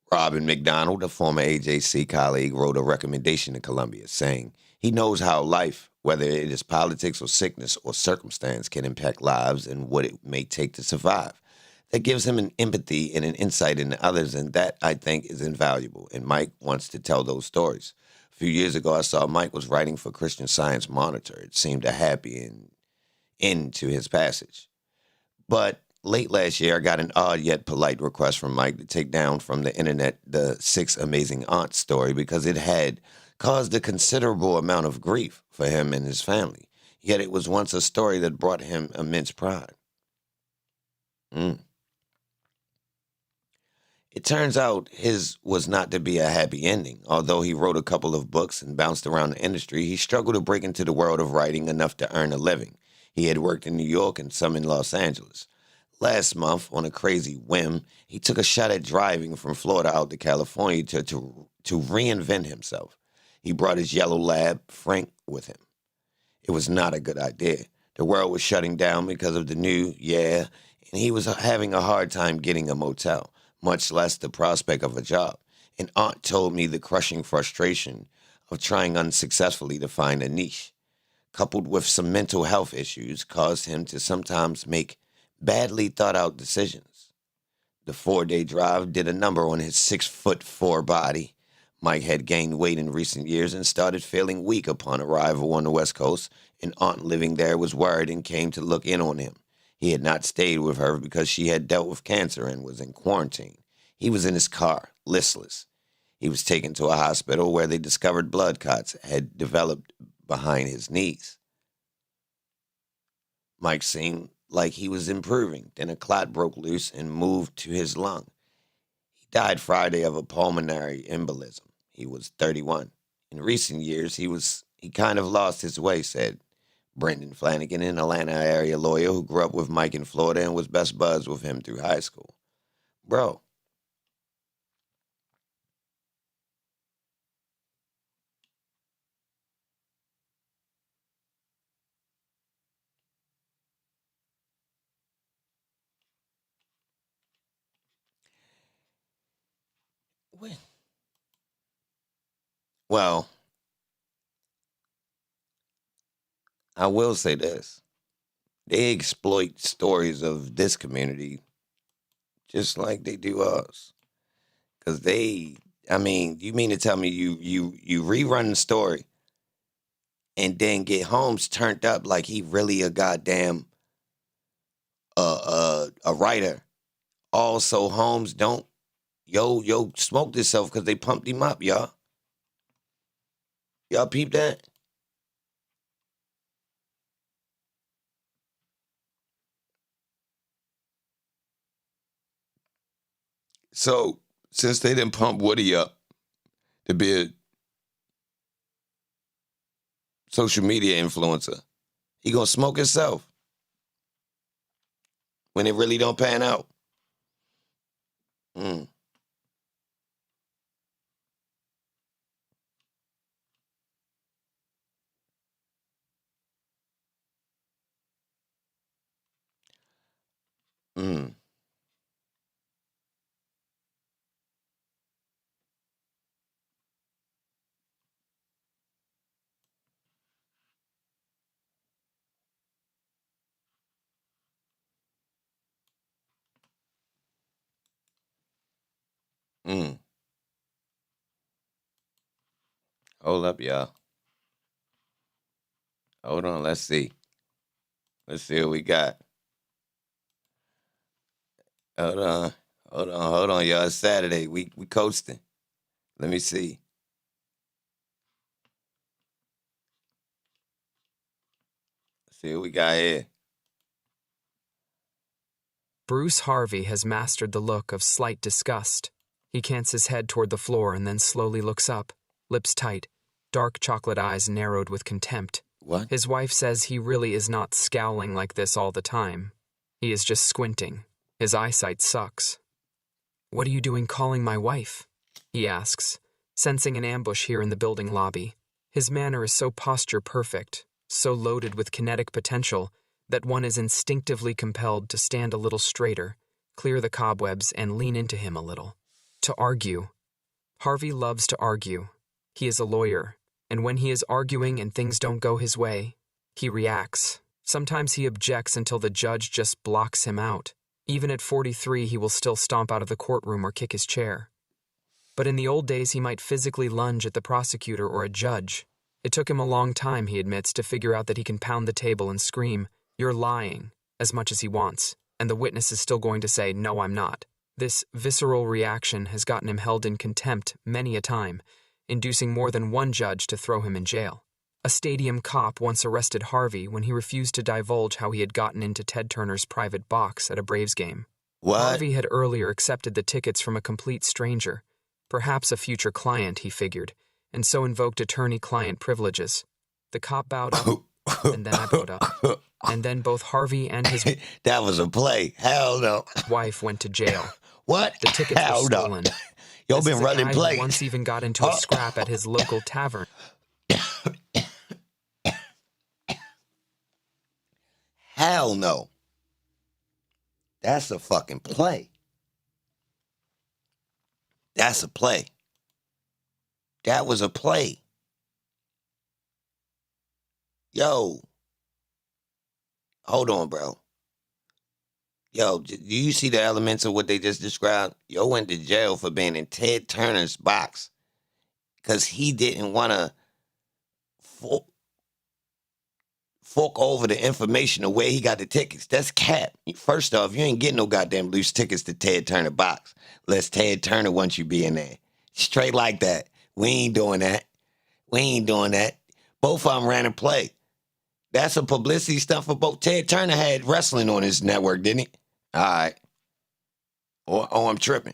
Robin McDonald, a former AJC colleague, wrote a recommendation to Columbia saying he knows how life, whether it is politics or sickness or circumstance, can impact lives and what it may take to survive. that gives him an empathy and an insight into others, and that, I think, is invaluable. And Mike wants to tell those stories. A few years ago, I saw Mike was writing for Christian Science Monitor. It seemed a happy end to his passage. But late last year, I got an odd yet polite request from Mike to take down from the internet the 6 Amazing Aunts story because it had caused a considerable amount of grief for him and his family. Yet it was once a story that brought him immense pride. It turns out his was not to be a happy ending. Although he wrote a couple of books and bounced around the industry, he struggled to break into the world of writing enough to earn a living. He had worked in New York and some in Los Angeles. Last month, on a crazy whim, he took a shot at driving from Florida out to California to reinvent himself. He brought his yellow lab, Frank, with him. It was not a good idea. The world was shutting down because of the new, and he was having a hard time getting a motel, much less the prospect of a job. An aunt told me the crushing frustration of trying unsuccessfully to find a niche, coupled with some mental health issues, caused him to sometimes make badly thought-out decisions. The 4-day drive did a number on his 6'4" body. Mike had gained weight in recent years and started feeling weak upon arrival on the West Coast. An aunt living there was worried and came to look in on him. He had not stayed with her because she had dealt with cancer and was in quarantine. He was in his car, listless. He was taken to a hospital where they discovered blood clots had developed behind his knees. Mike seemed like he was improving. Then a clot broke loose and moved to his lung. He died Friday of a pulmonary embolism. He was 31. In recent years, he kind of lost his way, said Brendan Flanagan, an Atlanta area lawyer who grew up with Mike in Florida and was best buds with him through high school. Bro. When? Well, I will say this. They exploit stories of this community just like they do us. Because you mean to tell me you rerun the story and then get Holmes turned up like he really a goddamn a writer. Also, Holmes don't smoked himself because they pumped him up, y'all. Y'all peep that? So, since they didn't pump Woody up to be a social media influencer, he gonna smoke himself when it really don't pan out. Mm. Mm. Mm. Hold up, y'all. Hold on, let's see. Let's see what we got. Hold on, y'all. It's Saturday. We coasting. Let me see. Let's see what we got here. Bruce Harvey has mastered the look of slight disgust. He cants his head toward the floor and then slowly looks up, lips tight, dark chocolate eyes narrowed with contempt. What? His wife says he really is not scowling like this all the time. He is just squinting. His eyesight sucks. "What are you doing calling my wife?" he asks, sensing an ambush here in the building lobby. His manner is so posture perfect, so loaded with kinetic potential, that one is instinctively compelled to stand a little straighter, clear the cobwebs, and lean into him a little. To argue. Harvey loves to argue. He is a lawyer, and when he is arguing and things don't go his way, he reacts. Sometimes he objects until the judge just blocks him out. Even at 43, he will still stomp out of the courtroom or kick his chair. But in the old days, he might physically lunge at the prosecutor or a judge. It took him a long time, he admits, to figure out that he can pound the table and scream, "You're lying," as much as he wants, and the witness is still going to say, "No, I'm not." This visceral reaction has gotten him held in contempt many a time, inducing more than one judge to throw him in jail. A stadium cop once arrested Harvey when he refused to divulge how he had gotten into Ted Turner's private box at a Braves game. What? Harvey had earlier accepted the tickets from a complete stranger, perhaps a future client, he figured, and so invoked attorney-client privileges. The cop bowed up, and then I bowed up. And then both Harvey and his That was a play. Hell no. wife went to jail. What? The tickets were Hell no. stolen. Y'all This been is a running guy who plays. once even got into a scrap at his local tavern. Hell no. That's a fucking play. That's a play. That was a play. Yo. Hold on, bro. Yo, do you see the elements of what they just described? Yo went to jail for being in Ted Turner's box because he didn't want to fork over the information of where he got the tickets. That's cap. First off, you ain't getting no goddamn loose tickets to Ted Turner box unless Ted Turner wants you be in there. Straight like that. We ain't doing that. We ain't doing that. Both of them ran a play. That's a publicity stunt for both. Ted Turner had wrestling on his network, didn't he? All right. Oh, I'm tripping.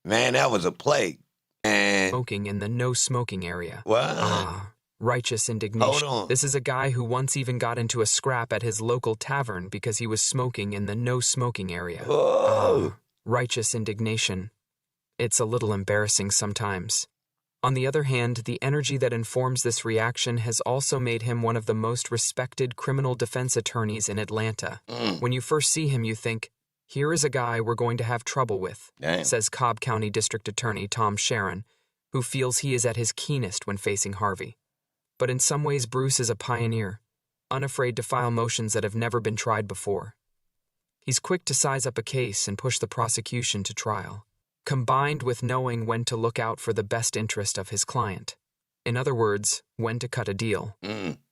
Man, that was a play. And Smoking in the no-smoking area. what? Ah, righteous indignation. Hold on. This is a guy who once even got into a scrap at his local tavern because he was smoking in the no-smoking area. Whoa. Ah, righteous indignation. It's a little embarrassing sometimes. On the other hand, the energy that informs this reaction has also made him one of the most respected criminal defense attorneys in Atlanta. When you first see him, you think, here is a guy we're going to have trouble with, Damn. says Cobb County District Attorney Tom Sharon, who feels he is at his keenest when facing Harvey. But in some ways, Bruce is a pioneer, unafraid to file motions that have never been tried before. He's quick to size up a case and push the prosecution to trial, combined with knowing when to look out for the best interest of his client. In other words, when to cut a deal.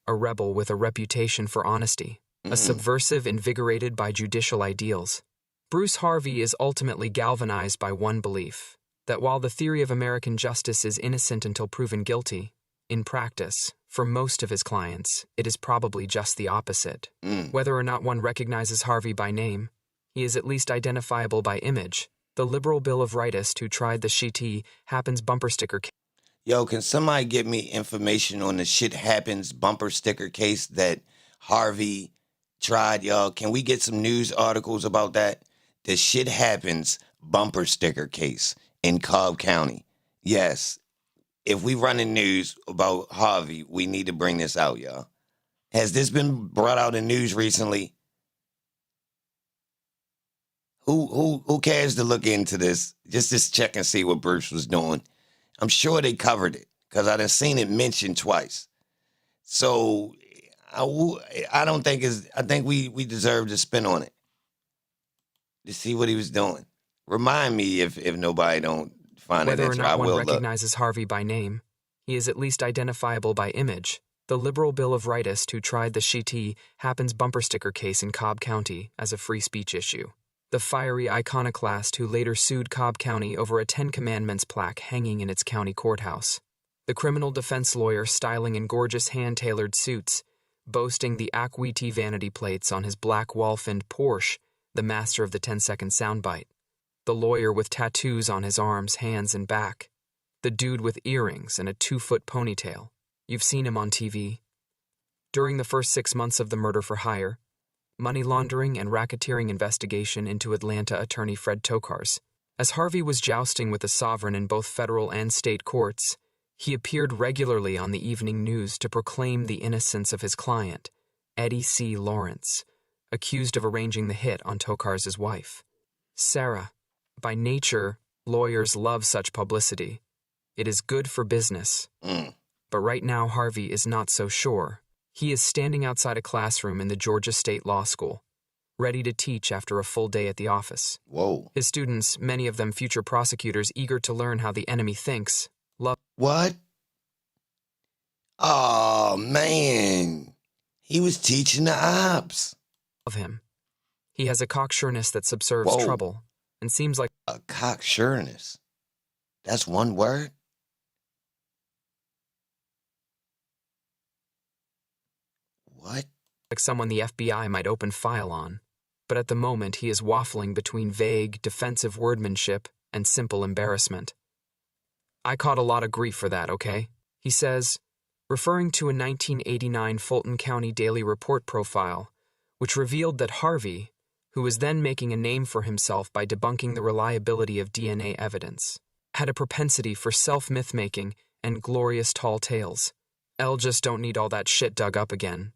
A rebel with a reputation for honesty. A subversive invigorated by judicial ideals. Bruce Harvey is ultimately galvanized by one belief, that while the theory of American justice is innocent until proven guilty, in practice, for most of his clients, it is probably just the opposite. Whether or not one recognizes Harvey by name, he is at least identifiable by image. The liberal Bill of Rights who tried the Shit Happens bumper sticker case. Yo, can somebody get me information on the Shit Happens bumper sticker case that Harvey tried, y'all? Can we get some news articles about that? The Shit Happens bumper sticker case in Cobb County. Yes. If we run the news about Harvey, we need to bring this out, y'all. Has this been brought out in news recently? Who cares to look into this? Just to check and see what Bruce was doing. I'm sure they covered it because I done seen it mentioned twice. So I don't think I think we deserve to spin on it to see what he was doing. Remind me if nobody don't find Whether it. or That's where I not one will look. recognizes Harvey by name, he is at least identifiable by image. The liberal Bill of Rights who tried the Shit Happens bumper sticker case in Cobb County as a free speech issue. The fiery iconoclast who later sued Cobb County over a 10 Commandments plaque hanging in its county courthouse. The criminal defense lawyer styling in gorgeous hand-tailored suits, boasting the Aquiti vanity plates on his black wall-finned Porsche, the master of the 10-second soundbite. The lawyer with tattoos on his arms, hands, and back. The dude with earrings and a 2-foot ponytail. You've seen him on TV. During the first 6 months of the murder for hire, money laundering and racketeering investigation into Atlanta attorney Fred Tokars. As Harvey was jousting with the sovereign in both federal and state courts, he appeared regularly on the evening news to proclaim the innocence of his client, Eddie C. Lawrence, accused of arranging the hit on Tokars' wife. Sarah, by nature, lawyers love such publicity. It is good for business. But right now Harvey is not so sure. He is standing outside a classroom in the Georgia State Law School. ready to teach after a full day at the office. Whoa. His students, many of them future prosecutors eager to learn how the enemy thinks, love What? Oh, man. He was teaching the ops. him. He has a cocksureness that subserves Whoa. trouble and seems like A cocksureness. That's one word? What? someone the FBI might open file on. But at the moment he is waffling between vague, defensive wordmanship and simple embarrassment. I caught a lot of grief for that, okay? He says, referring to a 1989 Fulton County Daily Report profile, which revealed that Harvey, who was then making a name for himself by debunking the reliability of DNA evidence, had a propensity for self-myth-making and glorious tall tales. L just don't need all that shit dug up again.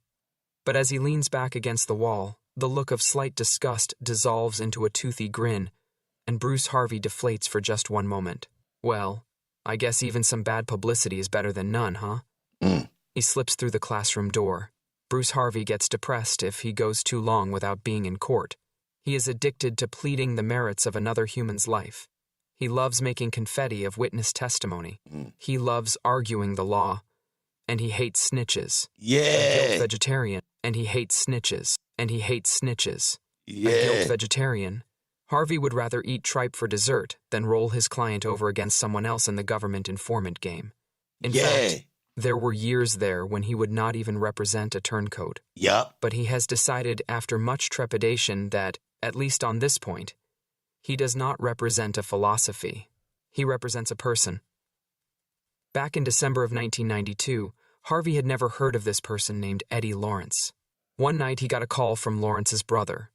But as he leans back against the wall, the look of slight disgust dissolves into a toothy grin, and Bruce Harvey deflates for just one moment. Well, I guess even some bad publicity is better than none, huh? He slips through the classroom door. Bruce Harvey gets depressed if he goes too long without being in court. He is addicted to pleading the merits of another human's life. He loves making confetti of witness testimony. He loves arguing the law. And he hates snitches. Yeah. A guilt vegetarian. And he hates snitches. And he hates snitches. Yeah. A guilt vegetarian. Harvey would rather eat tripe for dessert than roll his client over against someone else in the government informant game. In fact, there were years there when he would not even represent a turncoat. Yup. But he has decided after much trepidation that, at least on this point, he does not represent a philosophy. He represents a person. Back in December of 1992, Harvey had never heard of this person named Eddie Lawrence. One night he got a call from Lawrence's brother.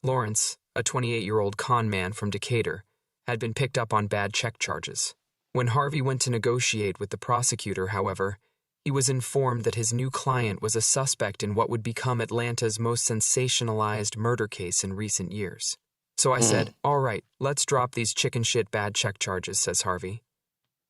Lawrence, a 28-year-old con man from Decatur, had been picked up on bad check charges. When Harvey went to negotiate with the prosecutor, however, he was informed that his new client was a suspect in what would become Atlanta's most sensationalized murder case in recent years. So I said, all right, let's drop these chicken shit bad check charges, says Harvey.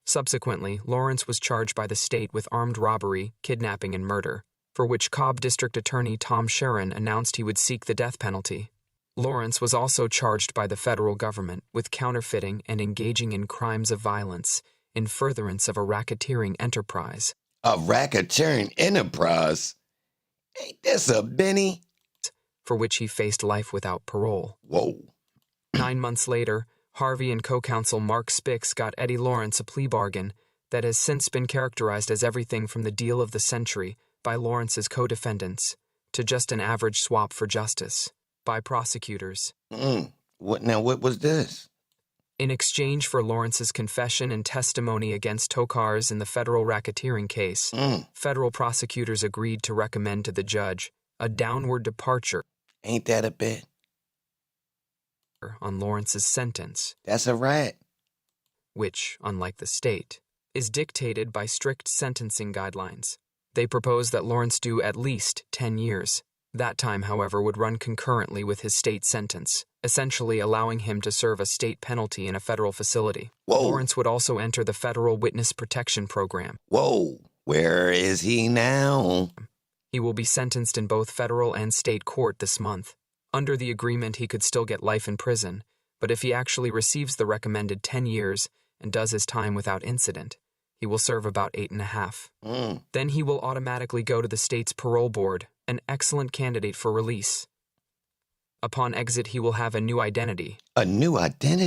Subsequently, Lawrence was charged by the state with armed robbery, kidnapping, and murder, for which Cobb District Attorney Tom Sharon announced he would seek the death penalty. Lawrence was also charged by the federal government with counterfeiting and engaging in crimes of violence in furtherance of a racketeering enterprise. A racketeering enterprise? Ain't this a Benny? For which he faced life without parole. Whoa. 9 months later, Harvey and co-counsel Mark Spix got Eddie Lawrence a plea bargain that has since been characterized as everything from the deal of the century by Lawrence's co-defendants to just an average swap for justice by prosecutors. What was this? In exchange for Lawrence's confession and testimony against Tokars in the federal racketeering case, federal prosecutors agreed to recommend to the judge a downward departure. Ain't that a bit? On Lawrence's sentence. That's a rat. Which, unlike the state, is dictated by strict sentencing guidelines. They propose that Lawrence do at least 10 years. That time, however, would run concurrently with his state sentence, essentially allowing him to serve a state penalty in a federal facility. Whoa. Lawrence would also enter the federal witness protection program. Whoa. Where is he now? He will be sentenced in both federal and state court this month. Under the agreement, he could still get life in prison, but if he actually receives the recommended 10 years and does his time without incident, he will serve about 8.5. Then he will automatically go to the state's parole board, an excellent candidate for release. Upon exit, he will have a new identity. A new identity?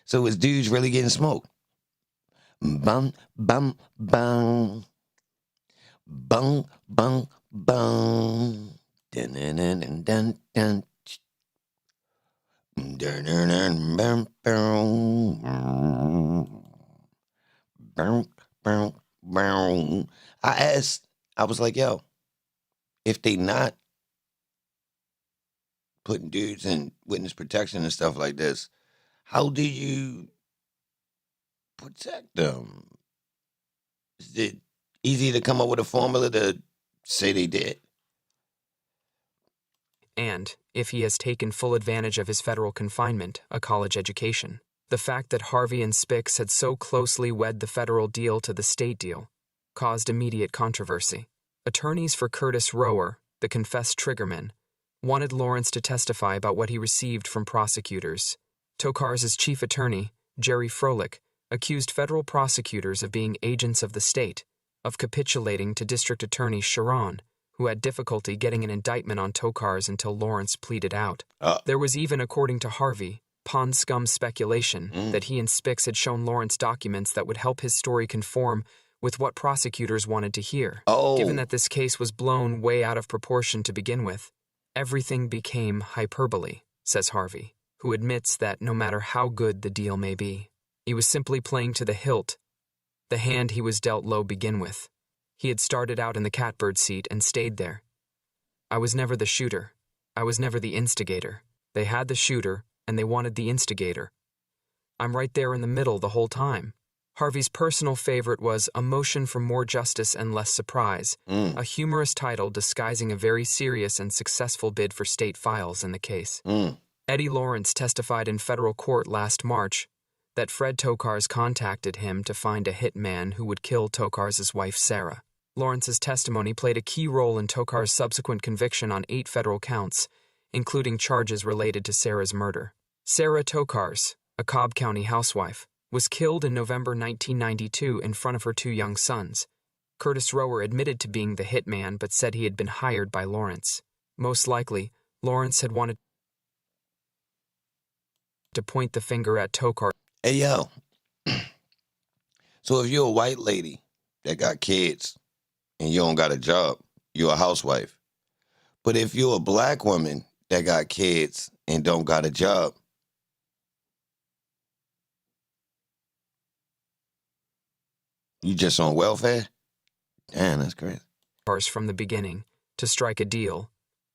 So his dude's really getting smoked? Bum, bum, bum. Bum, bum, bum. Dun, dun, dun, dun, dun, dun. Dun, dun, dun, bum, bum. Bum, bum, bum. I was like, yo, if they not putting dudes in witness protection and stuff like this, how do you protect them? Is it easy to come up with a formula to say they did? And, if he has taken full advantage of his federal confinement, a college education. The fact that Harvey and Spix had so closely wed the federal deal to the state deal caused immediate controversy. Attorneys for Curtis Rower, the confessed triggerman, wanted Lawrence to testify about what he received from prosecutors. Tokars' chief attorney, Jerry Froelich, accused federal prosecutors of being agents of the state, of capitulating to District Attorney Sharon, who had difficulty getting an indictment on Tokars until Lawrence pleaded out. There was even, according to Harvey, pond scum speculation that he and Spix had shown Lawrence documents that would help his story conform with what prosecutors wanted to hear. Given that this case was blown way out of proportion to begin with, everything became hyperbole, says Harvey, who admits that no matter how good the deal may be, he was simply playing to the hilt, the hand he was dealt low begin with. He had started out in the catbird seat and stayed there. I was never the shooter. I was never the instigator. They had the shooter, and they wanted the instigator. I'm right there in the middle the whole time. Harvey's personal favorite was A Motion for More Justice and Less Surprise, a humorous title disguising a very serious and successful bid for state files in the case. Eddie Lawrence testified in federal court last March that Fred Tokars contacted him to find a hitman who would kill Tokars' wife, Sarah. Lawrence's testimony played a key role in Tokars' subsequent conviction on 8 federal counts, including charges related to Sarah's murder. Sarah Tokars, a Cobb County housewife, was killed in November 1992 in front of her 2 young sons. Curtis Rower admitted to being the hitman but said he had been hired by Lawrence. Most likely, Lawrence had wanted to point the finger at Tokars. Hey, yo. So if you're a white lady that got kids and you don't got a job, you're a housewife. But if you're a black woman that got kids and don't got a job, you just on welfare? Damn, that's crazy. From the beginning to strike a deal,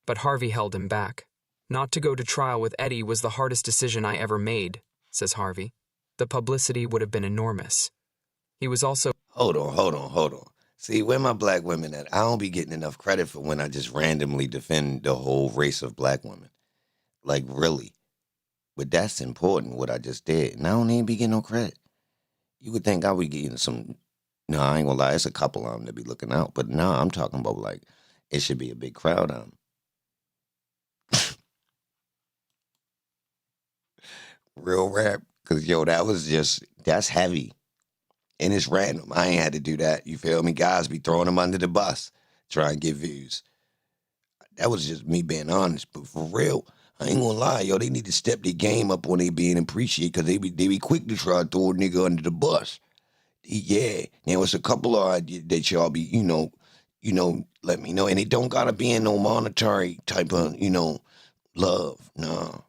but Harvey held him back. Not to go to trial with Eddie was the hardest decision I ever made, says Harvey. The publicity would have been enormous. He was also... Hold on. See, where my black women at? I don't be getting enough credit for when I just randomly defend the whole race of black women. Like, really. But that's important, what I just did. And I don't even be getting no credit. You would think I would be getting some... No, I ain't gonna lie. It's a couple of them that be looking out. But no, I'm talking about, like, it should be a big crowd on them. Real rap. Because, yo, that's heavy. And it's random. I ain't had to do that. You feel me? Guys be throwing them under the bus, trying to get views. That was just me being honest. But for real, I ain't gonna lie, yo, they need to step their game up when they being appreciated, because they be quick to try to throw a nigga under the bus. Yeah. There was a couple of ideas that y'all be, let me know. And it don't gotta be in no monetary type of, love. No.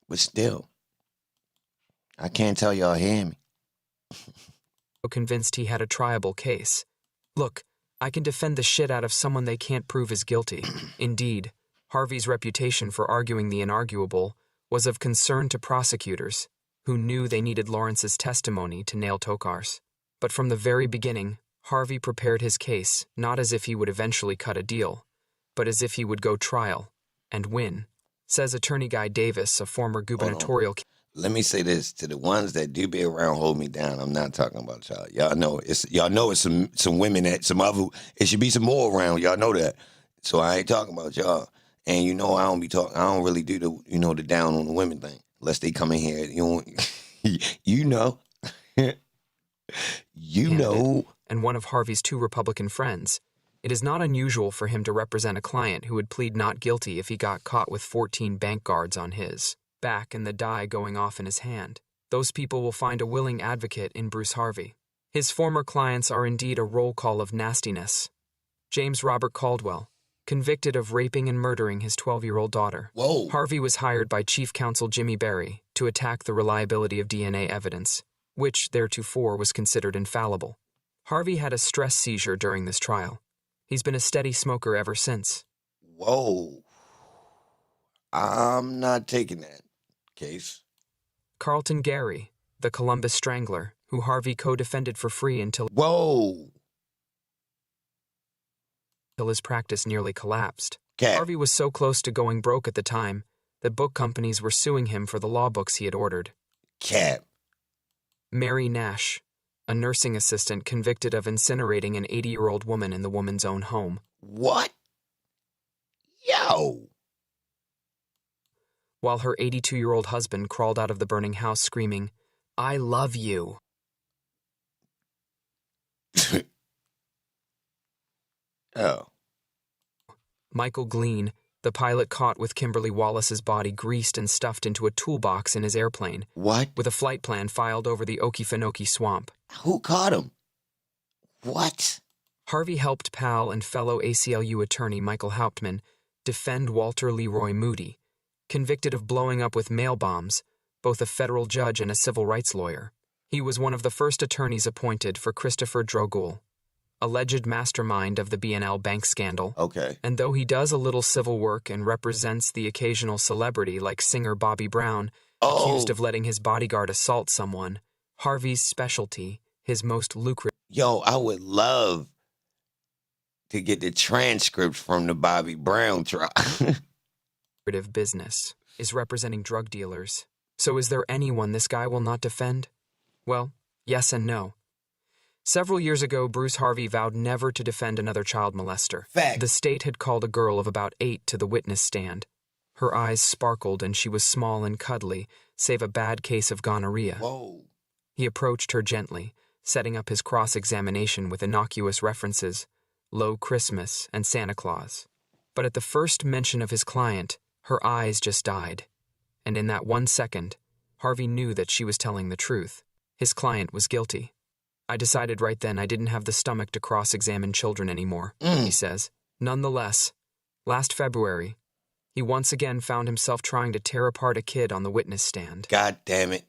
But still, I can't tell y'all hear me. convinced he had a triable case. Look, I can defend the shit out of someone they can't prove is guilty. Indeed, Harvey's reputation for arguing the inarguable was of concern to prosecutors, who knew they needed Lawrence's testimony to nail Tokars. But from the very beginning, Harvey prepared his case not as if he would eventually cut a deal, but as if he would go trial and win, says Attorney Guy Davis, a former gubernatorial... Let me say this to the ones that do be around, hold me down. I'm not talking about y'all. Y'all know it's some women that it should be some more around. Y'all know that. So I ain't talking about y'all. And I don't really do the down on the women thing. Unless they come in here, you know. And one of Harvey's 2 Republican friends. It is not unusual for him to represent a client who would plead not guilty if he got caught with 14 bank guards on his back and the die going off in his hand. Those people will find a willing advocate in Bruce Harvey. His former clients are indeed a roll call of nastiness. James Robert Caldwell, convicted of raping and murdering his 12-year-old daughter. Whoa. Harvey was hired by Chief Counsel Jimmy Berry to attack the reliability of DNA evidence, which theretofore was considered infallible. Harvey had a stress seizure during this trial. He's been a steady smoker ever since. Whoa. I'm not taking that case. Carlton Gary, the Columbus Strangler, who Harvey co-defended for free until his practice nearly collapsed. Cap. Harvey was so close to going broke at the time that book companies were suing him for the law books he had ordered. Cap. Mary Nash, a nursing assistant convicted of incinerating an 80-year-old woman in the woman's own home. What? Yo. while her 82-year-old husband crawled out of the burning house screaming, "I love you." Oh. Michael Glean, the pilot caught with Kimberly Wallace's body greased and stuffed into a toolbox in his airplane, What? with a flight plan filed over the Okefenokee swamp. Who caught him? What? Harvey helped pal and fellow ACLU attorney Michael Hauptman defend Walter Leroy Moody, convicted of blowing up with mail bombs, both a federal judge and a civil rights lawyer. He was one of the first attorneys appointed for Christopher Drogul, alleged mastermind of the BNL bank scandal. Okay. And though he does a little civil work and represents the occasional celebrity like singer Bobby Brown, accused of letting his bodyguard assault someone, Harvey's specialty, his most lucrative... Yo, I would love to get the transcripts from the Bobby Brown trial. business is representing drug dealers. So is there anyone this guy will not defend? Well, yes and no. Several years ago, Bruce Harvey vowed never to defend another child molester. Fact. The state had called a girl of about 8 to the witness stand. Her eyes sparkled and she was small and cuddly, save a bad case of gonorrhea. Whoa. He approached her gently, setting up his cross-examination with innocuous references, Low Christmas and Santa Claus. But at the first mention of his client, her eyes just died. And in that 1 second, Harvey knew that she was telling the truth. His client was guilty. I decided right then I didn't have the stomach to cross-examine children anymore, he says. Nonetheless, last February, he once again found himself trying to tear apart a kid on the witness stand. God damn it.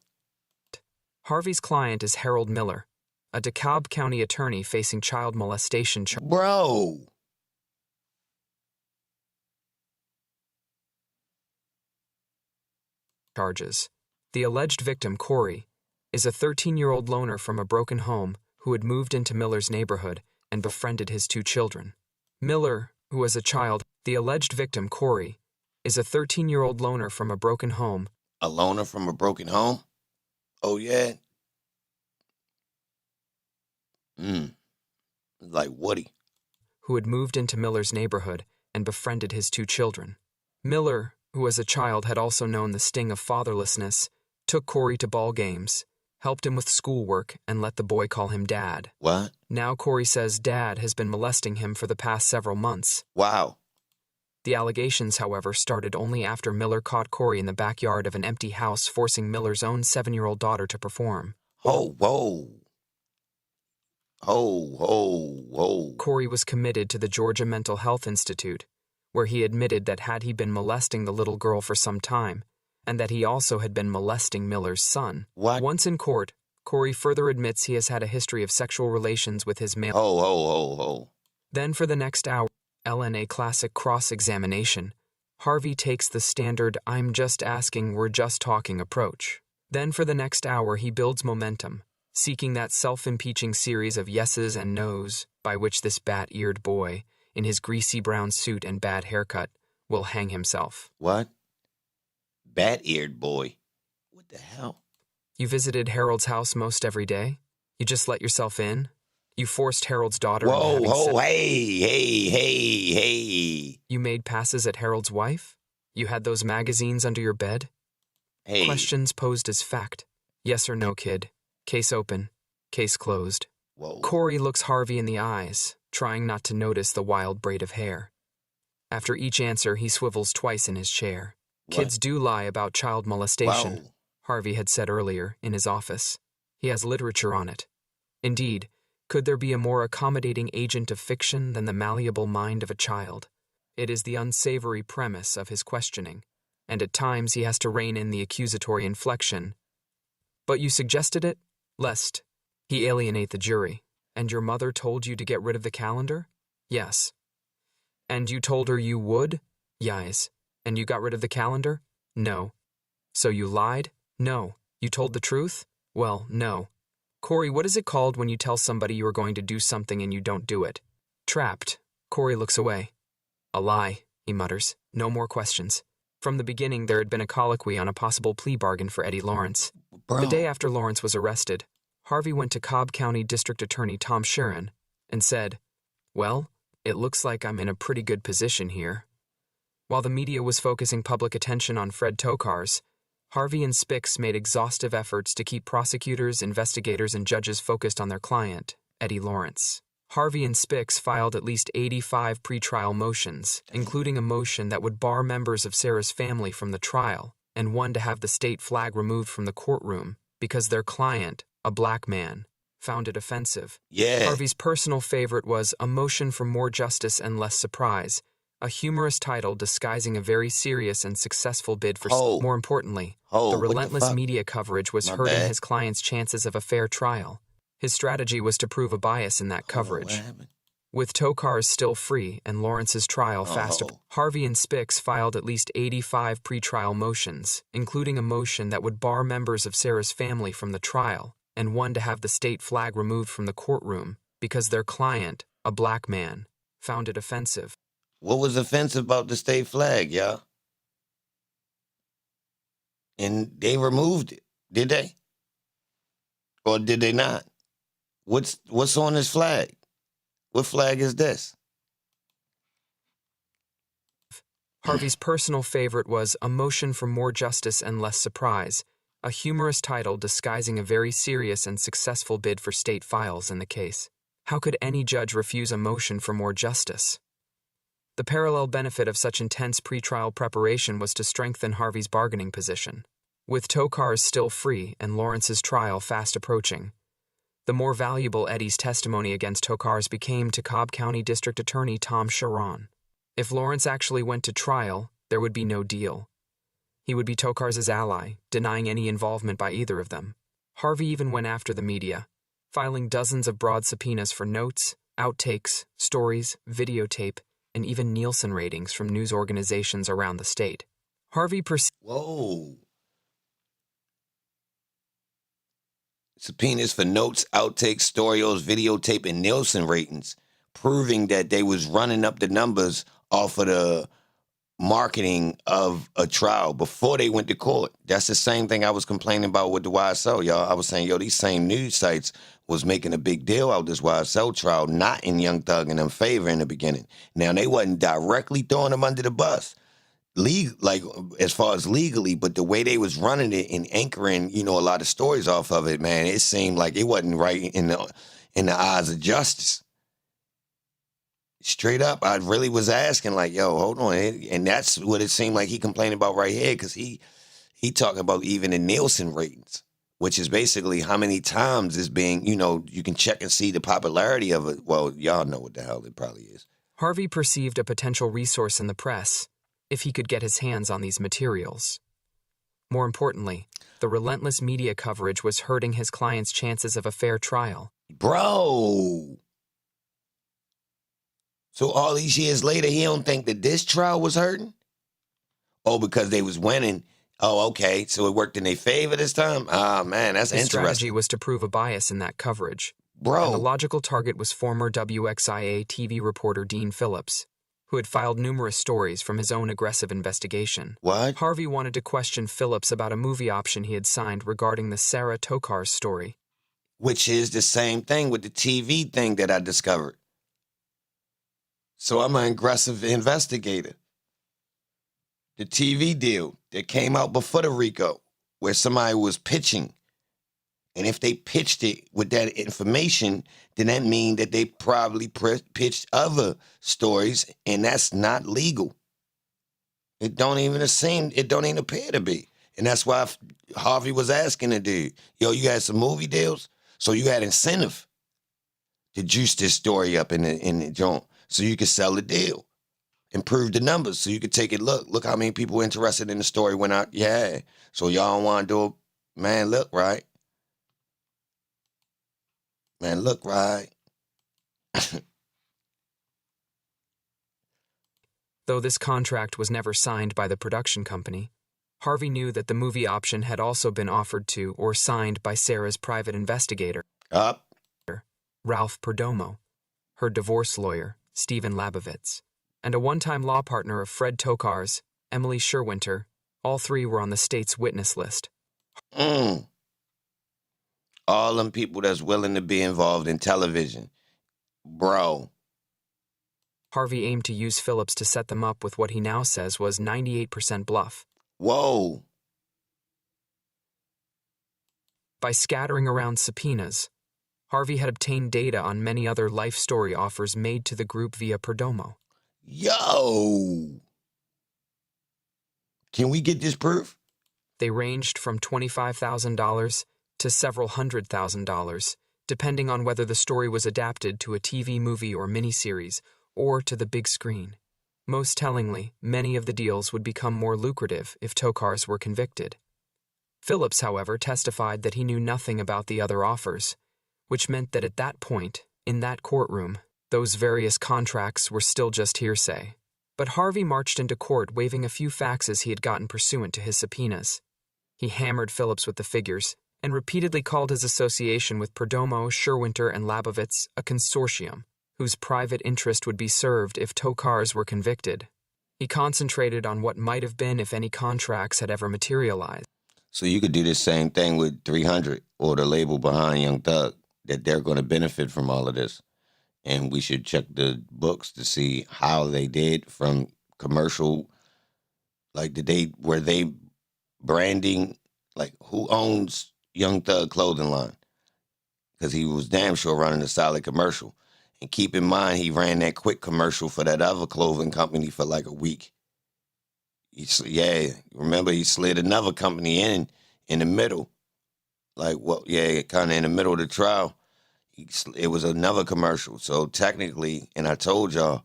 Harvey's client is Harold Miller, a DeKalb County attorney facing child molestation Bro. charges. The alleged victim, Corey, is a 13-year-old loner from a broken home who had moved into Miller's neighborhood and befriended his 2 children. Miller, who was a child, the alleged victim, Corey, is a 13-year-old loner from a broken home. A loner from a broken home? Oh, yeah. Like Woody. Who had moved into Miller's neighborhood and befriended his 2 children. Miller, who as a child had also known the sting of fatherlessness, took Corey to ball games, helped him with schoolwork, and let the boy call him Dad. What? Now Corey says Dad has been molesting him for the past several months. Wow. The allegations, however, started only after Miller caught Corey in the backyard of an empty house, forcing Miller's own 7-year-old daughter to perform. Oh, whoa. Oh. Corey was committed to the Georgia Mental Health Institute, where he admitted that had he been molesting the little girl for some time, and that he also had been molesting Miller's son. What? Once in court, Corey further admits he has had a history of sexual relations with his male... Ho. Then for the next hour, LNA classic cross-examination, Harvey takes the standard "I'm just asking, we're just talking" approach. Then for the next hour he builds momentum, seeking that self-impeaching series of yeses and nos by which this bat-eared boy, in his greasy brown suit and bad haircut, will hang himself. What? Bat-eared boy? What the hell? You visited Harold's house most every day? You just let yourself in? You forced Harold's daughter into having sex? Hey. You made passes at Harold's wife? You had those magazines under your bed? Hey. Questions posed as fact. Yes or no, kid. Case open. Case closed. Whoa. Corey looks Harvey in the eyes, trying not to notice the wild braid of hair. After each answer, he swivels twice in his chair. What? Kids do lie about child molestation, Wow. Harvey had said earlier in his office. He has literature on it. Indeed, could there be a more accommodating agent of fiction than the malleable mind of a child? It is the unsavory premise of his questioning, and at times he has to rein in the accusatory inflection. But you suggested it, lest he alienate the jury. And your mother told you to get rid of the calendar? Yes. And you told her you would? Yes. And you got rid of the calendar? No. So you lied? No. You told the truth? Well, no. Corey, what is it called when you tell somebody you are going to do something and you don't do it? Trapped. Corey looks away. A lie, he mutters. No more questions. From the beginning, there had been a colloquy on a possible plea bargain for Eddie Lawrence. Bro. The day after Lawrence was arrested, Harvey went to Cobb County District Attorney Tom Sheeran and said, "Well, it looks like I'm in a pretty good position here. While the media was focusing public attention on Fred Tokars, Harvey and Spix made exhaustive efforts to keep prosecutors, investigators, and judges focused on their client, Eddie Lawrence. Harvey and Spix filed at least 85 pretrial motions, including a motion that would bar members of Sarah's family from the trial, and one to have the state flag removed from the courtroom because their client, a black man, found it offensive. Yeah. Harvey's personal favorite was A Motion for More Justice and Less Surprise, a humorous title disguising a very serious and successful bid for... More importantly, the relentless media coverage was hurting his client's chances of a fair trial. His strategy was to prove a bias in that coverage. With Tokars still free and Lawrence's trial fast, Harvey and Spix filed at least 85 pretrial motions, including a motion that would bar members of Sarah's family from the trial, and one to have the state flag removed from the courtroom because their client, a black man, found it offensive. What was offensive about the state flag, y'all? And they removed it, did they? Or did they not? What's on this flag? What flag is this? Harvey's personal favorite was A Motion for More Justice and Less Surprise, a humorous title disguising a very serious and successful bid for state files in the case. How could any judge refuse a motion for more justice? The parallel benefit of such intense pretrial preparation was to strengthen Harvey's bargaining position. With Tokars still free and Lawrence's trial fast approaching, the more valuable Eddie's testimony against Tokars became to Cobb County District Attorney Tom Sharon. If Lawrence actually went to trial, there would be no deal. He would be Tokars' ally, denying any involvement by either of them. Harvey even went after the media, filing dozens of broad subpoenas for notes, outtakes, stories, videotape, and even Nielsen ratings from news organizations around the state. Harvey Whoa. Subpoenas for notes, outtakes, storios, videotape, and Nielsen ratings, proving that they was running up the numbers off of the marketing of a trial before they went to court. That's the same thing I was complaining about with the YSL, y'all. I was saying, yo, these same news sites was making a big deal out of this YSL trial, not in Young Thug and them favor in the beginning. Now, they wasn't directly throwing them under the bus, like as far as legally, but the way they was running it and anchoring, a lot of stories off of it, man, it seemed like it wasn't right in the eyes of justice. Straight up, I really was asking, like, yo, hold on. And that's what it seemed like he complained about right here, because he talking about even the Nielsen ratings, which is basically how many times it's being, you can check and see the popularity of it. Well, y'all know what the hell it probably is. Harvey perceived a potential resource in the press if he could get his hands on these materials. More importantly, the relentless media coverage was hurting his client's chances of a fair trial. Bro. So all these years later, he don't think that this trial was hurting? Oh, because they was winning. Oh, okay. So it worked in their favor this time? Ah, man, that's His interesting. strategy was to prove a bias in that coverage. Bro. And the logical target was former WXIA TV reporter Dean Phillips, who had filed numerous stories from his own aggressive investigation. What? Harvey wanted to question Phillips about a movie option he had signed regarding the Sarah Tokars story. Which is the same thing with the TV thing that I discovered. So I'm an aggressive investigator. The TV deal that came out before the RICO, where somebody was pitching. And if they pitched it with that information, then that means that they probably pitched other stories, and that's not legal. It don't even appear to be. And that's why Harvey was asking the dude, yo, you had some movie deals? So you had incentive to juice this story up in the joint so you could sell the deal. Improve the numbers so you could take it. Look how many people interested in the story went out. Yeah. So y'all don't want to do it. Man, look, right? Man, look, right? Though this contract was never signed by the production company, Harvey knew that the movie option had also been offered to or signed by Sarah's private investigator, Ralph Perdomo, her divorce lawyer, Stephen Labovitz, and a one-time law partner of Fred Tokars, Emily Sherwinter. All three were on the state's witness list. All them people that's willing to be involved in television. Bro. Harvey aimed to use Phillips to set them up with what he now says was 98% bluff. Whoa. By scattering around subpoenas, Harvey had obtained data on many other life story offers made to the group via Perdomo. Yo. Can we get this proof? They ranged from $25,000 to several $100,000, depending on whether the story was adapted to a TV movie or miniseries or to the big screen. Most tellingly, many of the deals would become more lucrative if Tokars were convicted. Phillips, however, testified that he knew nothing about the other offers, which meant that at that point, in that courtroom, those various contracts were still just hearsay. But Harvey marched into court waving a few faxes he had gotten pursuant to his subpoenas. He hammered Phillips with the figures and repeatedly called his association with Perdomo, Sherwinter, and Labovitz a consortium, whose private interest would be served if Tokars were convicted. He concentrated on what might have been if any contracts had ever materialized. So you could do the same thing with 300 or the label behind Young Thug, that they're going to benefit from all of this. And we should check the books to see how they did from commercial, like were they branding, like who owns Young Thug clothing line? Because he was damn sure running a solid commercial. And keep in mind, he ran that quick commercial for that other clothing company for like a week. Remember he slid another company in the middle. Like, kind of in the middle of the trial. It was another commercial. So technically, and I told y'all,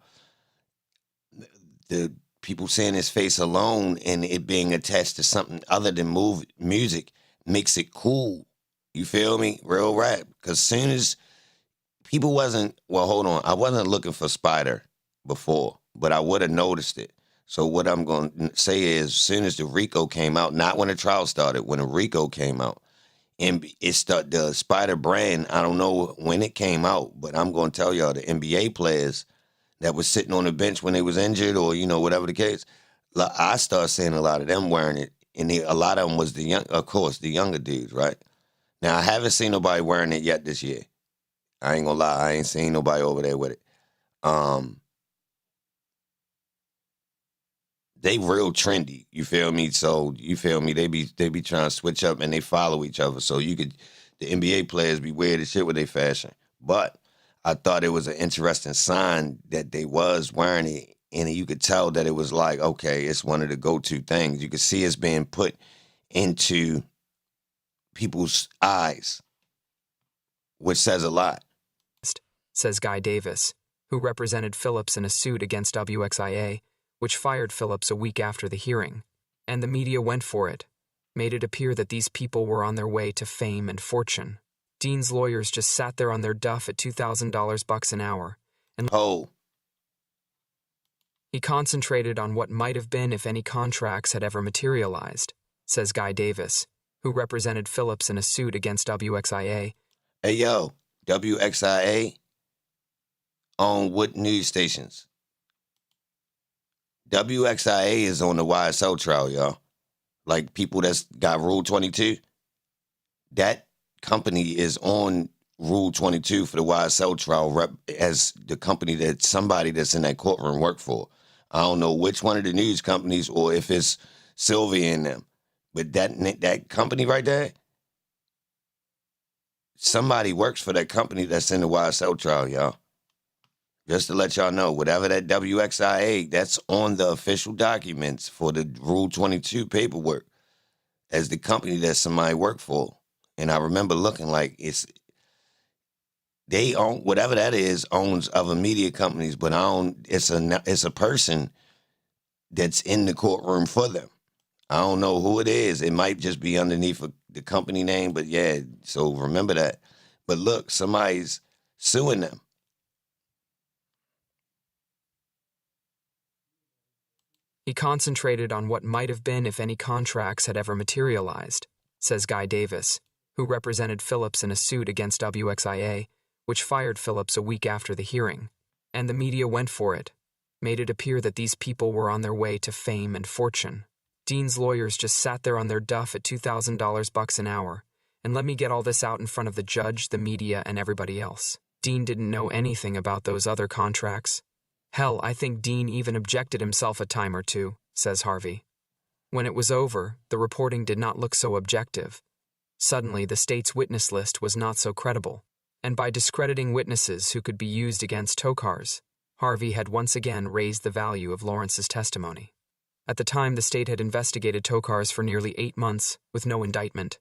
the people seeing his face alone and it being attached to something other than music makes it cool. You feel me? Real rap. Because soon as people I wasn't looking for Spider before, but I would have noticed it. So what I'm going to say is, as soon as the RICO came out, not when the trial started, when the RICO came out, and the Spider brand, I don't know when it came out, but I'm going to tell y'all, the NBA players that was sitting on the bench when they was injured or, whatever the case, I started seeing a lot of them wearing it. And a lot of them was the younger dudes, right? Now, I haven't seen nobody wearing it yet this year. I ain't going to lie. I ain't seen nobody over there with it. They real trendy, you feel me? So, you feel me? They be trying to switch up and they follow each other. So the NBA players be weird as shit with their fashion. But I thought it was an interesting sign that they was wearing it. And you could tell that it was like, okay, it's one of the go-to things. You could see it's being put into people's eyes, which says a lot. Says Guy Davis, who represented Phillips in a suit against WXIA, which fired Phillips a week after the hearing, and the media went for it, made it appear that these people were on their way to fame and fortune. Dean's lawyers just sat there on their duff at $2,000 an hour, and he concentrated on what might have been if any contracts had ever materialized, says Guy Davis, who represented Phillips in a suit against WXIA. Hey, yo, WXIA on what news stations? WXIA is on the YSL trial, y'all. Like people that's got Rule 22. That company is on Rule 22 for the YSL trial as the company that somebody that's in that courtroom worked for. I don't know which one of the news companies or if it's Sylvia and them. But that company right there, somebody works for that company that's in the YSL trial, y'all. Just to let y'all know, whatever that WXIA, that's on the official documents for the Rule 22 paperwork as the company that somebody worked for. And I remember looking like they own, whatever that is, owns other media companies, but it's a person that's in the courtroom for them. I don't know who it is. It might just be underneath the company name, but yeah, so remember that. But look, somebody's suing them. He concentrated on what might have been if any contracts had ever materialized, says Guy Davis, who represented Phillips in a suit against WXIA, which fired Phillips a week after the hearing, and the media went for it, made it appear that these people were on their way to fame and fortune. Dean's lawyers just sat there on their duff at $2,000 an hour, and let me get all this out in front of the judge, the media, and everybody else. Dean didn't know anything about those other contracts. Hell, I think Dean even objected himself a time or two, says Harvey. When it was over, the reporting did not look so objective. Suddenly, the state's witness list was not so credible, and by discrediting witnesses who could be used against Tokars, Harvey had once again raised the value of Lawrence's testimony. At the time, the state had investigated Tokars for nearly 8 months, with no indictment.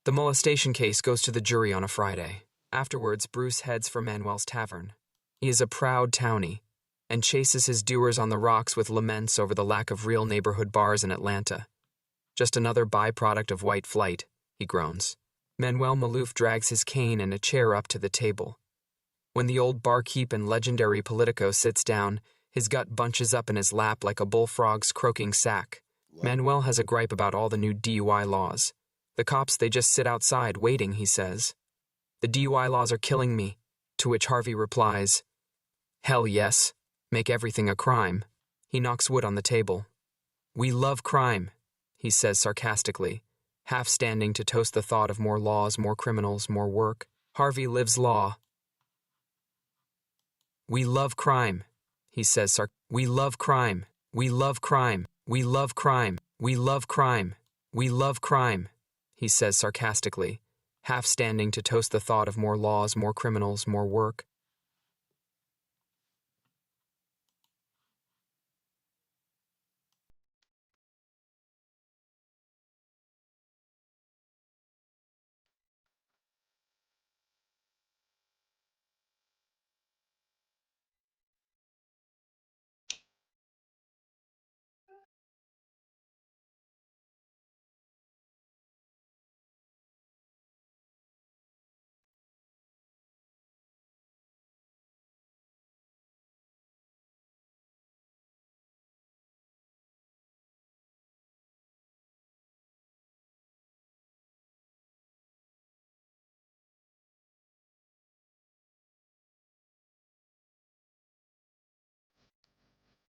The molestation case goes to the jury on a Friday. Afterwards, Bruce heads for Manuel's tavern. He is a proud townie, and chases his doers on the rocks with laments over the lack of real neighborhood bars in Atlanta. Just another byproduct of white flight, he groans. Manuel Maloof drags his cane and a chair up to the table. When the old barkeep and legendary Politico sits down, his gut bunches up in his lap like a bullfrog's croaking sack. Manuel has a gripe about all the new DUI laws. The cops, they just sit outside waiting, he says. The DUI laws are killing me, to which Harvey replies, hell yes, make everything a crime. He knocks wood on the table. We love crime, he says sarcastically, half standing to toast the thought of more laws, more criminals, more work. Harvey lives law. We love crime, he says we love crime, we love crime, we love crime, we love crime, we love crime, he says sarcastically, half standing to toast the thought of more laws, more criminals, more work.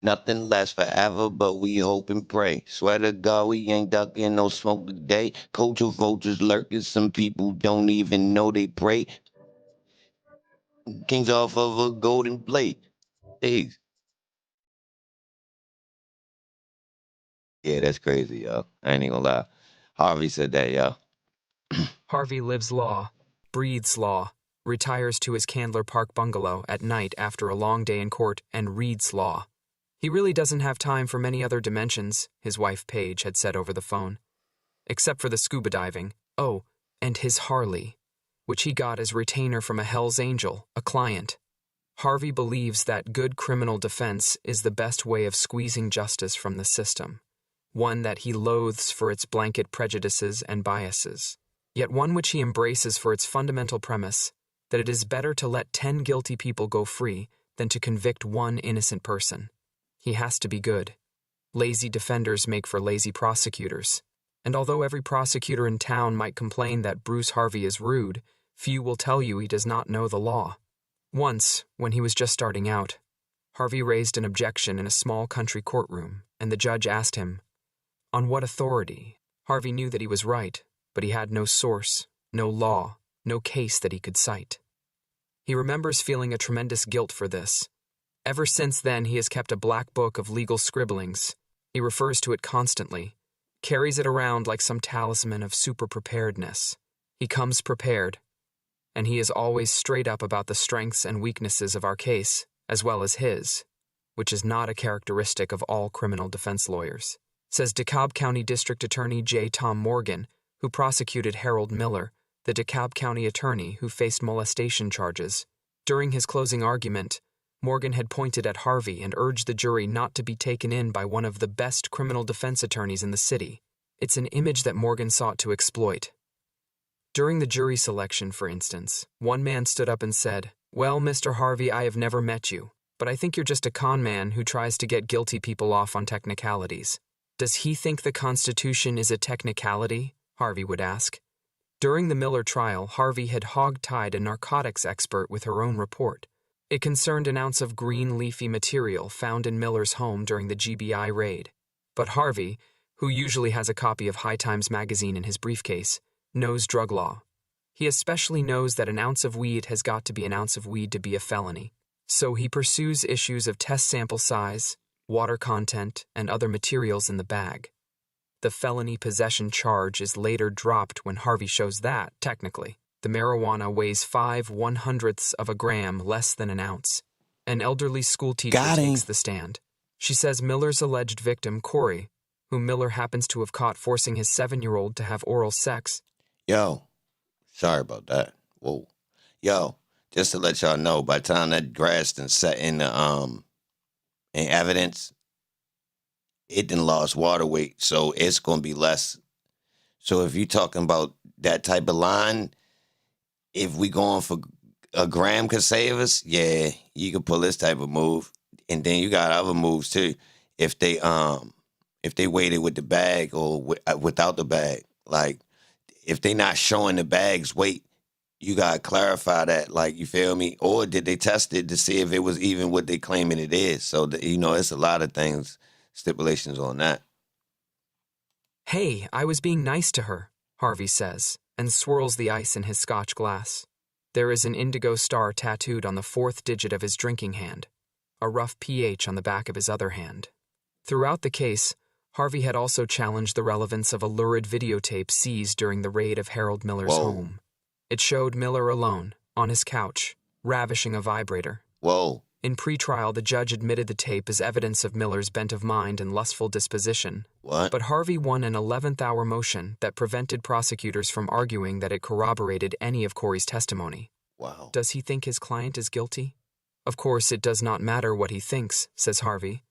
Nothing lasts forever, but we hope and pray. Swear to God, we ain't ducking no smoke today. Culture vultures lurking, some people don't even know they pray. Kings off of a golden plate. Jeez. Yeah, that's crazy, yo. I ain't even gonna lie. Harvey said that, yo. Harvey lives law, breathes law, retires to his Candler Park bungalow at night after a long day in court and reads law. He really doesn't have time for many other dimensions, his wife Paige had said over the phone. Except for the scuba diving. Oh, and his Harley, which he got as retainer from a Hell's Angel, a client. Harvey believes that good criminal defense is the best way of squeezing justice from the system, one that he loathes for its blanket prejudices and biases, yet one which he embraces for its fundamental premise that it is better to let 10 guilty people go free than to convict one innocent person. He has to be good. Lazy defenders make for lazy prosecutors. And although every prosecutor in town might complain that Bruce Harvey is rude, few will tell you he does not know the law. Once, when he was just starting out, Harvey raised an objection in a small country courtroom, and the judge asked him, on what authority? Harvey knew that he was right, but he had no source, no law, no case that he could cite. He remembers feeling a tremendous guilt for this. Ever since then, he has kept a black book of legal scribblings. He refers to it constantly, carries it around like some talisman of super-preparedness. He comes prepared, and he is always straight up about the strengths and weaknesses of our case, as well as his, which is not a characteristic of all criminal defense lawyers, says DeKalb County District Attorney J. Tom Morgan, who prosecuted Harold Miller, the DeKalb County attorney who faced molestation charges. During his closing argument, Morgan had pointed at Harvey and urged the jury not to be taken in by one of the best criminal defense attorneys in the city. It's an image that Morgan sought to exploit. During the jury selection, for instance, one man stood up and said, well, Mr. Harvey, I have never met you, but I think you're just a con man who tries to get guilty people off on technicalities. Does he think the Constitution is a technicality? Harvey would ask. During the Miller trial, Harvey had hog-tied a narcotics expert with her own report. It concerned an ounce of green leafy material found in Miller's home during the GBI raid. But Harvey, who usually has a copy of High Times magazine in his briefcase, knows drug law. He especially knows that an ounce of weed has got to be an ounce of weed to be a felony. So he pursues issues of test sample size, water content, and other materials in the bag. The felony possession charge is later dropped when Harvey shows that, technically, the marijuana weighs 5/100ths of a gram less than an ounce. An elderly schoolteacher takes the stand. She says Miller's alleged victim, Corey, whom Miller happens to have caught forcing his 7-year-old to have oral sex. Yo, sorry about that. Whoa. Yo, just to let y'all know, by the time that grass done set in the in evidence, it done lost water weight, so it's gonna be less. So if you're talking about that type of line, if we going for a gram could save us, yeah, you can pull this type of move. And then you got other moves too. If they weighed it with the bag or without the bag, like if they not showing the bag's weight, you gotta clarify that. Like, you feel me? Or did they test it to see if it was even what they claiming it is? So it's a lot of things, stipulations on that. Hey, I was being nice to her, Harvey says, and swirls the ice in his scotch glass. There is an indigo star tattooed on the 4th digit of his drinking hand, a rough PH on the back of his other hand. Throughout the case, Harvey had also challenged the relevance of a lurid videotape seized during the raid of Harold Miller's home. It showed Miller alone, on his couch, ravishing a vibrator. Whoa. In pretrial, the judge admitted the tape as evidence of Miller's bent of mind and lustful disposition. What? But Harvey won an 11th-hour motion that prevented prosecutors from arguing that it corroborated any of Corey's testimony. Wow. Does he think his client is guilty? Of course, it does not matter what he thinks, says Harvey.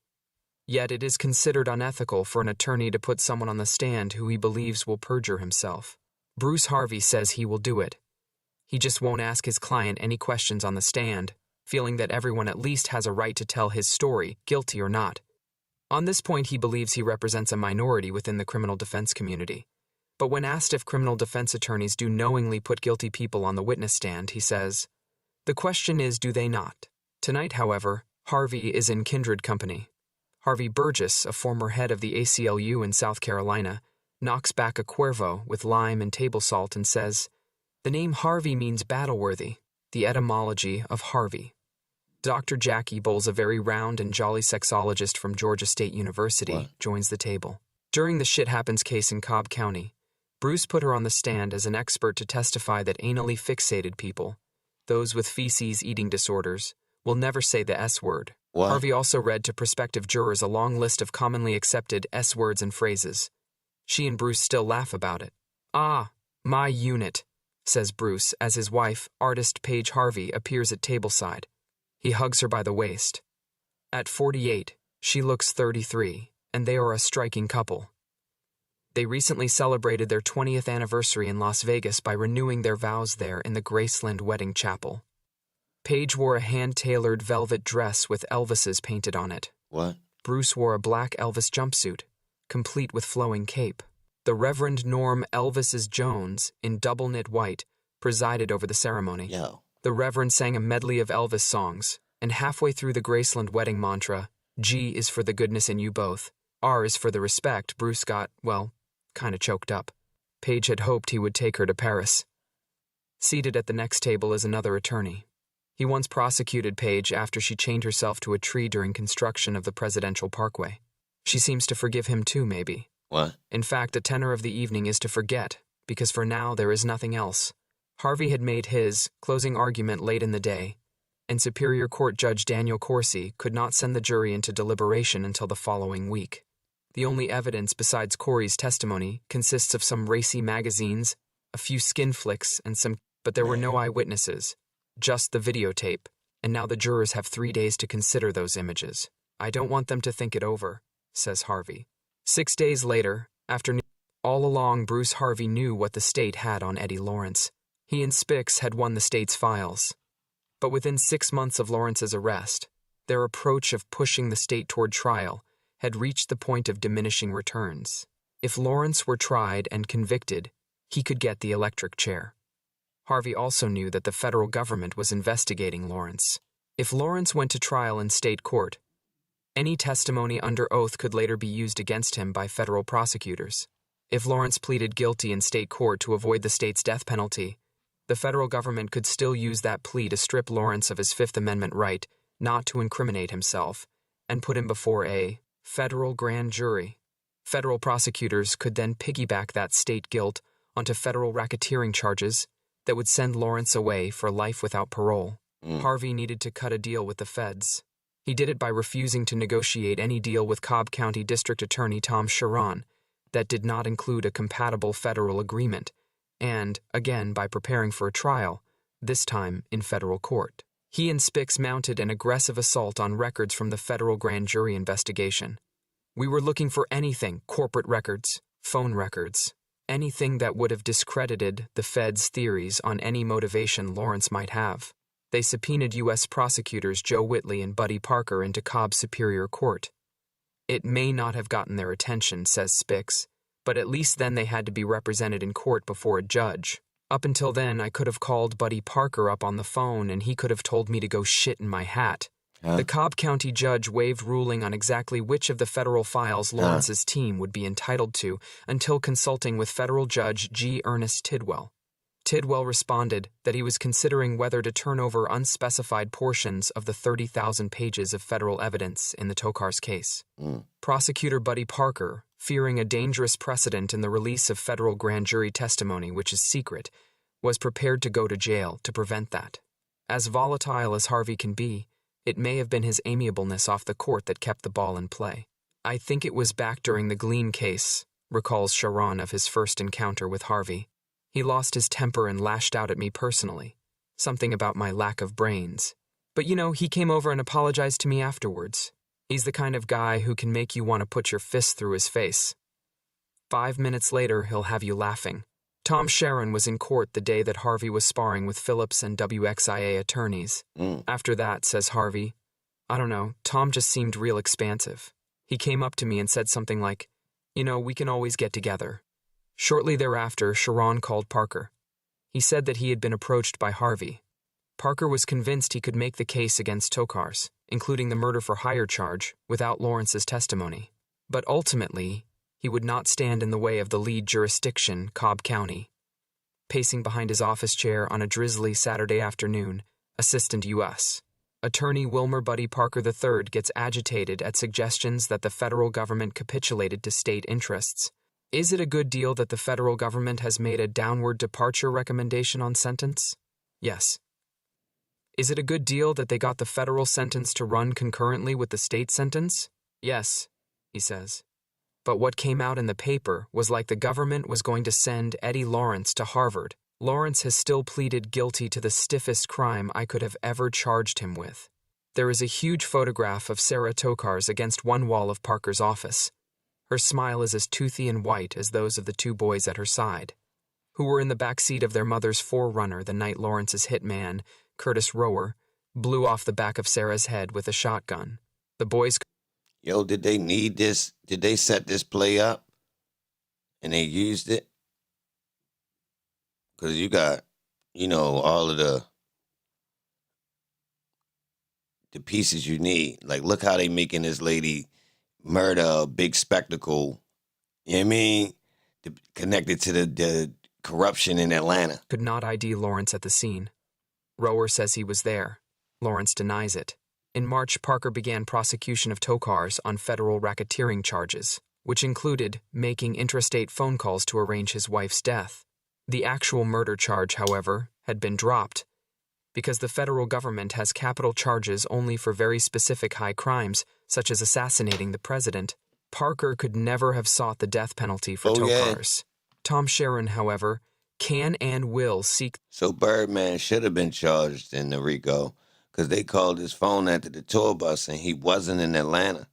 Yet it is considered unethical for an attorney to put someone on the stand who he believes will perjure himself. Bruce Harvey says he will do it. He just won't ask his client any questions on the stand, feeling that everyone at least has a right to tell his story, guilty or not. On this point, he believes he represents a minority within the criminal defense community. But when asked if criminal defense attorneys do knowingly put guilty people on the witness stand, he says, "The question is, do they not?" Tonight, however, Harvey is in kindred company. Harvey Burgess, a former head of the ACLU in South Carolina, knocks back a Cuervo with lime and table salt and says, "The name Harvey means battle-worthy, the etymology of Harvey." Dr. Jackie Bowles, a very round and jolly sexologist from Georgia State University, joins the table. During the Shit Happens case in Cobb County, Bruce put her on the stand as an expert to testify that anally fixated people, those with feces eating disorders, will never say the S word. What? Harvey also read to prospective jurors a long list of commonly accepted S words and phrases. She and Bruce still laugh about it. "Ah, my unit," says Bruce as his wife, artist Paige Harvey, appears at tableside. He hugs her by the waist. At 48, she looks 33, and they are a striking couple. They recently celebrated their 20th anniversary in Las Vegas by renewing their vows there in the Graceland Wedding Chapel. Paige wore a hand-tailored velvet dress with Elvis's painted on it. What? Bruce wore a black Elvis jumpsuit, complete with flowing cape. The Reverend Norm Elvis's Jones, in double-knit white, presided over the ceremony. Yo. The Reverend sang a medley of Elvis songs, and halfway through the Graceland wedding mantra, G is for the goodness in you both, R is for the respect, Bruce got, well, kind of choked up. Paige had hoped he would take her to Paris. Seated at the next table is another attorney. He once prosecuted Paige after she chained herself to a tree during construction of the Presidential Parkway. She seems to forgive him too, maybe. What? In fact, the tenor of the evening is to forget, because for now there is nothing else. Harvey had made his closing argument late in the day, and Superior Court Judge Daniel Corsi could not send the jury into deliberation until the following week. The only evidence besides Corey's testimony consists of some racy magazines, a few skin flicks, but there were no eyewitnesses. Just the videotape, and now the jurors have 3 days to consider those images. I don't want them to think it over, says Harvey. 6 days later, all along Bruce Harvey knew what the state had on Eddie Lawrence. He and Spix had won the state's files. But within 6 months of Lawrence's arrest, their approach of pushing the state toward trial had reached the point of diminishing returns. If Lawrence were tried and convicted, he could get the electric chair. Harvey also knew that the federal government was investigating Lawrence. If Lawrence went to trial in state court, any testimony under oath could later be used against him by federal prosecutors. If Lawrence pleaded guilty in state court to avoid the state's death penalty, the federal government could still use that plea to strip Lawrence of his Fifth Amendment right not to incriminate himself, and put him before a federal grand jury. Federal prosecutors could then piggyback that state guilt onto federal racketeering charges that would send Lawrence away for life without parole. Harvey needed to cut a deal with the feds. He did it by refusing to negotiate any deal with Cobb County District Attorney Tom Sharon that did not include a compatible federal agreement, and, again, by preparing for a trial, this time in federal court. He and Spix mounted an aggressive assault on records from the federal grand jury investigation. We were looking for anything, corporate records, phone records, anything that would have discredited the feds' theories on any motivation Lawrence might have. They subpoenaed U.S. prosecutors Joe Whitley and Buddy Parker into Cobb's Superior Court. It may not have gotten their attention, says Spix, but at least then they had to be represented in court before a judge. Up until then, I could have called Buddy Parker up on the phone and he could have told me to go shit in my hat. The Cobb County judge waived ruling on exactly which of the federal files Lawrence's team would be entitled to until consulting with federal judge G. Ernest Tidwell. Tidwell responded that he was considering whether to turn over unspecified portions of the 30,000 pages of federal evidence in the Tokars case. Prosecutor Buddy Parker, fearing a dangerous precedent in the release of federal grand jury testimony which is secret, was prepared to go to jail to prevent that. As volatile as Harvey can be, it may have been his amiableness off the court that kept the ball in play. I think it was back during the Glean case, recalls Sharon of his first encounter with Harvey. He lost his temper and lashed out at me personally. Something about my lack of brains. But he came over and apologized to me afterwards. He's the kind of guy who can make you want to put your fist through his face. 5 minutes later, he'll have you laughing. Tom Sharon was in court the day that Harvey was sparring with Phillips and WXIA attorneys. After that, says Harvey, I don't know, Tom just seemed real expansive. He came up to me and said something like, we can always get together. Shortly thereafter, Sharon called Parker. He said that he had been approached by Harvey. Parker was convinced he could make the case against Tokars, including the murder-for-hire charge, without Lawrence's testimony. But ultimately, he would not stand in the way of the lead jurisdiction, Cobb County. Pacing behind his office chair on a drizzly Saturday afternoon, Assistant U.S. Attorney Wilmer Buddy Parker III gets agitated at suggestions that the federal government capitulated to state interests. Is it a good deal that the federal government has made a downward departure recommendation on sentence? Yes. Is it a good deal that they got the federal sentence to run concurrently with the state sentence? Yes, he says. But what came out in the paper was like the government was going to send Eddie Lawrence to Harvard. Lawrence has still pleaded guilty to the stiffest crime I could have ever charged him with. There is a huge photograph of Sarah Tokars against one wall of Parker's office. Her smile is as toothy and white as those of the two boys at her side, who were in the back seat of their mother's 4Runner the night Lawrence's hitman, Curtis Rower, blew off the back of Sarah's head with a shotgun. The boys... Yo, did they need this? Did they set this play up and they used it? Because you got, all of the pieces you need. Like, look how they making this lady murder a big spectacle. You know what I mean? Connected to the corruption in Atlanta. Could not ID Lawrence at the scene. Rower says he was there. Lawrence denies it. In March, Parker began prosecution of Tokars on federal racketeering charges, which included making intrastate phone calls to arrange his wife's death. The actual murder charge, however, had been dropped. Because the federal government has capital charges only for very specific high crimes, such as assassinating the president, Parker could never have sought the death penalty for Tokars. Yeah. Tom Sharon, however, can and will seek... So Birdman should have been charged in the RICO, because they called his phone after the tour bus and he wasn't in Atlanta.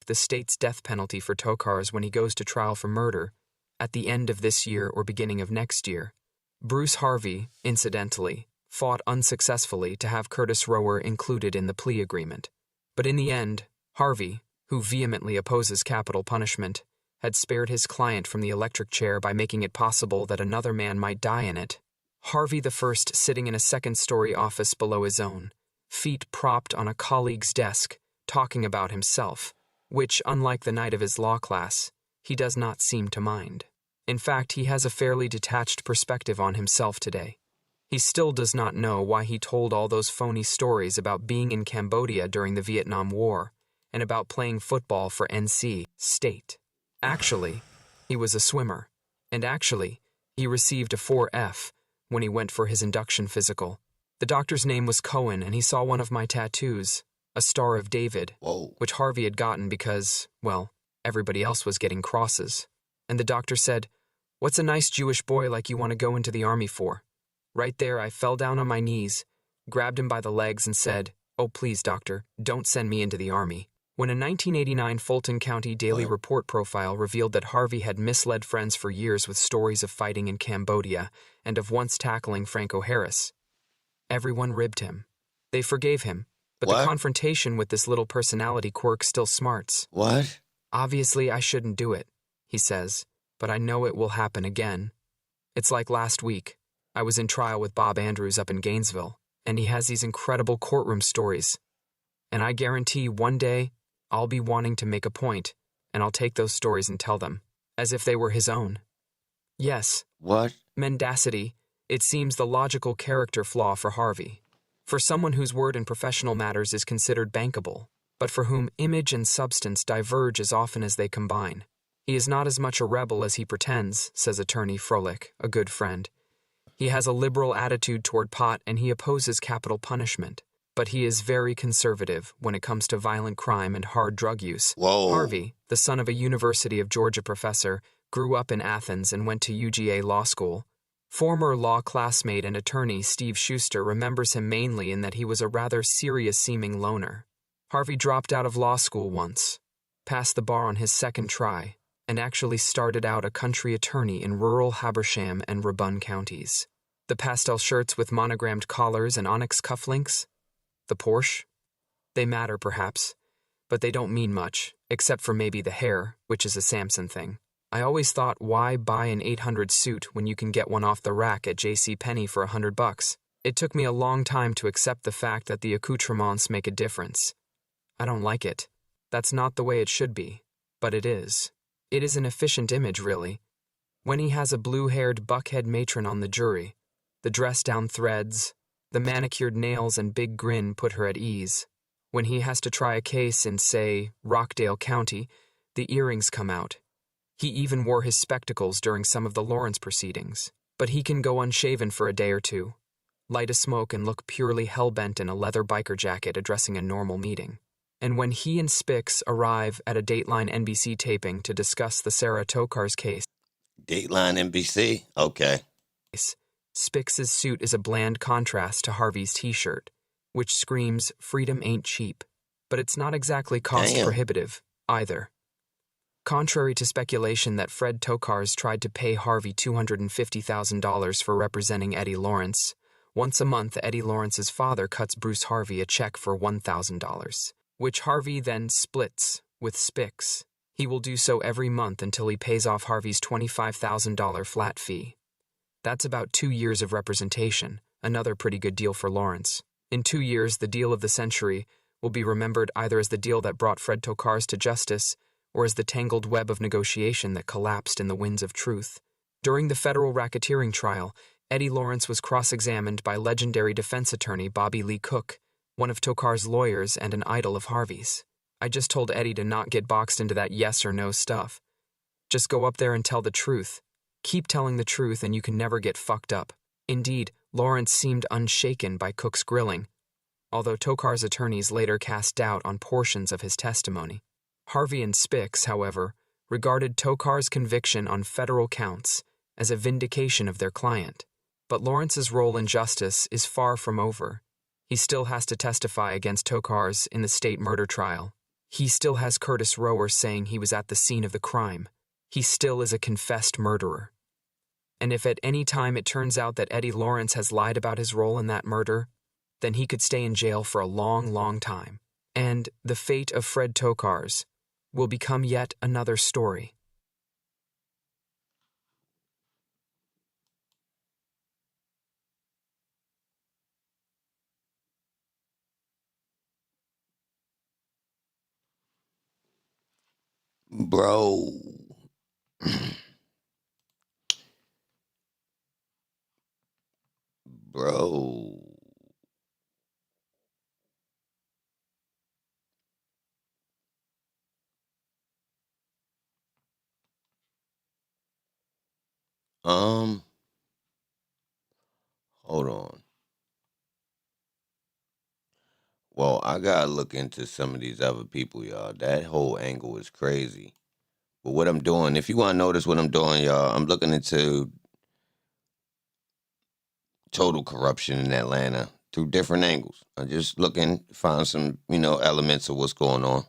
The state's death penalty for Tokars when he goes to trial for murder at the end of this year or beginning of next year. Bruce Harvey, incidentally, fought unsuccessfully to have Curtis Rower included in the plea agreement. But in the end, Harvey, who vehemently opposes capital punishment, had spared his client from the electric chair by making it possible that another man might die in it. Harvey the first sitting in a second-story office below his own, feet propped on a colleague's desk, talking about himself, which, unlike the night of his law class, he does not seem to mind. In fact, he has a fairly detached perspective on himself today. He still does not know why he told all those phony stories about being in Cambodia during the Vietnam War and about playing football for NC State. Actually, he was a swimmer, and actually, he received a 4F when he went for his induction physical. The doctor's name was Cohen, and he saw one of my tattoos, a Star of David, which Harvey had gotten because, well, everybody else was getting crosses. And the doctor said, "What's a nice Jewish boy like you want to go into the army for?" Right there, I fell down on my knees, grabbed him by the legs, and said, "Oh, please, doctor, don't send me into the army." When a 1989 Fulton County Daily Report profile revealed that Harvey had misled friends for years with stories of fighting in Cambodia and of once tackling Franco Harris, everyone ribbed him. They forgave him, but the confrontation with this little personality quirk still smarts. What? "Obviously, I shouldn't do it," he says, "but I know it will happen again. It's like last week. I was in trial with Bob Andrews up in Gainesville, and he has these incredible courtroom stories. And I guarantee one day I'll be wanting to make a point, and I'll take those stories and tell them, as if they were his own." Yes. What? Mendacity, it seems the logical character flaw for Harvey. For someone whose word in professional matters is considered bankable, but for whom image and substance diverge as often as they combine. He is not as much a rebel as he pretends, says attorney Froelich, a good friend. He has a liberal attitude toward pot and he opposes capital punishment, but he is very conservative when it comes to violent crime and hard drug use. Whoa. Harvey, the son of a University of Georgia professor, grew up in Athens and went to UGA Law School. Former law classmate and attorney Steve Schuster remembers him mainly in that he was a rather serious-seeming loner. Harvey dropped out of law school once, passed the bar on his second try, and actually started out a country attorney in rural Habersham and Rabun counties. The pastel shirts with monogrammed collars and onyx cufflinks? The Porsche? They matter, perhaps, but they don't mean much, except for maybe the hair, which is a Samson thing. I always thought, why buy an $800 suit when you can get one off the rack at JCPenney for $100? It took me a long time to accept the fact that the accoutrements make a difference. I don't like it. That's not the way it should be, but it is. It is an efficient image, really. When he has a blue-haired buckhead matron on the jury, the dress-down threads, the manicured nails and big grin put her at ease. When he has to try a case in, say, Rockdale County, the earrings come out. He even wore his spectacles during some of the Lawrence proceedings. But he can go unshaven for a day or two, light a smoke and look purely hell-bent in a leather biker jacket addressing a normal meeting. And when he and Spix arrive at a Dateline NBC taping to discuss the Sarah Tokars case, Dateline NBC? Okay. Spix's suit is a bland contrast to Harvey's t-shirt, which screams, "Freedom ain't cheap." But it's not exactly cost-prohibitive, either. Contrary to speculation that Fred Tokars tried to pay Harvey $250,000 for representing Eddie Lawrence, once a month Eddie Lawrence's father cuts Bruce Harvey a check for $1,000, which Harvey then splits with Spix. He will do so every month until he pays off Harvey's $25,000 flat fee. That's about 2 years of representation, another pretty good deal for Lawrence. In 2 years, the deal of the century will be remembered either as the deal that brought Fred Tokars to justice or as the tangled web of negotiation that collapsed in the winds of truth. During the federal racketeering trial, Eddie Lawrence was cross-examined by legendary defense attorney Bobby Lee Cook, one of Tokars' lawyers and an idol of Harvey's. I just told Eddie to not get boxed into that yes or no stuff. Just go up there and tell the truth. Keep telling the truth and you can never get fucked up. Indeed, Lawrence seemed unshaken by Cook's grilling, although Tokars' attorneys later cast doubt on portions of his testimony. Harvey and Spix, however, regarded Tokars' conviction on federal counts as a vindication of their client. But Lawrence's role in justice is far from over. He still has to testify against Tokars in the state murder trial. He still has Curtis Rower saying he was at the scene of the crime. He still is a confessed murderer. And if at any time it turns out that Eddie Lawrence has lied about his role in that murder, then he could stay in jail for a long, long time. And the fate of Fred Tokars will become yet another story. Bro. Bro. Hold on. Well, I gotta look into some of these other people, y'all. That whole angle is crazy. But what I'm doing, if you want to notice what I'm doing, y'all, I'm looking into total corruption in Atlanta through different angles. I'm just looking to find some, elements of what's going on.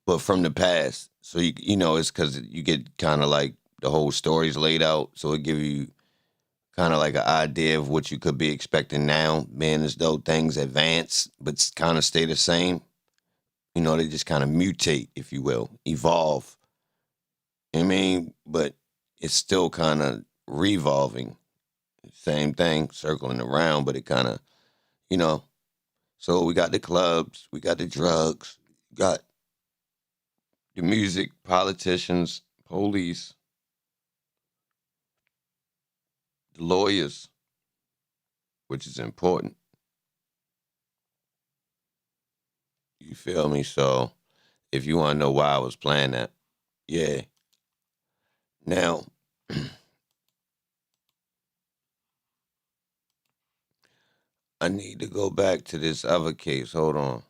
But from the past. So, it's because you get kind of like the whole story's laid out. So it give you kind of like an idea of what you could be expecting now, being as though things advance, but kind of stay the same. They just kind of mutate, if you will, evolve. I mean, but it's still kind of revolving. Same thing, circling around, but it kind of, So we got the clubs, we got the drugs, got the music, politicians, police, the lawyers, which is important. You feel me? So if you want to know why I was playing that, yeah. Now, I need to go back to this other case. Hold on.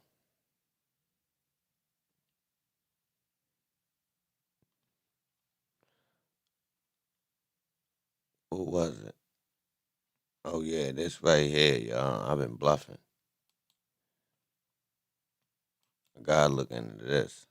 What was it? Oh, yeah, this right here, y'all. I've been bluffing. I gotta look into this.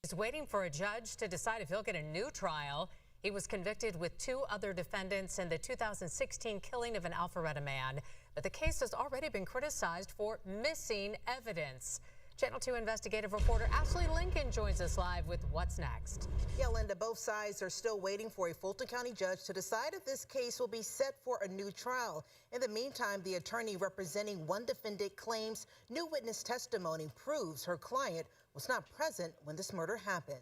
He's waiting for a judge to decide if he'll get a new trial. He was convicted with 2 other defendants in the 2016 killing of an Alpharetta man, but the case has already been criticized for missing evidence. Channel 2 investigative reporter Ashley Lincoln joins us live with what's next. Yeah, Linda, both sides are still waiting for a Fulton County judge to decide if this case will be set for a new trial. In the meantime, the attorney representing one defendant claims new witness testimony proves her client was not present when this murder happened.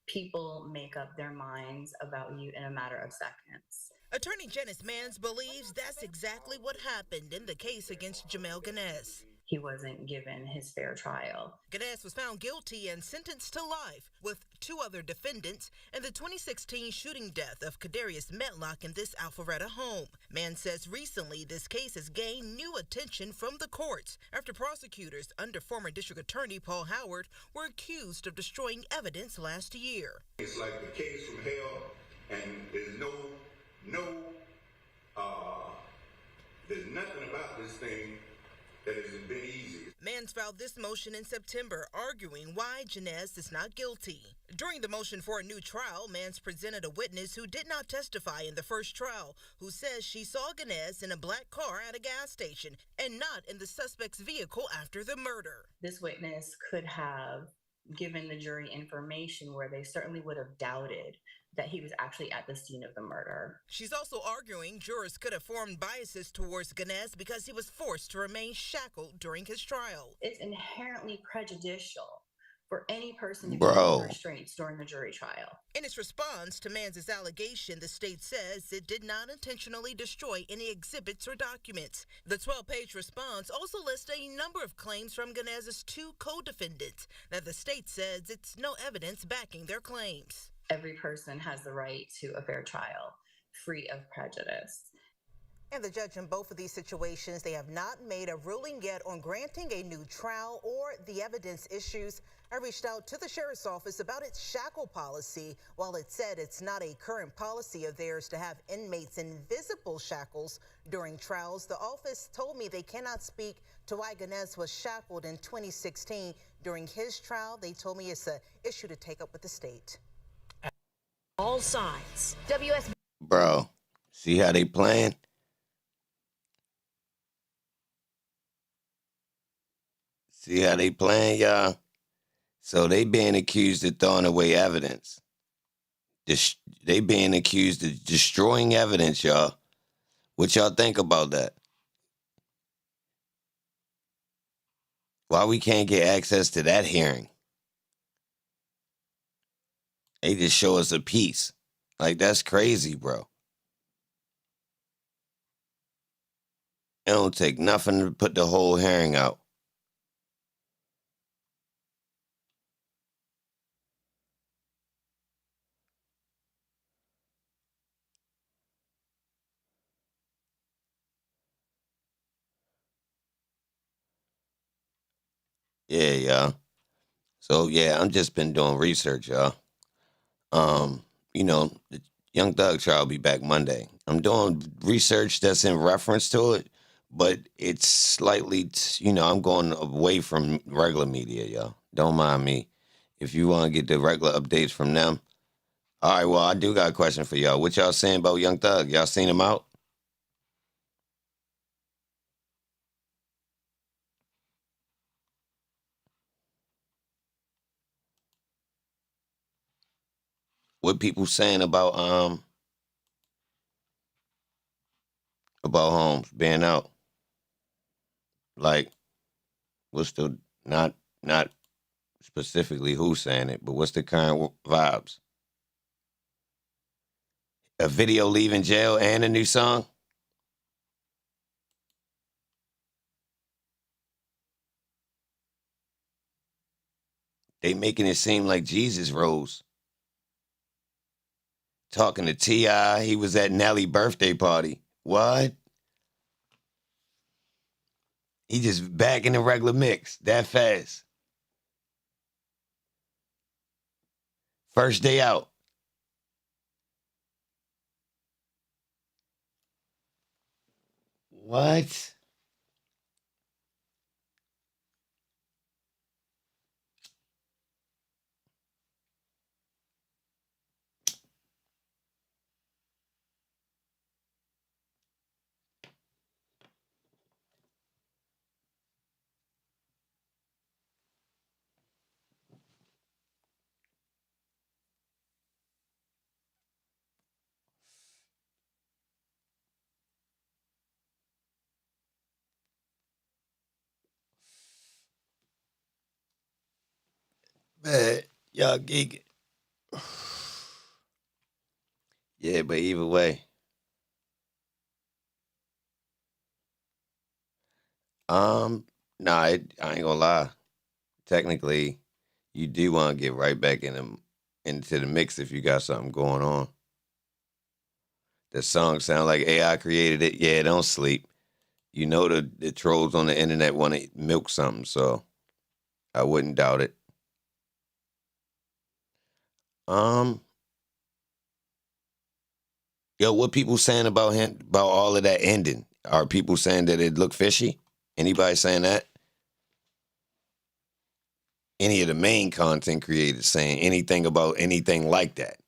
People make up their minds about you in a matter of seconds. Attorney Janice Mans believes that's exactly what happened in the case against Jamel Ganez. He wasn't given his fair trial. Ganez was found guilty and sentenced to life with 2 other defendants in the 2016 shooting death of Kadarius Metlock in this Alpharetta home. Mann says recently this case has gained new attention from the courts after prosecutors under former District Attorney Paul Howard were accused of destroying evidence last year. It's like the case from hell, and there's there's nothing about this thing that hasn't been easy. Mans filed this motion in September, arguing why Ganez is not guilty. During the motion for a new trial, Mans presented a witness who did not testify in the first trial, who says she saw Ganez in a black car at a gas station and not in the suspect's vehicle after the murder. This witness could have given the jury information where they certainly would have doubted that he was actually at the scene of the murder. She's also arguing jurors could have formed biases towards Ganez because he was forced to remain shackled during his trial. It's inherently prejudicial for any person to be Bro. in restraints during a jury trial. In its response to Mans' allegation, the state says it did not intentionally destroy any exhibits or documents. The 12-page response also lists a number of claims from Ganez's 2 co-defendants that the state says it's no evidence backing their claims. Every person has the right to a fair trial, free of prejudice. And the judge in both of these situations, they have not made a ruling yet on granting a new trial or the evidence issues. I reached out to the sheriff's office about its shackle policy. While it said it's not a current policy of theirs to have inmates in visible shackles during trials, the office told me they cannot speak to why Ganez was shackled in 2016 during his trial. They told me it's an issue to take up with the state. All sides. Bro, see how they playing? See how they playing, y'all? So they being accused of throwing away evidence. They being accused of destroying evidence, y'all. What y'all think about that? Why we can't get access to that hearing? They just show us a piece. Like, that's crazy, bro. It don't take nothing to put the whole herring out. Yeah, y'all. So, yeah, I'm just been doing research, y'all. You know, the Young Thug trial will be back Monday. I'm doing research that's in reference to it, but it's slightly, I'm going away from regular media, y'all. Don't mind me. If you want to get the regular updates from them. All right, well, I do got a question for y'all. What y'all saying about Young Thug? Y'all seen him out? What people saying about Holmes being out? Like, what's the not specifically who's saying it, but what's the current vibes? A video leaving jail and a new song? They making it seem like Jesus rose. Talking to T.I., he was at Nelly's birthday party. What? He just back in the regular mix that fast. First day out. What? Man, y'all geeking. Yeah, but either way. Nah, I ain't gonna lie. Technically, you do want to get right back into the mix if you got something going on. The song sound like AI created it. Yeah, don't sleep. You know the trolls on the internet want to milk something, so I wouldn't doubt it. Um, Yo, what people saying about him about all of that ending? Are people saying that it looked fishy? Anybody saying that? Any of the main content creators saying anything about anything like that?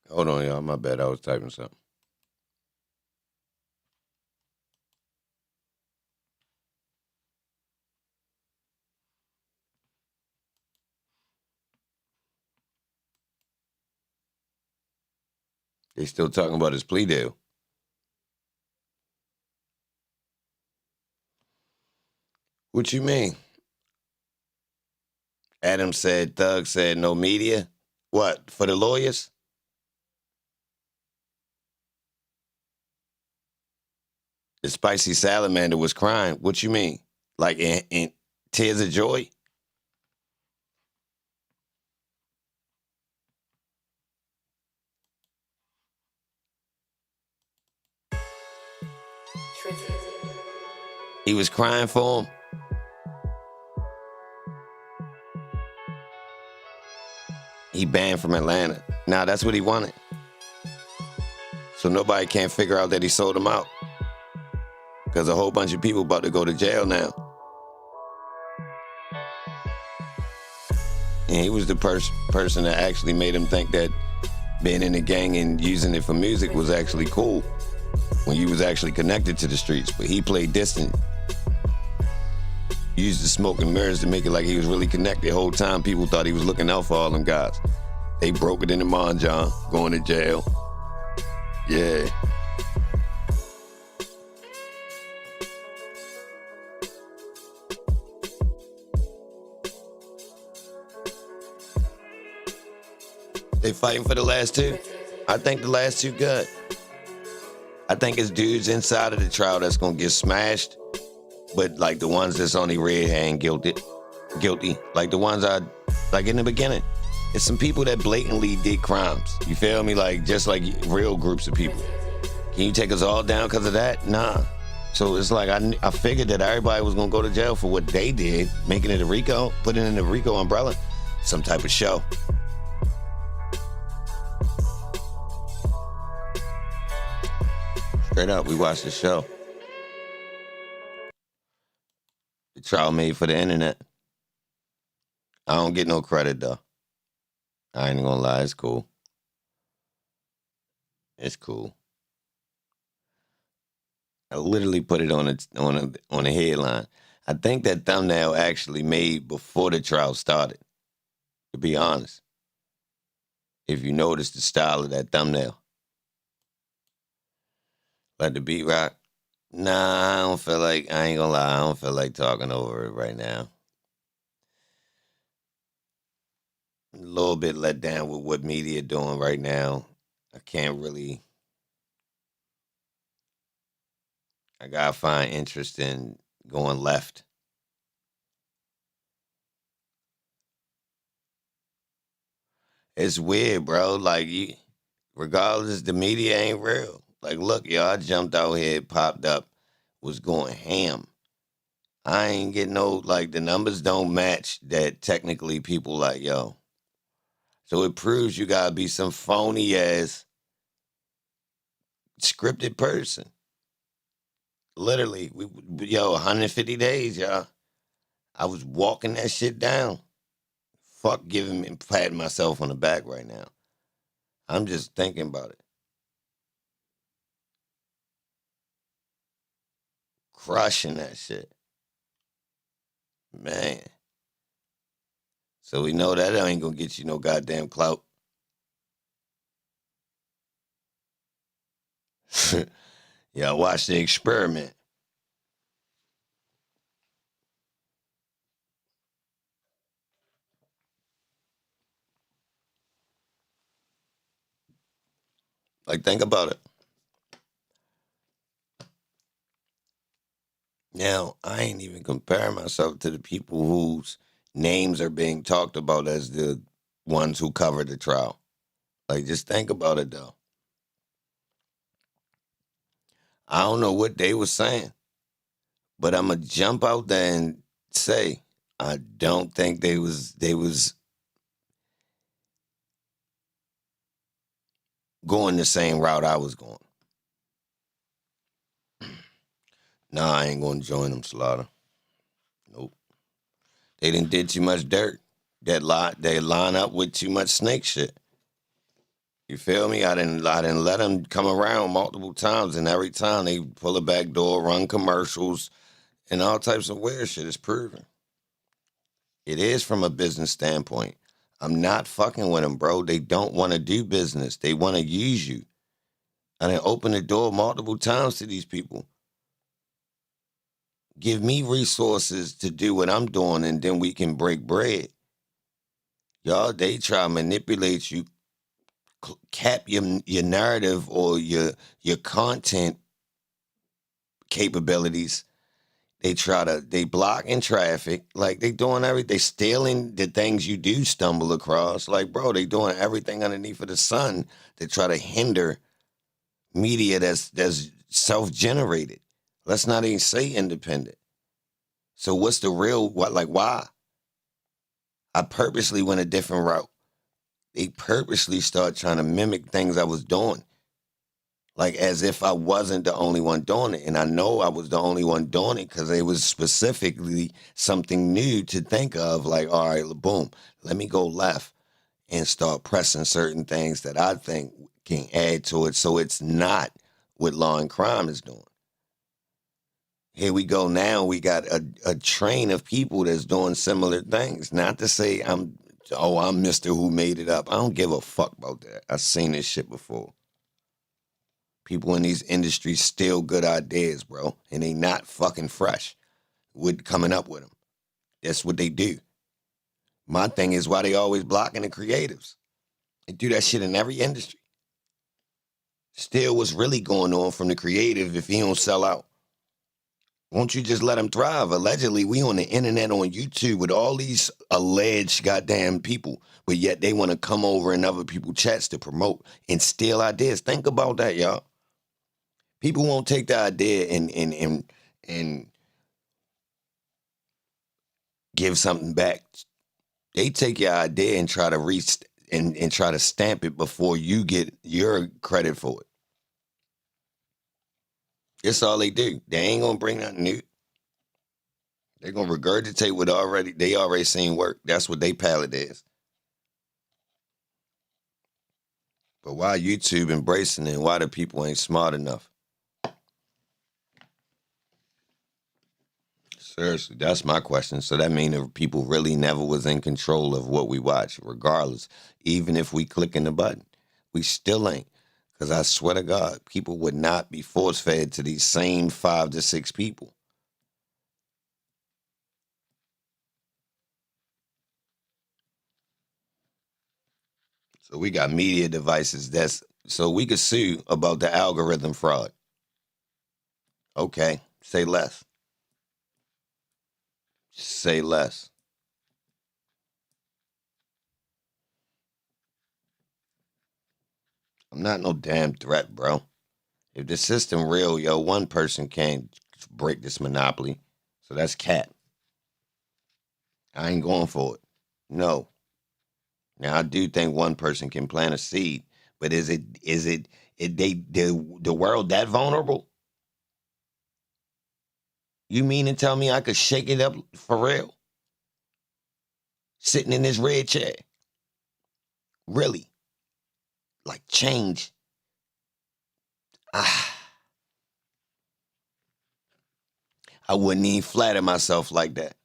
Hold on, y'all. My bad. I was typing something. They still talking about his plea deal. What you mean? Adam said, Thug said, no media. What, for the lawyers? The spicy salamander was crying. What you mean? Like, in Tears of Joy. He was crying for him. He banned from Atlanta. Now that's what he wanted. So nobody can't figure out that he sold him out. Because a whole bunch of people about to go to jail now. And he was the person that actually made him think that being in a gang and using it for music was actually cool when you was actually connected to the streets. But he played distant. Used the smoke and mirrors to make it like he was really connected. The whole time people thought he was looking out for all them guys. They broke it in the Monjon, going to jail. Yeah. They fighting for the last two? I think the last two good. I think it's dudes inside of the trial that's gonna get smashed, but like the ones that's on the red hand guilty. Like the ones like in the beginning. It's some people that blatantly did crimes. You feel me? Like just like real groups of people. Can you take us all down because of that? Nah. So it's like I figured that everybody was gonna go to jail for what they did, making it a RICO, putting it in the RICO umbrella, some type of show. Straight up, we watched the show. The trial made for the internet. I don't get no credit though. I ain't gonna lie, it's cool. It's cool. I literally put it on a headline. I think that thumbnail actually made before the trial started. To be honest, if you notice the style of that thumbnail. Let the beat rock. Nah, I don't feel like, I ain't gonna lie, I don't feel like talking over it right now. A little bit let down with what media doing right now. I can't really, I gotta find interest in going left. It's weird, bro. Like, regardless, the media ain't real. Like, look, y'all, I jumped out here, popped up, was going ham. I ain't getting no, like, the numbers don't match that technically people like, yo. So it proves you gotta be some phony-ass scripted person. Literally, 150 days, y'all. I was walking that shit down. Fuck giving me, patting myself on the back right now. I'm just thinking about it. Crushing that shit. Man. So we know that ain't gonna get you no goddamn clout. Yeah, watch The Experiment. Like, think about it. Now, I ain't even comparing myself to the people whose names are being talked about as the ones who covered the trial. Like, just think about it, though. I don't know what they were saying, but I'm going to jump out there and say, I don't think they was going the same route I was going. Nah, I ain't going to join them, Slaughter. Nope. They did too much dirt. They line up with too much snake shit. You feel me? I didn't let them come around multiple times, and every time they pull a back door, run commercials, and all types of weird shit. It's proven. It is from a business standpoint. I'm not fucking with them, bro. They don't want to do business. They want to use you. I done opened the door multiple times to these people. Give me resources to do what I'm doing, and then we can break bread. Y'all, they try to manipulate you, cap your narrative or your content capabilities, They blocking traffic. Like, they doing everything. They stealing the things you do stumble across. Like, bro, they doing everything underneath of the sun to try to hinder media that's self-generated. Let's not even say independent. So what's the real, why? I purposely went a different route. They purposely start trying to mimic things I was doing. Like, as if I wasn't the only one doing it. And I know I was the only one doing it because it was specifically something new to think of. Like, all right, boom, let me go left and start pressing certain things that I think can add to it so it's not what law and crime is doing. Here we go now. We got a train of people that's doing similar things. Not to say I'm Mr. Who Made It Up. I don't give a fuck about that. I've seen this shit before. People in these industries steal good ideas, bro, and they not fucking fresh with coming up with them. That's what they do. My thing is why they always blocking the creatives. They do that shit in every industry. Steal what's really going on from the creative if he don't sell out. Won't you just let him thrive? Allegedly, we on the internet on YouTube with all these alleged goddamn people, but yet they want to come over in other people's chats to promote and steal ideas. Think about that, y'all. People won't take the idea and give something back. They take your idea and try to reach and try to stamp it before you get your credit for it. That's all they do. They ain't gonna bring nothing new. They're gonna regurgitate what they already seen work. That's what they palette is. But why YouTube embracing it? Why the people ain't smart enough? Seriously, that's my question. So that means that people really never was in control of what we watch, regardless. Even if we clicking the button, we still ain't. Because I swear to God, people would not be force-fed to these same 5 to 6 people. So we got media devices so we could sue about the algorithm fraud. Okay, say less. Say less. I'm not no damn threat, bro. If the system real, one person can't break this monopoly. So that's cap. I ain't going for it. No. Now I do think one person can plant a seed, but is the world that vulnerable? You mean to tell me I could shake it up for real? Sitting in this red chair. Really? Like change. I wouldn't even flatter myself like that.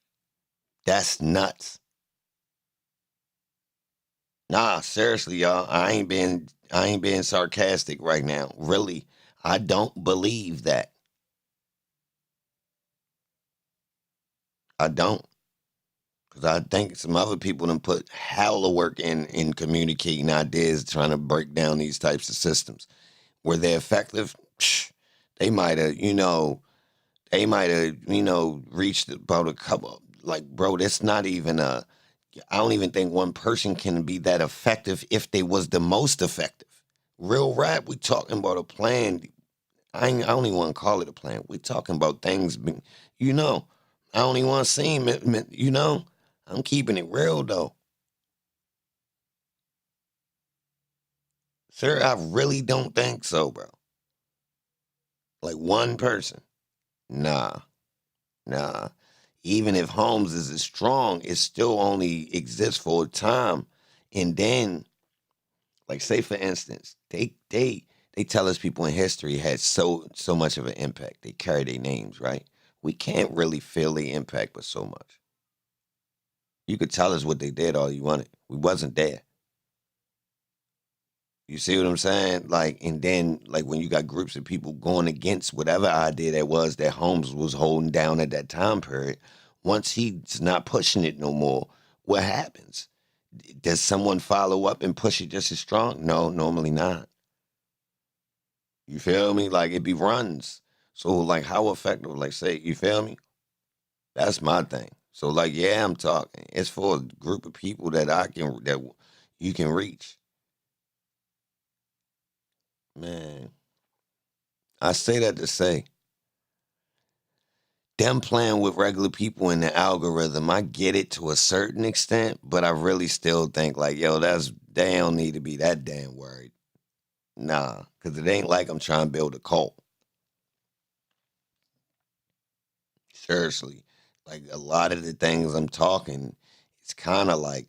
That's nuts. Nah, seriously, y'all. I ain't being sarcastic right now. Really. I don't believe that. I don't. Because I think some other people done put hell of work in communicating ideas, trying to break down these types of systems. Were they effective? They might have, reached about a couple. Like, bro, that's not even I don't even think one person can be that effective if they was the most effective. Real rap, we talking about a plan. I don't even want to call it a plan. We talking about things, I don't even want to seem, I'm keeping it real, though. Sir, I really don't think so, bro. Like one person. Nah. Even if Holmes is as strong, it still only exists for a time. And then, like, say for instance, they tell us people in history had so much of an impact. They carry their names, right? We can't really feel the impact but so much. You could tell us what they did all you wanted. We wasn't there. You see what I'm saying? Like, and then, like, when you got groups of people going against whatever idea that was that Holmes was holding down at that time period, once he's not pushing it no more, what happens? Does someone follow up and push it just as strong? No, normally not. You feel me? Like, it be runs. So, like, how effective, like, say, you feel me? That's my thing. So like, yeah, I'm talking. It's for a group of people that you can reach. Man, I say that to say, them playing with regular people in the algorithm, I get it to a certain extent, but I really still think like, yo, they don't need to be that damn worried. Nah, because it ain't like I'm trying to build a cult. Seriously. Like a lot of the things I'm talking, it's kind of like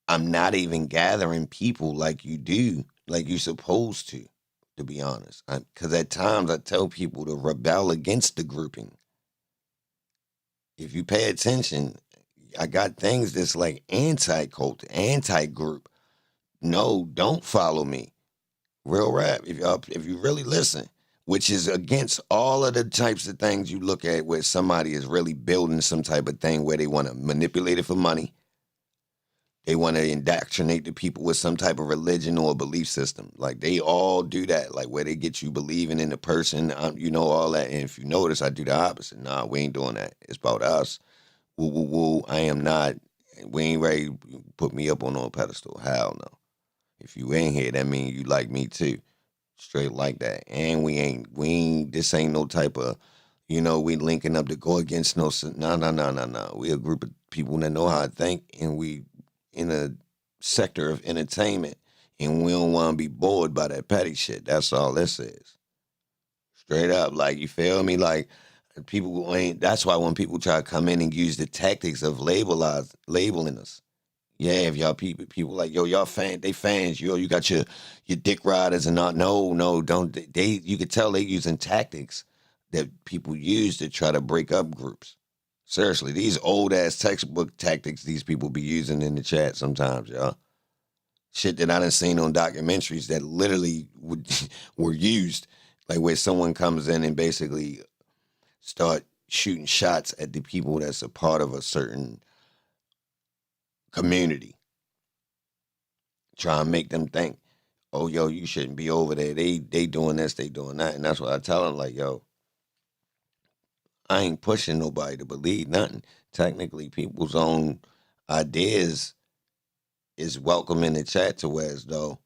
I'm not even gathering people like you do, like you're supposed to be honest. Because at times I tell people to rebel against the grouping. If you pay attention, I got things that's like anti-cult, anti-group. No, don't follow me. Real rap. If you really listen, which is against all of the types of things you look at where somebody is really building some type of thing where they want to manipulate it for money. They want to indoctrinate the people with some type of religion or belief system. Like they all do that, like where they get you believing in the person, all that. And if you notice, I do the opposite. Nah, we ain't doing that. It's about us. Woo, woo, woo. I am not. We ain't ready to put me up on no pedestal. Hell no. If you ain't here, that means you like me too. Straight like that. And this ain't no type of, we linking up to go against no, no. We a group of people that know how to think, and we in a sector of entertainment, and we don't want to be bored by that petty shit. That's all this is. Straight up. Like, you feel me? Like, that's why when people try to come in and use the tactics of labeling us. Yeah, if y'all people like, yo, y'all they fans, yo, you got your dick riders and not, no, don't, you could tell they using tactics that people use to try to break up groups. Seriously, these old ass textbook tactics these people be using in the chat sometimes, y'all. Shit that I done seen on documentaries that literally were used, like where someone comes in and basically start shooting shots at the people that's a part of a certain community. Try and make them think, oh, yo, you shouldn't be over there. They doing this, they doing that. And that's what I tell them, like, yo, I ain't pushing nobody to believe nothing. Technically, people's own ideas is welcome in the chat to where as though,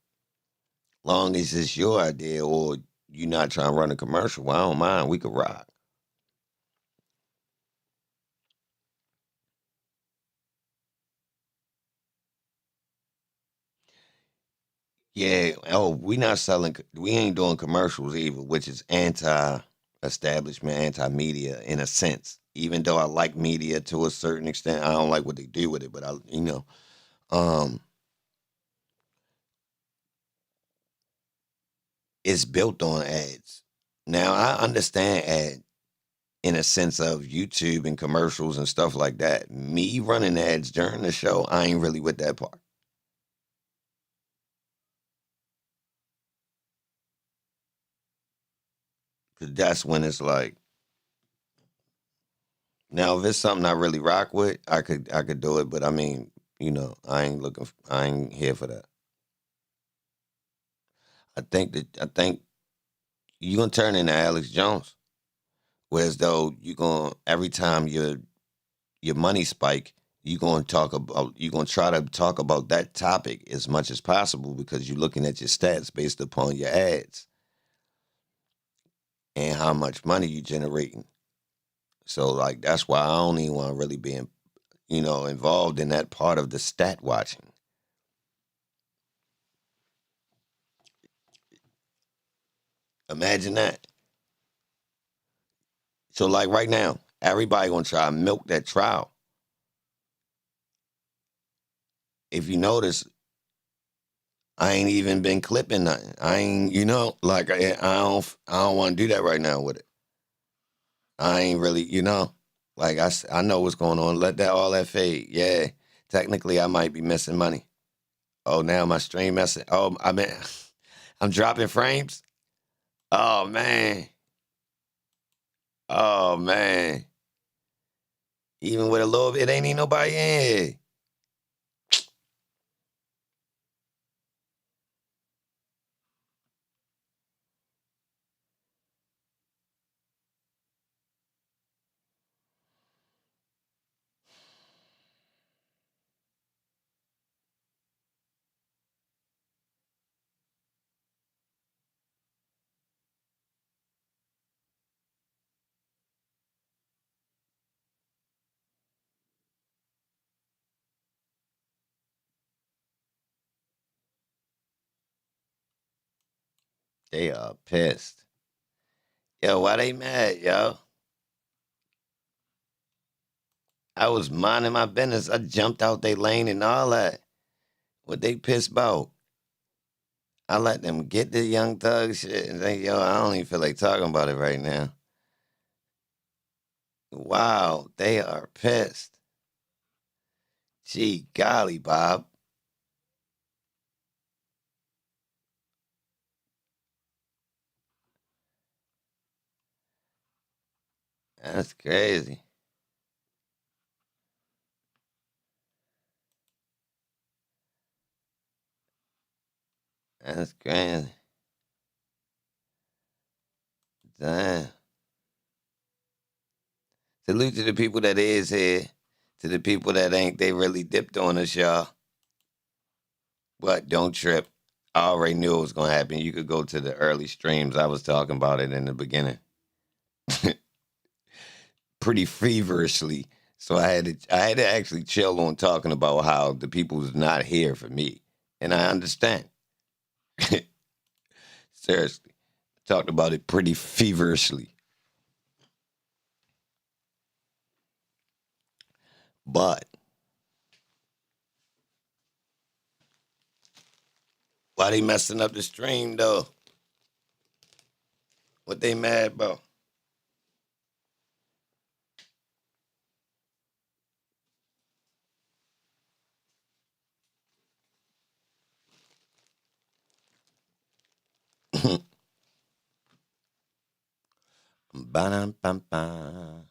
long as it's your idea or you're not trying to run a commercial, well, I don't mind. We could rock. Yeah. Oh, we ain't doing commercials either, which is anti-establishment, anti-media in a sense. Even though I like media to a certain extent, I don't like what they do with it. But it's built on ads. Now I understand ad in a sense of YouTube and commercials and stuff like that. Me running ads during the show, I ain't really with that part. Cause that's when it's like, now if it's something I really rock with, I could do it. But I mean, I ain't here for that. I think you gonna turn into Alex Jones, whereas though you gonna every time your money spike, you gonna try to talk about that topic as much as possible because you're looking at your stats based upon your ads and how much money you generating. So like that's why I don't even want to really be involved in that part of the stat watching. Imagine that. So like right now, everybody gonna try to milk that trial. If you notice, I ain't even been clipping nothing. I ain't, like I don't want to do that right now with it. I ain't really, like I know what's going on. Let all that fade. Yeah, technically I might be missing money. Oh, now my stream messing. Oh, I'm dropping frames. Oh man. Oh man. Even with a little bit, it ain't even nobody in here. They are pissed. Yo, why they mad, yo? I was minding my business. I jumped out they lane and all that. What they pissed about? I let them get the Young Thug shit and say, yo, I don't even feel like talking about it right now. Wow, they are pissed. Gee, golly, Bob. That's crazy. That's crazy. Damn. Salute to the people that is here. To the people that ain't, they really dipped on us, y'all. But don't trip. I already knew it was going to happen. You could go to the early streams. I was talking about it in the beginning. Pretty feverishly. So I had to actually chill on talking about how the people was not here for me. And I understand. Seriously. Talked about it pretty feverishly. But why they messing up the stream, though? What they mad about? Ba-dum-bum-bum.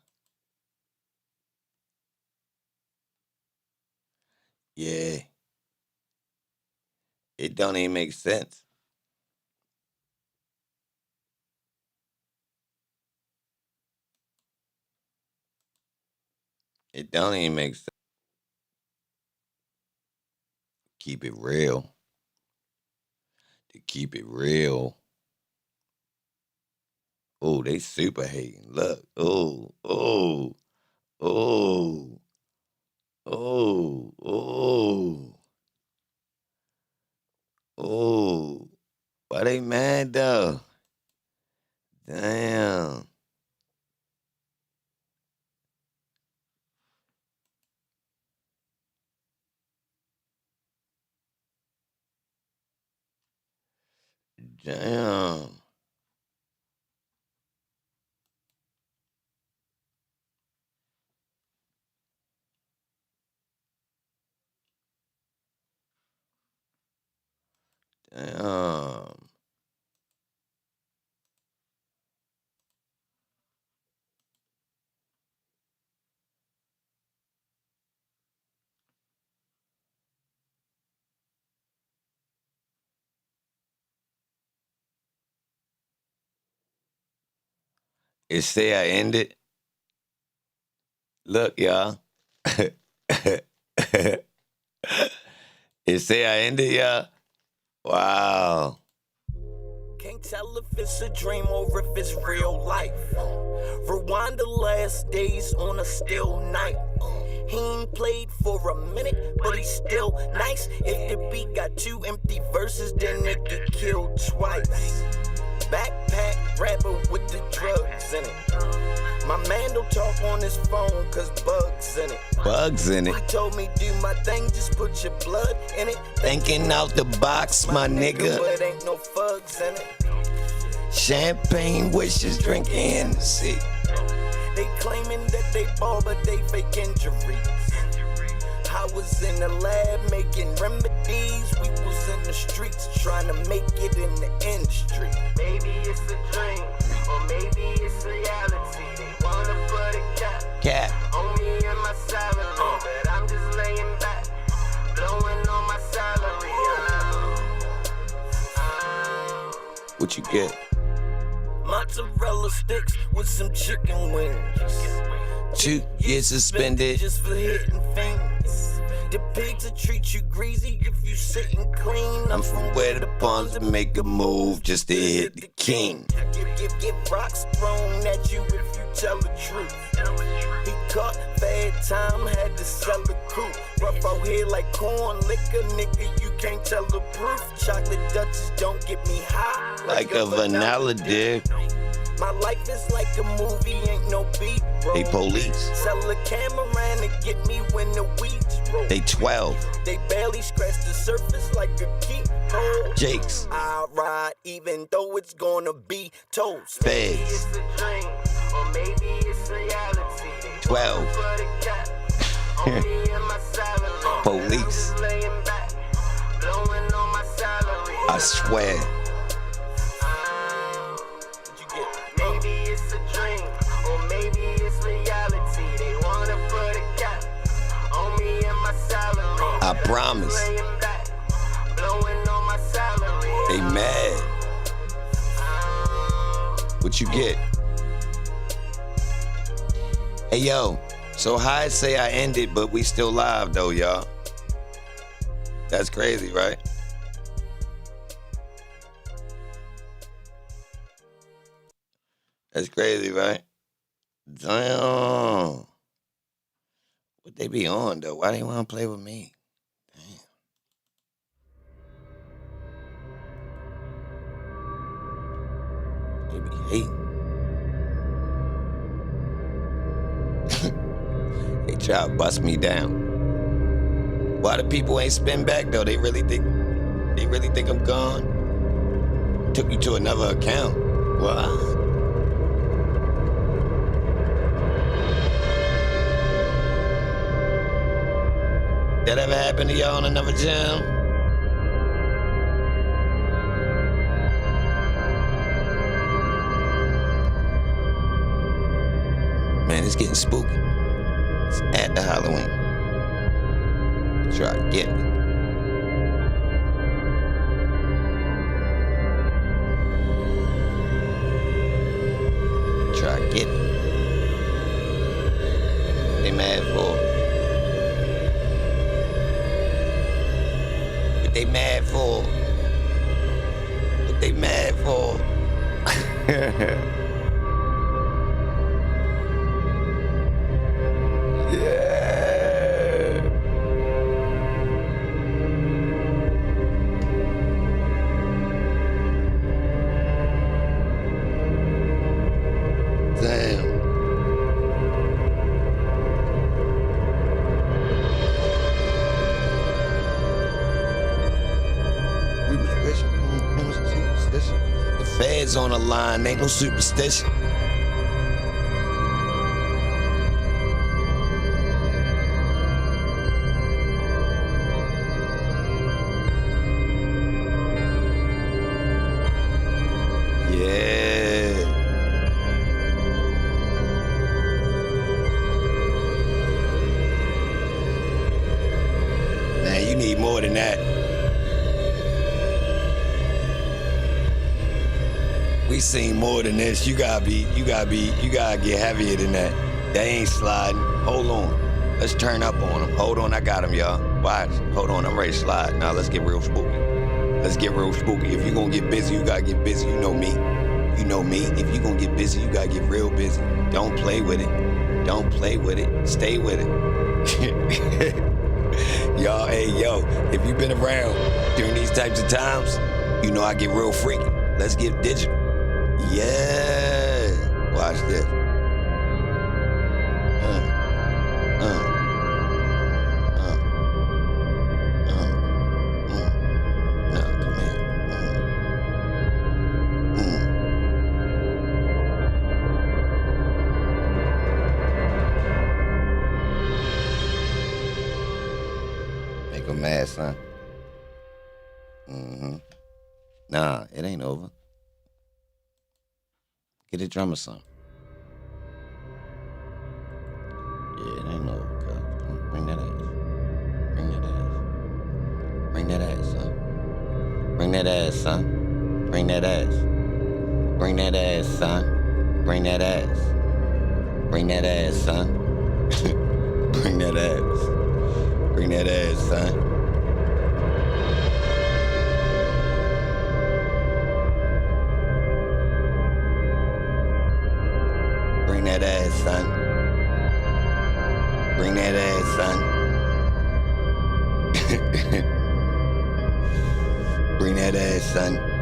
Yeah. It don't even make sense. It don't even make sense. Keep it real. To keep it real. Oh, they super hating. Look. Oh. Why they mad though? Damn. Damn. Damn. It say I ended. Look, y'all. It say I ended, y'all. Wow. Can't tell if it's a dream or if it's real life. Rewind the last days on a still night. He ain't played for a minute, but he's still nice. If the beat got 2 empty verses, then it get killed twice. Backpack rapper with the drugs in it. My man don't talk on his phone cause bugs in it. Bugs in it. He told me do my thing, just put your blood in it. Thinking out the box, my nigga. But ain't no fugs in it. Champagne wishes, drinking Hennessy. They claiming that they ball, but they fake injuries. I was in the lab making remedies. We was in the streets trying to make it in the industry. Maybe it's a dream, or maybe it's reality. They wanna put a cap on me and my salary, but I'm just laying back, blowing on my salary. What you get? Mozzarella sticks with some chicken wings. 2 years suspended. Just for hitting things. The pigs will treat you greasy if you sitting clean. I'm from where the pawns to make a move just to hit the king. Get rocks thrown at you if you tell the truth. He caught bad time, had to sell the coupe. Rough out here like corn liquor, nigga, you can't tell the proof. Chocolate Dutchess don't get me high Like a vanilla did. My life is like a movie, ain't no beat, bro. They police. Sell a cameraman to get me when the weeds roll. They 12. They barely scratch the surface like a keyhole. Jakes. I ride even though it's gonna be toast. Feds. Maybe it's a dream, or maybe it's reality. 12. Police. I swear. Maybe it's a dream, or maybe it's reality. They wanna put a cap on me and my salary. I promise. Blowing on my salary. They mad. What you get? Hey yo, so how I say I ended, but we still live though, y'all. That's crazy, right? That's crazy, right? Damn. What they be on though? Why they want to play with me? Damn. They be hating. They try to bust me down. Why the people ain't spin back though? They really think I'm gone. Took you to another account. What? That ever happened to y'all in another jam? Man, it's getting spooky. It's at the Halloween. Try to get me. Try to get me. They mad for? What they mad for? What they mad for? On the line, ain't no superstition. Yeah. Man, you need more than that. We seen more than this. You gotta get heavier than that. They ain't sliding. Hold on. Let's turn up on them. Hold on, I got them, y'all. Watch. Hold on, I'm ready to slide. Now let's get real spooky. Let's get real spooky. If you gonna get busy, you gotta get busy. You know me. You know me. If you gonna get busy, you gotta get real busy. Don't play with it. Don't play with it. Stay with it. Y'all, hey, yo, if you been around during these types of times, you know I get real freaky. Let's get digital. Yeah. Watch this. No, come here. Make them mad, son. Nah, it ain't over. Get a drummer some. Yeah, it ain't over, cuz. Bring that ass. Bring that ass. Bring that ass, son. Bring that ass, son. Bring that ass. Bring that ass, son. Bring that ass. Bring that ass, son. Bring that ass. Bring that ass, son. Bring that ass. Bring that ass, son.